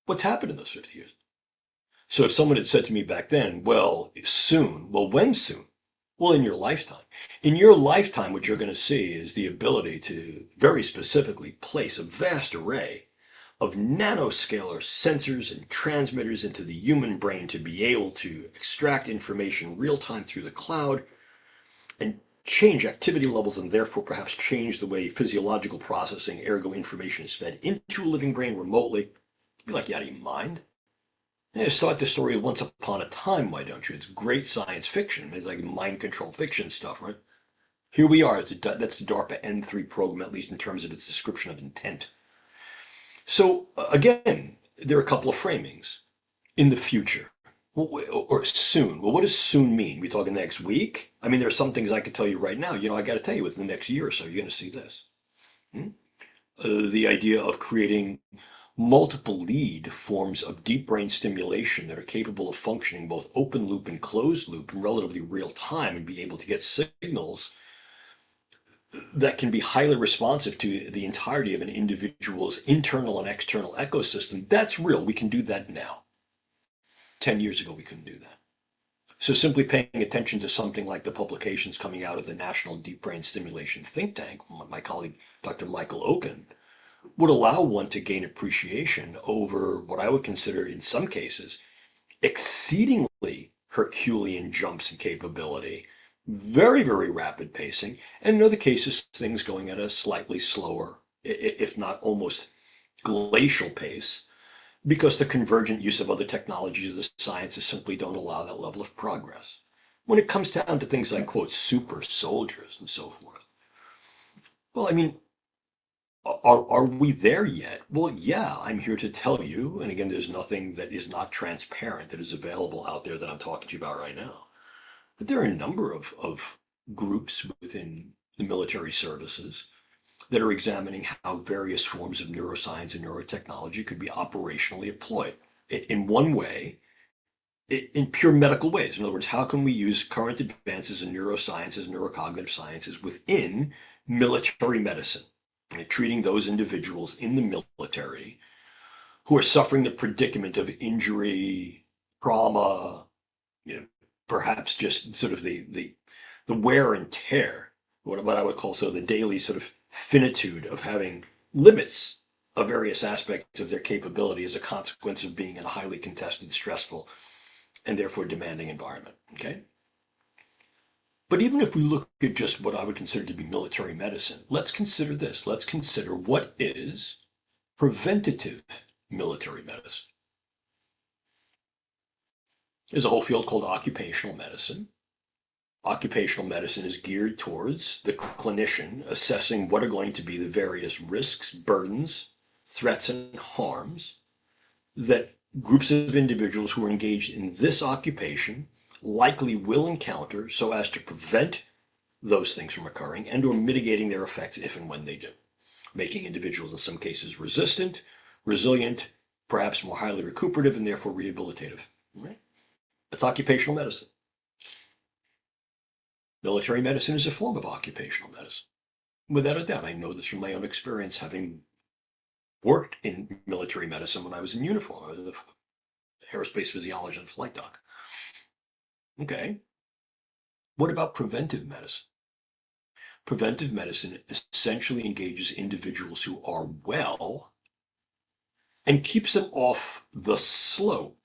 What's happened in those 50 years? So if someone had said to me back then, well, soon, well, when soon? Well, in your lifetime. In your lifetime, what you're going to see is the ability to very specifically place a vast array of nanoscalar sensors and transmitters into the human brain to be able to extract information real time through the cloud and change activity levels and therefore perhaps change the way physiological processing, ergo information is fed into a living brain remotely. You'd be like, you out of your mind? Yeah, start the story of Once Upon a Time, why don't you? It's great science fiction. It's like mind control fiction stuff, right? Here we are. That's the DARPA N3 program, at least in terms of its description of intent. So, again, there are a couple of framings. In the future, or soon. Well, what does soon mean? We talking next week? I mean, there are some things I could tell you right now. I got to tell you within the next year or so, you're going to see this. Hmm? The idea of creating multiple lead forms of deep brain stimulation that are capable of functioning both open loop and closed loop in relatively real time and be able to get signals that can be highly responsive to the entirety of an individual's internal and external ecosystem. That's real. We can do that now. 10 years ago, we couldn't do that. So simply paying attention to something like the publications coming out of the National Deep Brain Stimulation think tank, my colleague Dr. Michael Oken, would allow one to gain appreciation over what I would consider, in some cases, exceedingly Herculean jumps in capability, very, very rapid pacing, and in other cases, things going at a slightly slower, if not almost glacial pace, because the convergent use of other technologies of the sciences simply don't allow that level of progress. When it comes down to things like, quote, super soldiers and so forth, well, I mean, are we there yet? Well, yeah, I'm here to tell you. And again, there's nothing that is not transparent that is available out there that I'm talking to you about right now. But there are a number of groups within the military services that are examining how various forms of neuroscience and neurotechnology could be operationally employed. In one way, in pure medical ways. In other words, how can we use current advances in neurosciences, neurocognitive sciences within military medicine, and treating those individuals in the military who are suffering the predicament of injury, trauma, you know, perhaps just sort of the wear and tear, what I would call so the daily sort of finitude of having limits of various aspects of their capability as a consequence of being in a highly contested, stressful, and therefore demanding environment. Okay. But even if we look at just what I would consider to be military medicine, let's consider this. Let's consider what is preventative military medicine. There's a whole field called occupational medicine. Occupational medicine is geared towards the clinician assessing what are going to be the various risks, burdens, threats, and harms that groups of individuals who are engaged in this occupation likely will encounter so as to prevent those things from occurring and or mitigating their effects if and when they do, making individuals in some cases resistant, resilient, perhaps more highly recuperative and therefore rehabilitative. Right? That's occupational medicine. Military medicine is a form of occupational medicine. Without a doubt, I know this from my own experience, having worked in military medicine when I was in uniform. I was an aerospace physiologist and flight doc. Okay. What about preventive medicine? Preventive medicine essentially engages individuals who are well and keeps them off the slope,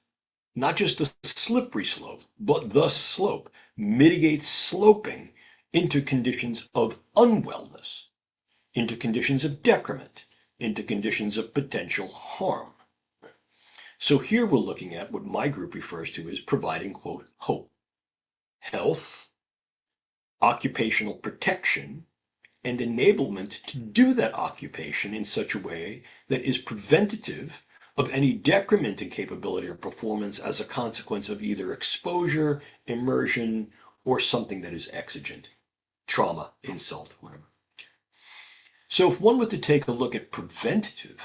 not just the slippery slope, but the slope, mitigates sloping into conditions of unwellness, into conditions of decrement, into conditions of potential harm. So here we're looking at what my group refers to as providing, quote, hope, health, occupational protection, and enablement to do that occupation in such a way that is preventative of any decrement in capability or performance as a consequence of either exposure, immersion, or something that is exigent, trauma, insult, whatever. So if one were to take a look at preventative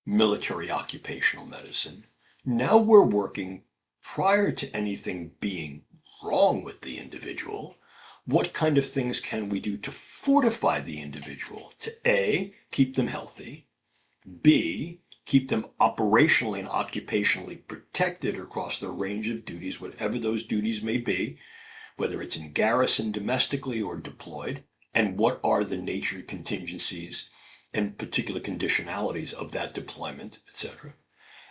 military occupational medicine, now we're working prior to anything being wrong with the individual. What kind of things can we do to fortify the individual to A, keep them healthy, B, keep them operationally and occupationally protected across their range of duties, whatever those duties may be, whether it's in garrison domestically or deployed, and what are the nature contingencies and particular conditionalities of that deployment, etc.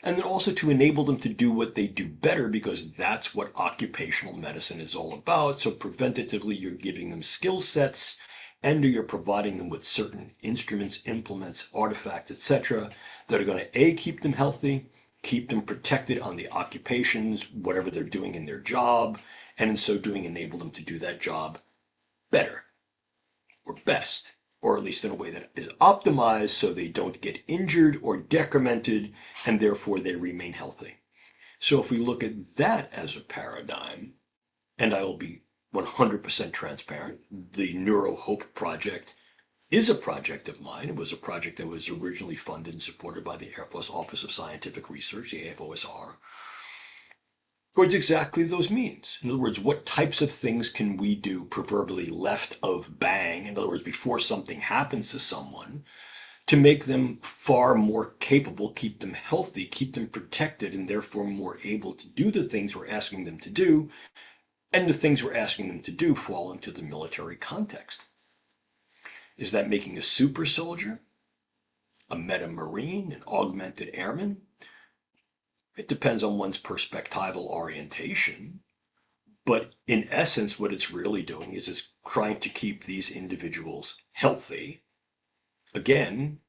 And then also to enable them to do what they do better, because that's what occupational medicine is all about. So preventatively, you're giving them skill sets and you're providing them with certain instruments, implements, artifacts, etc., that are going to A, keep them healthy, keep them protected on the occupations, whatever they're doing in their job, and in so doing enable them to do that job better or best, or at least in a way that is optimized so they don't get injured or decremented and therefore they remain healthy. So if we look at that as a paradigm, and I will be 100% transparent, the Neuro Hope Project is a project of mine. It was a project that was originally funded and supported by the Air Force Office of Scientific Research, the AFOSR, towards exactly those means. In other words, what types of things can we do, proverbially left of bang, in other words, before something happens to someone, to make them far more capable, keep them healthy, keep them protected, and therefore more able to do the things we're asking them to do, and the things we're asking them to do fall into the military context. Is that making a super soldier, a meta marine, an augmented airman? It depends on one's perspectival orientation. But in essence, what it's really doing is it's trying to keep these individuals healthy, again,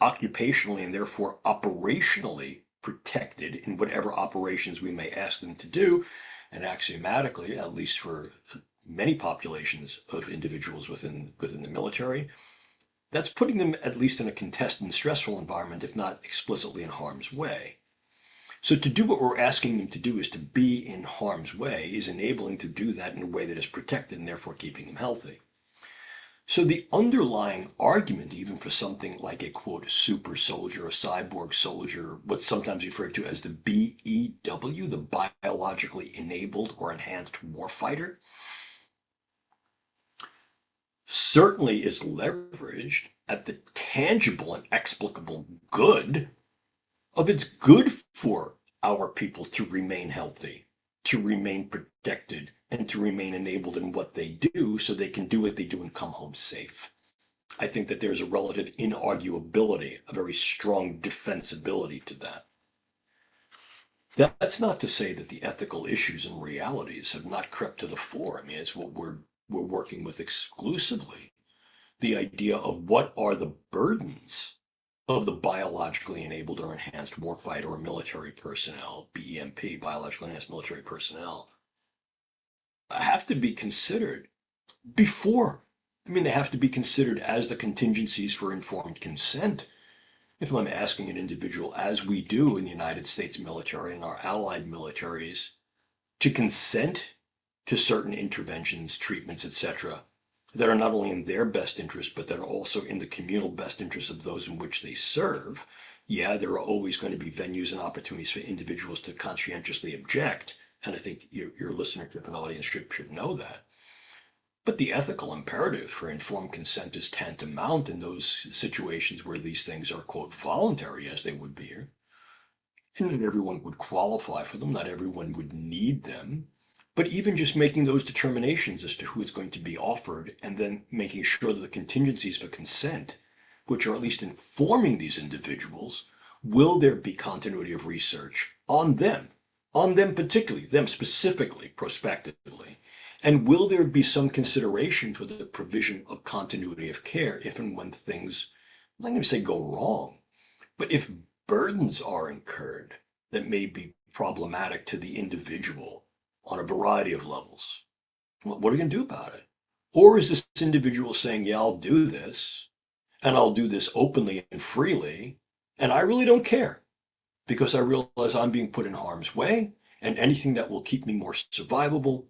occupationally and therefore operationally protected in whatever operations we may ask them to do. And axiomatically, at least for many populations of individuals within the military, that's putting them at least in a contested and stressful environment, if not explicitly in harm's way. So to do what we're asking them to do is to be in harm's way, is enabling to do that in a way that is protected and therefore keeping them healthy. So the underlying argument, even for something like a quote super soldier, a cyborg soldier, what's sometimes referred to as the BEW, the biologically enabled or enhanced warfighter, certainly is leveraged at the tangible and explicable good of it's good for our people to remain healthy, to remain protected, and to remain enabled in what they do so they can do what they do and come home safe. I think that there's a relative inarguability, a very strong defensibility to that. That's not to say that the ethical issues and realities have not crept to the fore. I mean, it's what we're working with exclusively. The idea of what are the burdens of the biologically enabled or enhanced warfighter or military personnel, BEMP, biologically enhanced military personnel, have to be considered before. I mean, they have to be considered as the contingencies for informed consent If I'm asking an individual, as we do in the United States military and our allied militaries, to consent to certain interventions, treatments, etc., that are not only in their best interest, but that are also in the communal best interest of those in which they serve, yeah, there are always going to be venues and opportunities for individuals to conscientiously object. And I think your listener to an audience should know that. But the ethical imperative for informed consent is tantamount in those situations where these things are, quote, voluntary, as they would be here. And not everyone would qualify for them, not everyone would need them. But even just making those determinations as to who is going to be offered and then making sure that the contingencies for consent, which are at least informing these individuals, will there be continuity of research on them particularly, them specifically, prospectively, and will there be some consideration for the provision of continuity of care if and when things, I'm not going to say go wrong, but if burdens are incurred that may be problematic to the individual on a variety of levels, what are we going to do about it? Or is this individual saying, yeah, I'll do this, and I'll do this openly and freely, and I really don't care because I realize I'm being put in harm's way, and anything that will keep me more survivable,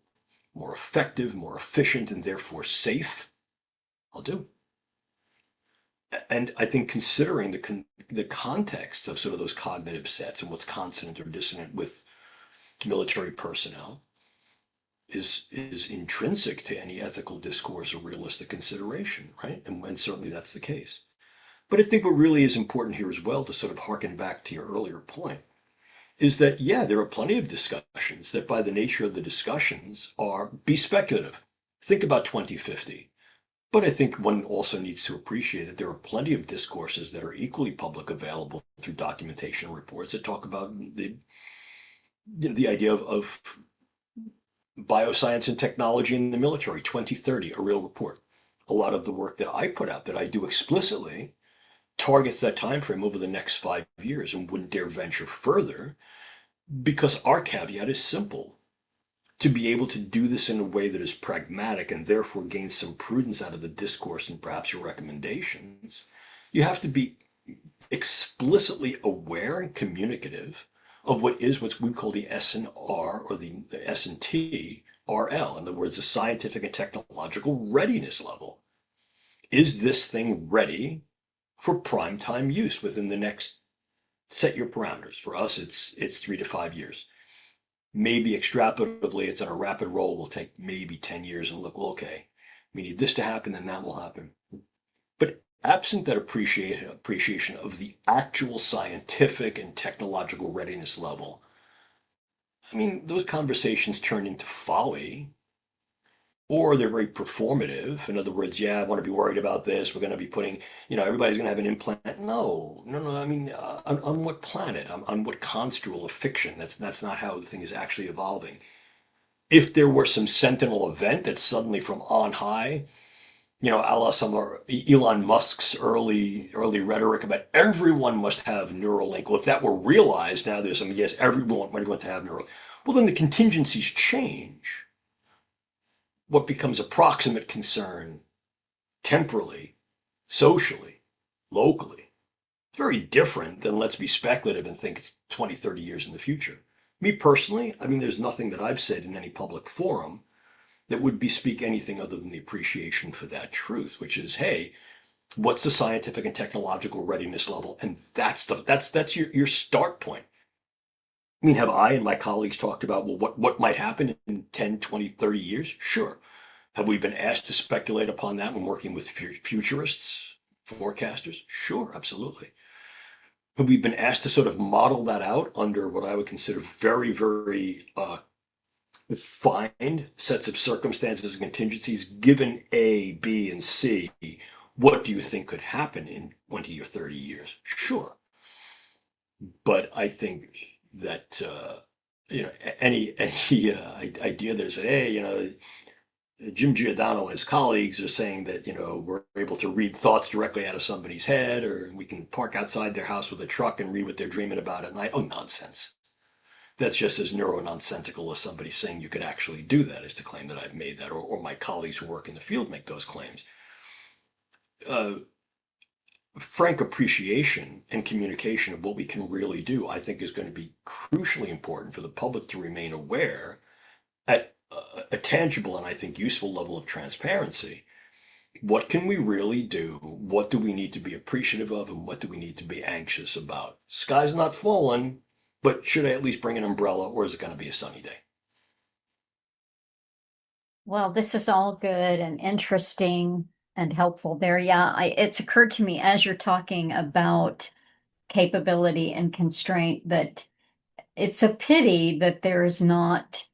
more effective, more efficient, and therefore safe, I'll do. And I think considering the context of sort of those cognitive sets and what's consonant or dissonant with military personnel is intrinsic to any ethical discourse or realistic consideration, right? And certainly that's the case. But I think what really is important here as well, to sort of harken back to your earlier point, is that, yeah, there are plenty of discussions that by the nature of the discussions are be speculative. Think about 2050. But I think one also needs to appreciate that there are plenty of discourses that are equally public available through documentation reports that talk about the idea of bioscience and technology in the military, 2030, a real report. A lot of the work that I put out that I do explicitly targets that time frame over the next 5 years and wouldn't dare venture further because our caveat is simple. To be able to do this in a way that is pragmatic and therefore gain some prudence out of the discourse and perhaps your recommendations, you have to be explicitly aware and communicative of what we call the S&R or the S&T RL, in other words, the scientific and technological readiness level. Is this thing ready for prime time use within the next, set your parameters. For us, it's 3 to 5 years. Maybe extrapolatively, it's on a rapid roll, will take maybe 10 years and look, well, okay, we need this to happen and that will happen. But absent that appreciation of the actual scientific and technological readiness level, I mean, those conversations turn into folly, or they're very performative. In other words, yeah, I want to be worried about this. We're going to be putting, everybody's going to have an implant. No, no, no. I mean, on what planet? On what construal of fiction? That's not how the thing is actually evolving. If there were some sentinel event that suddenly from on high, a la some of Elon Musk's early rhetoric about everyone must have Neuralink. Well, if that were realized, now there's some, yes, everyone want to have Neuralink. Well, then the contingencies change. What becomes a proximate concern temporally, socially, locally, it's very different than let's be speculative and think 20, 30 years in the future. Me personally, I mean, there's nothing that I've said in any public forum that would bespeak anything other than the appreciation for that truth, which is, hey, what's the scientific and technological readiness level? And that's your start point. I mean, have I and my colleagues talked about, well, what might happen in 10, 20, 30 years? Sure. Have we been asked to speculate upon that when working with futurists, forecasters? Sure, absolutely. Have we been asked to sort of model that out under what I would consider very, very defined sets of circumstances and contingencies, given A, B, and C, what do you think could happen in 20 or 30 years? Sure. But I think that, any idea that is, hey, Jim Giordano and his colleagues are saying that, we're able to read thoughts directly out of somebody's head, or we can park outside their house with a truck and read what they're dreaming about at night. Oh, nonsense. That's just as neuro-nonsensical as somebody saying you could actually do that, is to claim that I've made that, or my colleagues who work in the field make those claims. Uh, frank appreciation and communication of what we can really do, I think is going to be crucially important for the public to remain aware at a tangible and I think useful level of transparency. What can we really do? What do we need to be appreciative of? And what do we need to be anxious about? Sky's not falling, but should I at least bring an umbrella or is it going to be a sunny day? Well, this is all good and interesting and helpful there. Yeah, it's occurred to me as you're talking about capability and constraint that it's a pity that there is not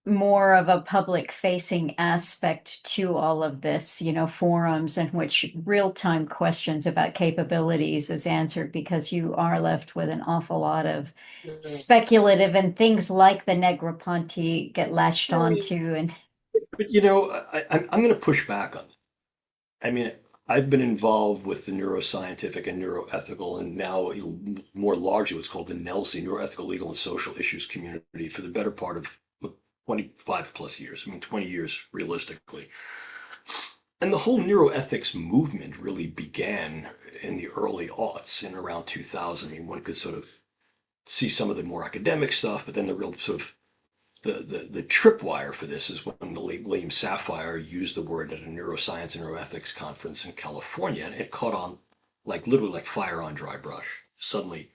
more of a public facing aspect to all of this, forums in which real-time questions about capabilities is answered because you are left with an awful lot of speculative and things like the Negroponte get latched onto and But I'm going to push back on it. I mean, I've been involved with the neuroscientific and neuroethical, and now more largely what's called the NELSI, neuroethical, legal, and social issues community, for the better part of 25 plus years. I mean, 20 years realistically. And the whole neuroethics movement really began in the early aughts, in around 2000. I mean, one could sort of see some of the more academic stuff, but then the real sort of the tripwire for this is when the late William Safire used the word at a neuroscience and neuroethics conference in California, and it caught on like literally like fire on dry brush. Suddenly,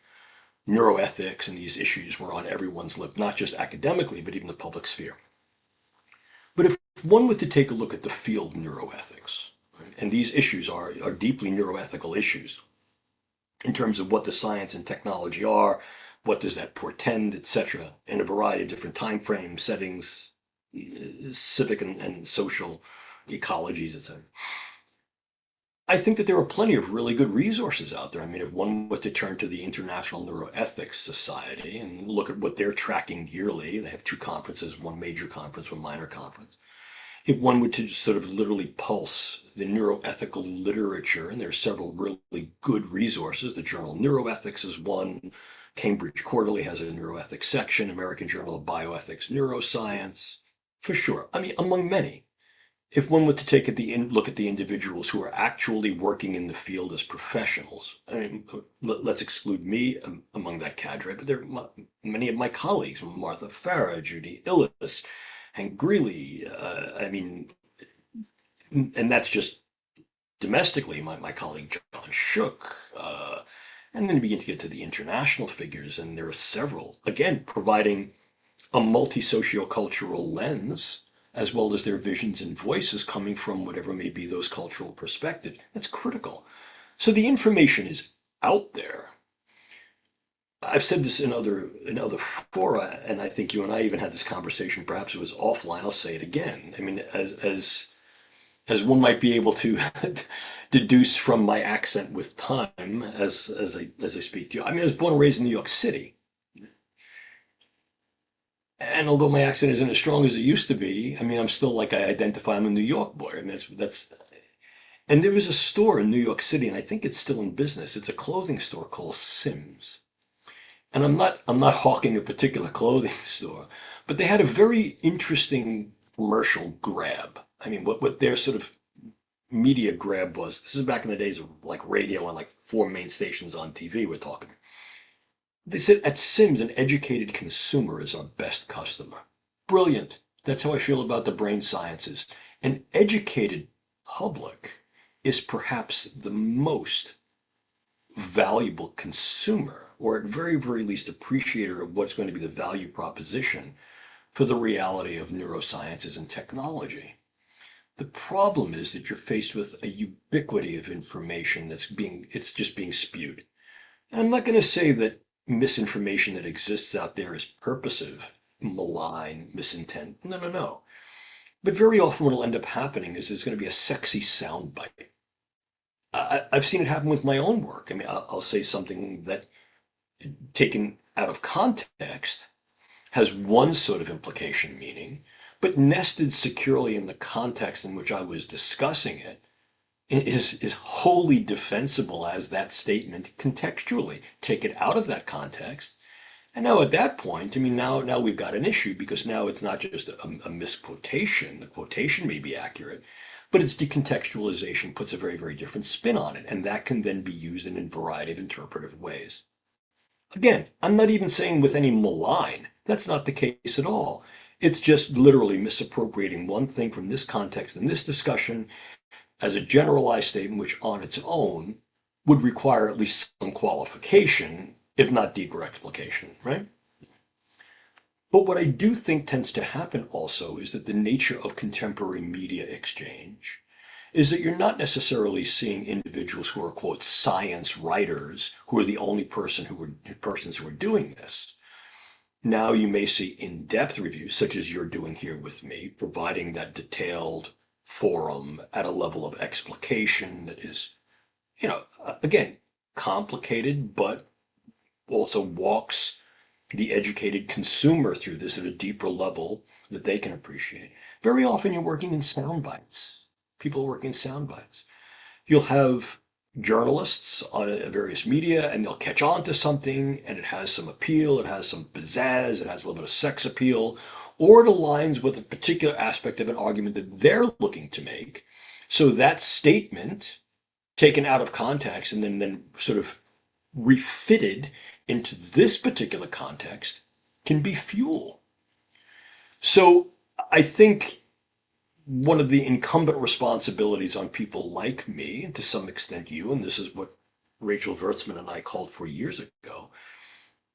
neuroethics and these issues were on everyone's lip, not just academically, but even the public sphere. But if one were to take a look at the field of neuroethics, right, and these issues are deeply neuroethical issues in terms of what the science and technology are, what does that portend, etc., in a variety of different time frames, settings, civic and social ecologies, etc. I think that there are plenty of really good resources out there. I mean, if one was to turn to the International Neuroethics Society and look at what they're tracking yearly, they have two conferences, one major conference, one minor conference. If one were to just sort of literally pulse the neuroethical literature, and there are several really good resources. The journal Neuroethics is one. Cambridge Quarterly has a neuroethics section. American Journal of Bioethics, Neuroscience, for sure. I mean, among many. If one were to take look at the individuals who are actually working in the field as professionals, I mean, let's exclude me among that cadre, but there are many of my colleagues, Martha Farah, Judy Illes, Hank Greeley. I mean, and that's just domestically. My colleague John Shook, and then you begin to get to the international figures, and there are several, again, providing a multi-sociocultural lens, as well as their visions and voices coming from whatever may be those cultural perspectives. That's critical. So the information is out there. I've said this in other fora, and I think you and I even had this conversation. Perhaps it was offline. I'll say it again. I mean, as one might be able to deduce from my accent with time as I speak to you. I mean, I was born and raised in New York City, and although my accent isn't as strong as it used to be, I mean, I'm still like I identify I'm a New York boy. I mean, that's. And there was a store in New York City, and I think it's still in business. It's a clothing store called Sims. And I'm not hawking a particular clothing store, but they had a very interesting commercial grab. I mean, what their sort of media grab was. This is back in the days of like radio and like four main stations on TV. We're talking. They said at Sims, an educated consumer is our best customer. Brilliant. That's how I feel about the brain sciences. An educated public is perhaps the most valuable consumer, or at very, very least appreciator of what's going to be the value proposition for the reality of neurosciences and technology. The problem is that you're faced with a ubiquity of information it's just being spewed. And I'm not going to say that misinformation that exists out there is purposive, malign, misintent. No, no, no. But very often what will end up happening is there's going to be a sexy soundbite. I've seen it happen with my own work. I mean, I'll say something that, taken out of context, has one sort of implication meaning, but nested securely in the context in which I was discussing it is wholly defensible as that statement contextually. Take it out of that context, and now at that point, I mean, now we've got an issue because now it's not just a misquotation. The quotation may be accurate, but its decontextualization puts a very, very different spin on it, and that can then be used in a variety of interpretive ways. Again, I'm not even saying with any malign. That's not the case at all. It's just literally misappropriating one thing from this context and this discussion as a generalized statement, which on its own would require at least some qualification, if not deeper explication, right? But what I do think tends to happen also is that the nature of contemporary media exchange is that you're not necessarily seeing individuals who are, quote, science writers who are the only persons who are doing this. Now you may see in-depth reviews, such as you're doing here with me, providing that detailed forum at a level of explication that is, again, complicated, but also walks the educated consumer through this at a deeper level that they can appreciate. Very often you're working in sound bites. People are working in sound bites. You'll have journalists on various media and they'll catch on to something and it has some appeal, it has some pizzazz, it has a little bit of sex appeal, or it aligns with a particular aspect of an argument that they're looking to make. So that statement, taken out of context and then sort of refitted into this particular context, can be fuel. So I think one of the incumbent responsibilities on people like me, and to some extent you, and this is what Rachel Wertzman and I called for years ago,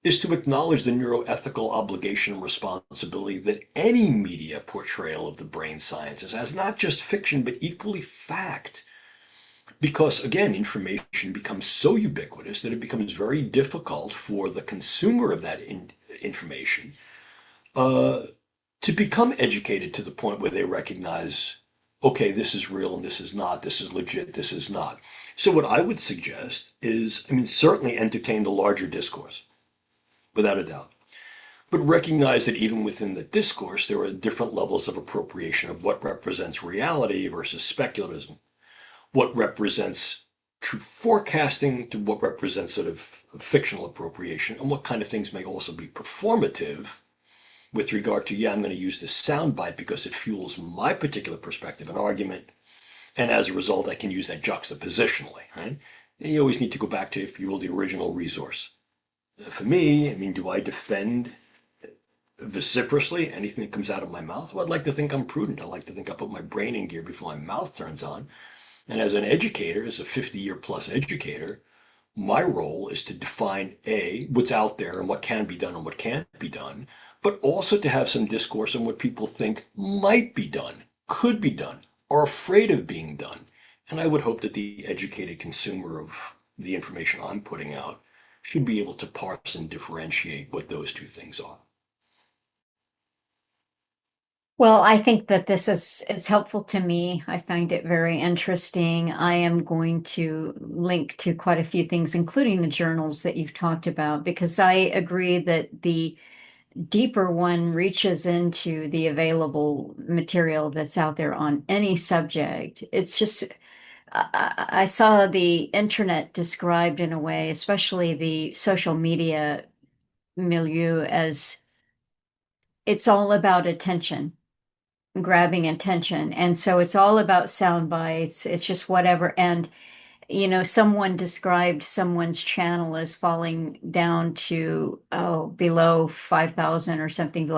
is to acknowledge the neuroethical obligation and responsibility that any media portrayal of the brain sciences has, not just fiction, but equally fact. Because again, information becomes so ubiquitous that it becomes very difficult for the consumer of that information uh, to become educated to the point where they recognize, okay, this is real and this is not, this is legit, this is not. So what I would suggest is, I mean, certainly entertain the larger discourse, without a doubt. But recognize that even within the discourse, there are different levels of appropriation of what represents reality versus speculatism, what represents true forecasting to what represents sort of fictional appropriation, and what kind of things may also be performative with regard to, yeah, I'm going to use this soundbite because it fuels my particular perspective and argument, and as a result, I can use that juxtapositionally, right? And you always need to go back to, if you will, the original resource. For me, I mean, do I defend vociferously anything that comes out of my mouth? Well, I'd like to think I'm prudent. I like to think I put my brain in gear before my mouth turns on. And as an educator, as a 50-year plus educator, my role is to define A, what's out there and what can be done and what can't be done, but also to have some discourse on what people think might be done, could be done, are afraid of being done. And I would hope that the educated consumer of the information I'm putting out should be able to parse and differentiate what those two things are. Well, I think that it's helpful to me. I find it very interesting. I am going to link to quite a few things, including the journals that you've talked about, because I agree that the deeper one reaches into the available material that's out there on any subject. It's just, I saw the internet described in a way, especially the social media milieu, as it's all about attention, grabbing attention. And so it's all about sound bites. It's just whatever. And someone described someone's channel as falling down to, below 5,000 or something,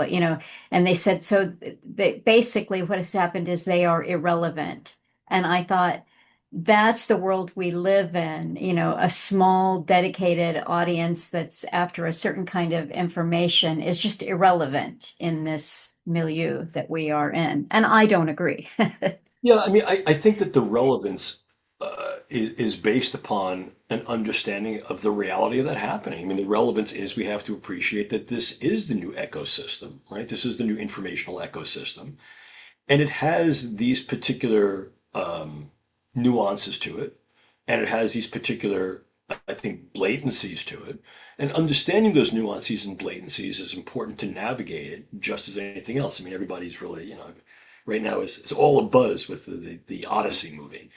and they said, so they basically what has happened is they are irrelevant. And I thought, that's the world we live in, a small dedicated audience that's after a certain kind of information is just irrelevant in this milieu that we are in. And I don't agree. Yeah, I mean, I think that the relevance is based upon an understanding of the reality of that happening. I mean, the relevance is we have to appreciate that this is the new ecosystem, right? This is the new informational ecosystem. And it has these particular nuances to it. And it has these particular, I think, blatancies to it. And understanding those nuances and blatancies is important to navigate it just as anything else. I mean, everybody's really, right now is all a buzz with the Odyssey movie.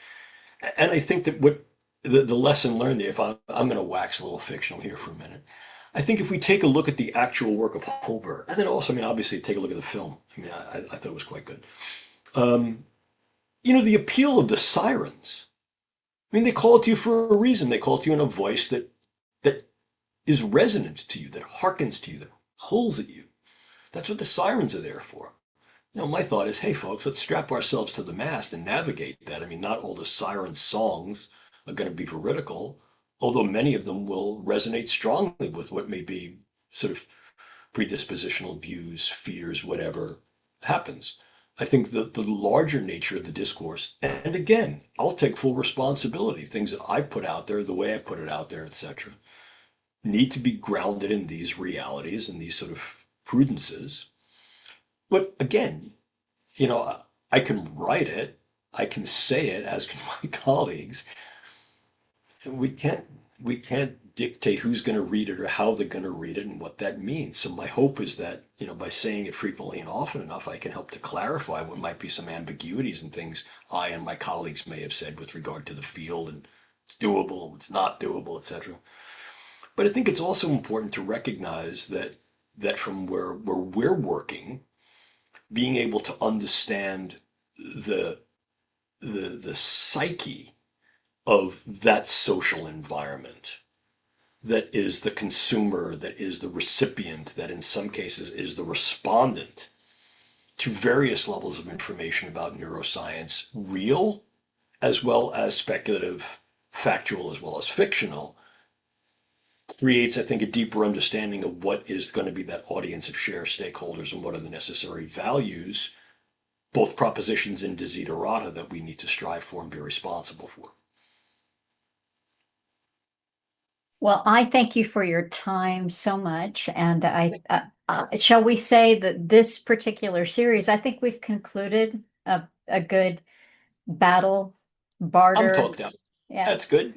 And I think that what the lesson learned there, if I'm going to wax a little fictional here for a minute, I think if we take a look at the actual work of Holberg, and then also, I mean, obviously take a look at the film. I mean, I thought it was quite good. Um, the appeal of the sirens. I mean, they call to you for a reason. They call to you in a voice that is resonant to you, that harkens to you, that pulls at you. That's what the sirens are there for. My thought is, hey, folks, let's strap ourselves to the mast and navigate that. I mean, not all the siren songs are going to be veridical, although many of them will resonate strongly with what may be sort of predispositional views, fears, whatever happens. I think the larger nature of the discourse, and again, I'll take full responsibility. Things that I put out there, the way I put it out there, etc., need to be grounded in these realities and these sort of prudences. But again, I can write it, I can say it, as can my colleagues. And we can't dictate who's going to read it or how they're going to read it and what that means. So my hope is that, by saying it frequently and often enough, I can help to clarify what might be some ambiguities and things I and my colleagues may have said with regard to the field and it's doable, it's not doable, etc. But I think it's also important to recognize that from where we're working, being able to understand the psyche of that social environment that is the consumer, that is the recipient, that in some cases is the respondent to various levels of information about neuroscience, real as well as speculative, factual as well as fictional, creates, I think, a deeper understanding of what is going to be that audience of share stakeholders and what are the necessary values, both propositions and desiderata, that we need to strive for and be responsible for. Well, I thank you for your time so much. And shall we say that this particular series, I think we've concluded a good battle, I'm barter. talked out. Yeah. That's good.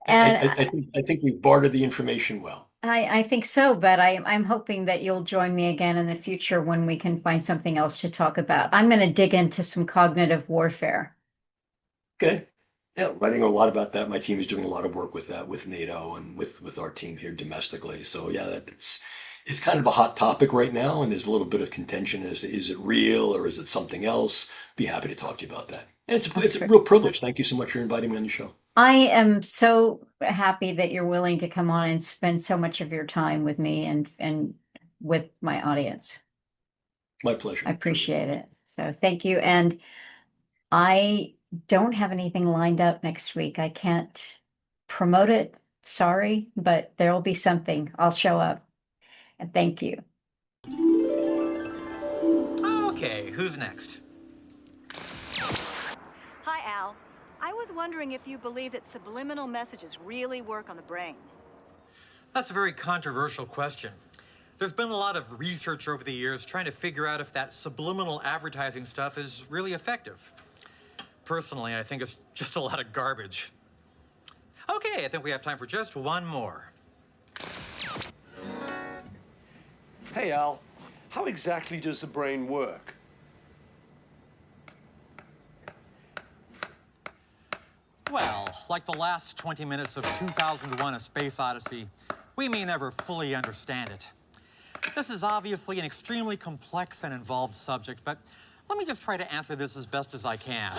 And I think we've bartered the information well. I think so, but I'm hoping that you'll join me again in the future when we can find something else to talk about. I'm going to dig into some cognitive warfare. Okay. Yeah, writing a lot about that. My team is doing a lot of work with that, with NATO and with our team here domestically. So yeah, it's kind of a hot topic right now, and there's a little bit of contention as to, is it real or is it something else? Be happy to talk to you about that. And it's a real privilege. Thank you so much for inviting me on the show. I am so happy that you're willing to come on and spend so much of your time with me and with my audience. My pleasure. I appreciate it. So thank you. And I don't have anything lined up next week. I can't promote it. Sorry, but there'll be something. I'll show up. And thank you. Okay, who's next? Hi, Al. I was wondering if you believe that subliminal messages really work on the brain. That's a very controversial question. There's been a lot of research over the years trying to figure out if that subliminal advertising stuff is really effective. Personally, I think it's just a lot of garbage. Okay, I think we have time for just one more. Hey, Al, how exactly does the brain work? Well, like the last 20 minutes of 2001: A Space Odyssey, we may never fully understand it. This is obviously an extremely complex and involved subject, but let me just try to answer this as best as I can.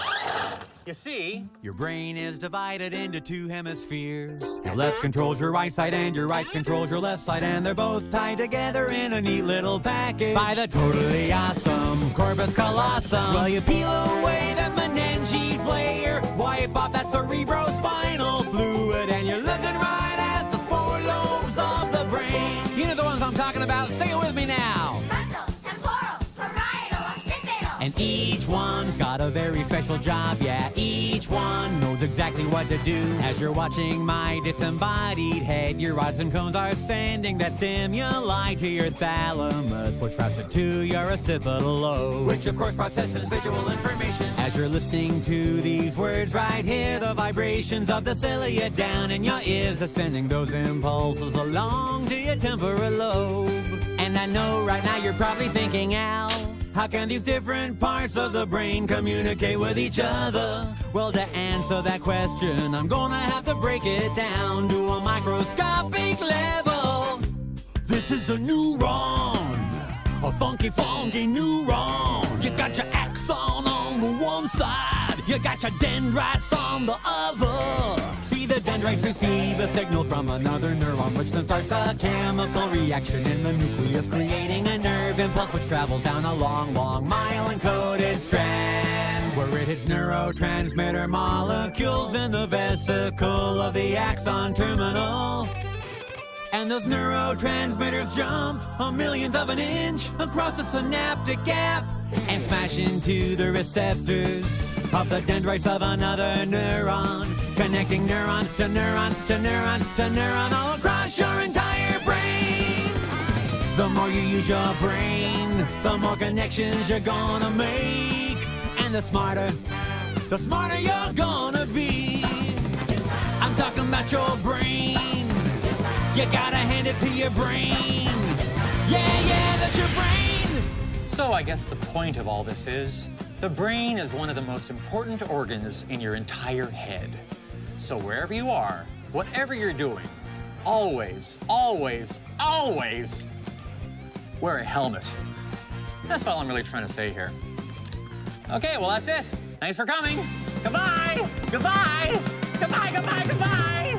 You see, your brain is divided into two hemispheres. Your left controls your right side and your right controls your left side, and they're both tied together in a neat little package by the totally awesome corpus callosum. Well, you peel away the meninges layer, wipe off that cerebrospinal fluid, and you're looking right at the four lobes of the brain. You know the ones I'm talking about. Say it with me now. And each one's got a very special job, yeah, each one knows exactly what to do. As you're watching my disembodied head, your rods and cones are sending that stimuli to your thalamus, which routes it to your occipital lobe, which of course processes visual information. As you're listening to these words right here, the vibrations of the cilia down in your ears are sending those impulses along to your temporal lobe. And I know right now you're probably thinking, Al, how can these different parts of the brain communicate with each other? Well, to answer that question, I'm gonna have to break it down to a microscopic level. This is a neuron, a funky neuron. You got your axon on the one side You got your dendrites on the other. See, the dendrites receive a signal from another neuron, which then starts a chemical reaction in the nucleus, creating a nerve impulse which travels down a long, long myelin-coated strand, where it hits neurotransmitter molecules in the vesicle of the axon terminal. And those neurotransmitters jump a millionth of an inch across the synaptic gap and smash into the receptors of the dendrites of another neuron, connecting neuron to neuron to neuron to neuron all across your entire brain. The more you use your brain, the more connections you're gonna make, and the smarter you're gonna be. I'm talking about your brain. You gotta hand it to your brain. Yeah, that's your brain. So I guess the point of all this is, the brain is one of the most important organs in your entire head. So wherever you are, whatever you're doing, always, always, always wear a helmet. That's all I'm really trying to say here. Okay, well, that's it. Thanks for coming. Goodbye. Goodbye. Goodbye, goodbye, goodbye.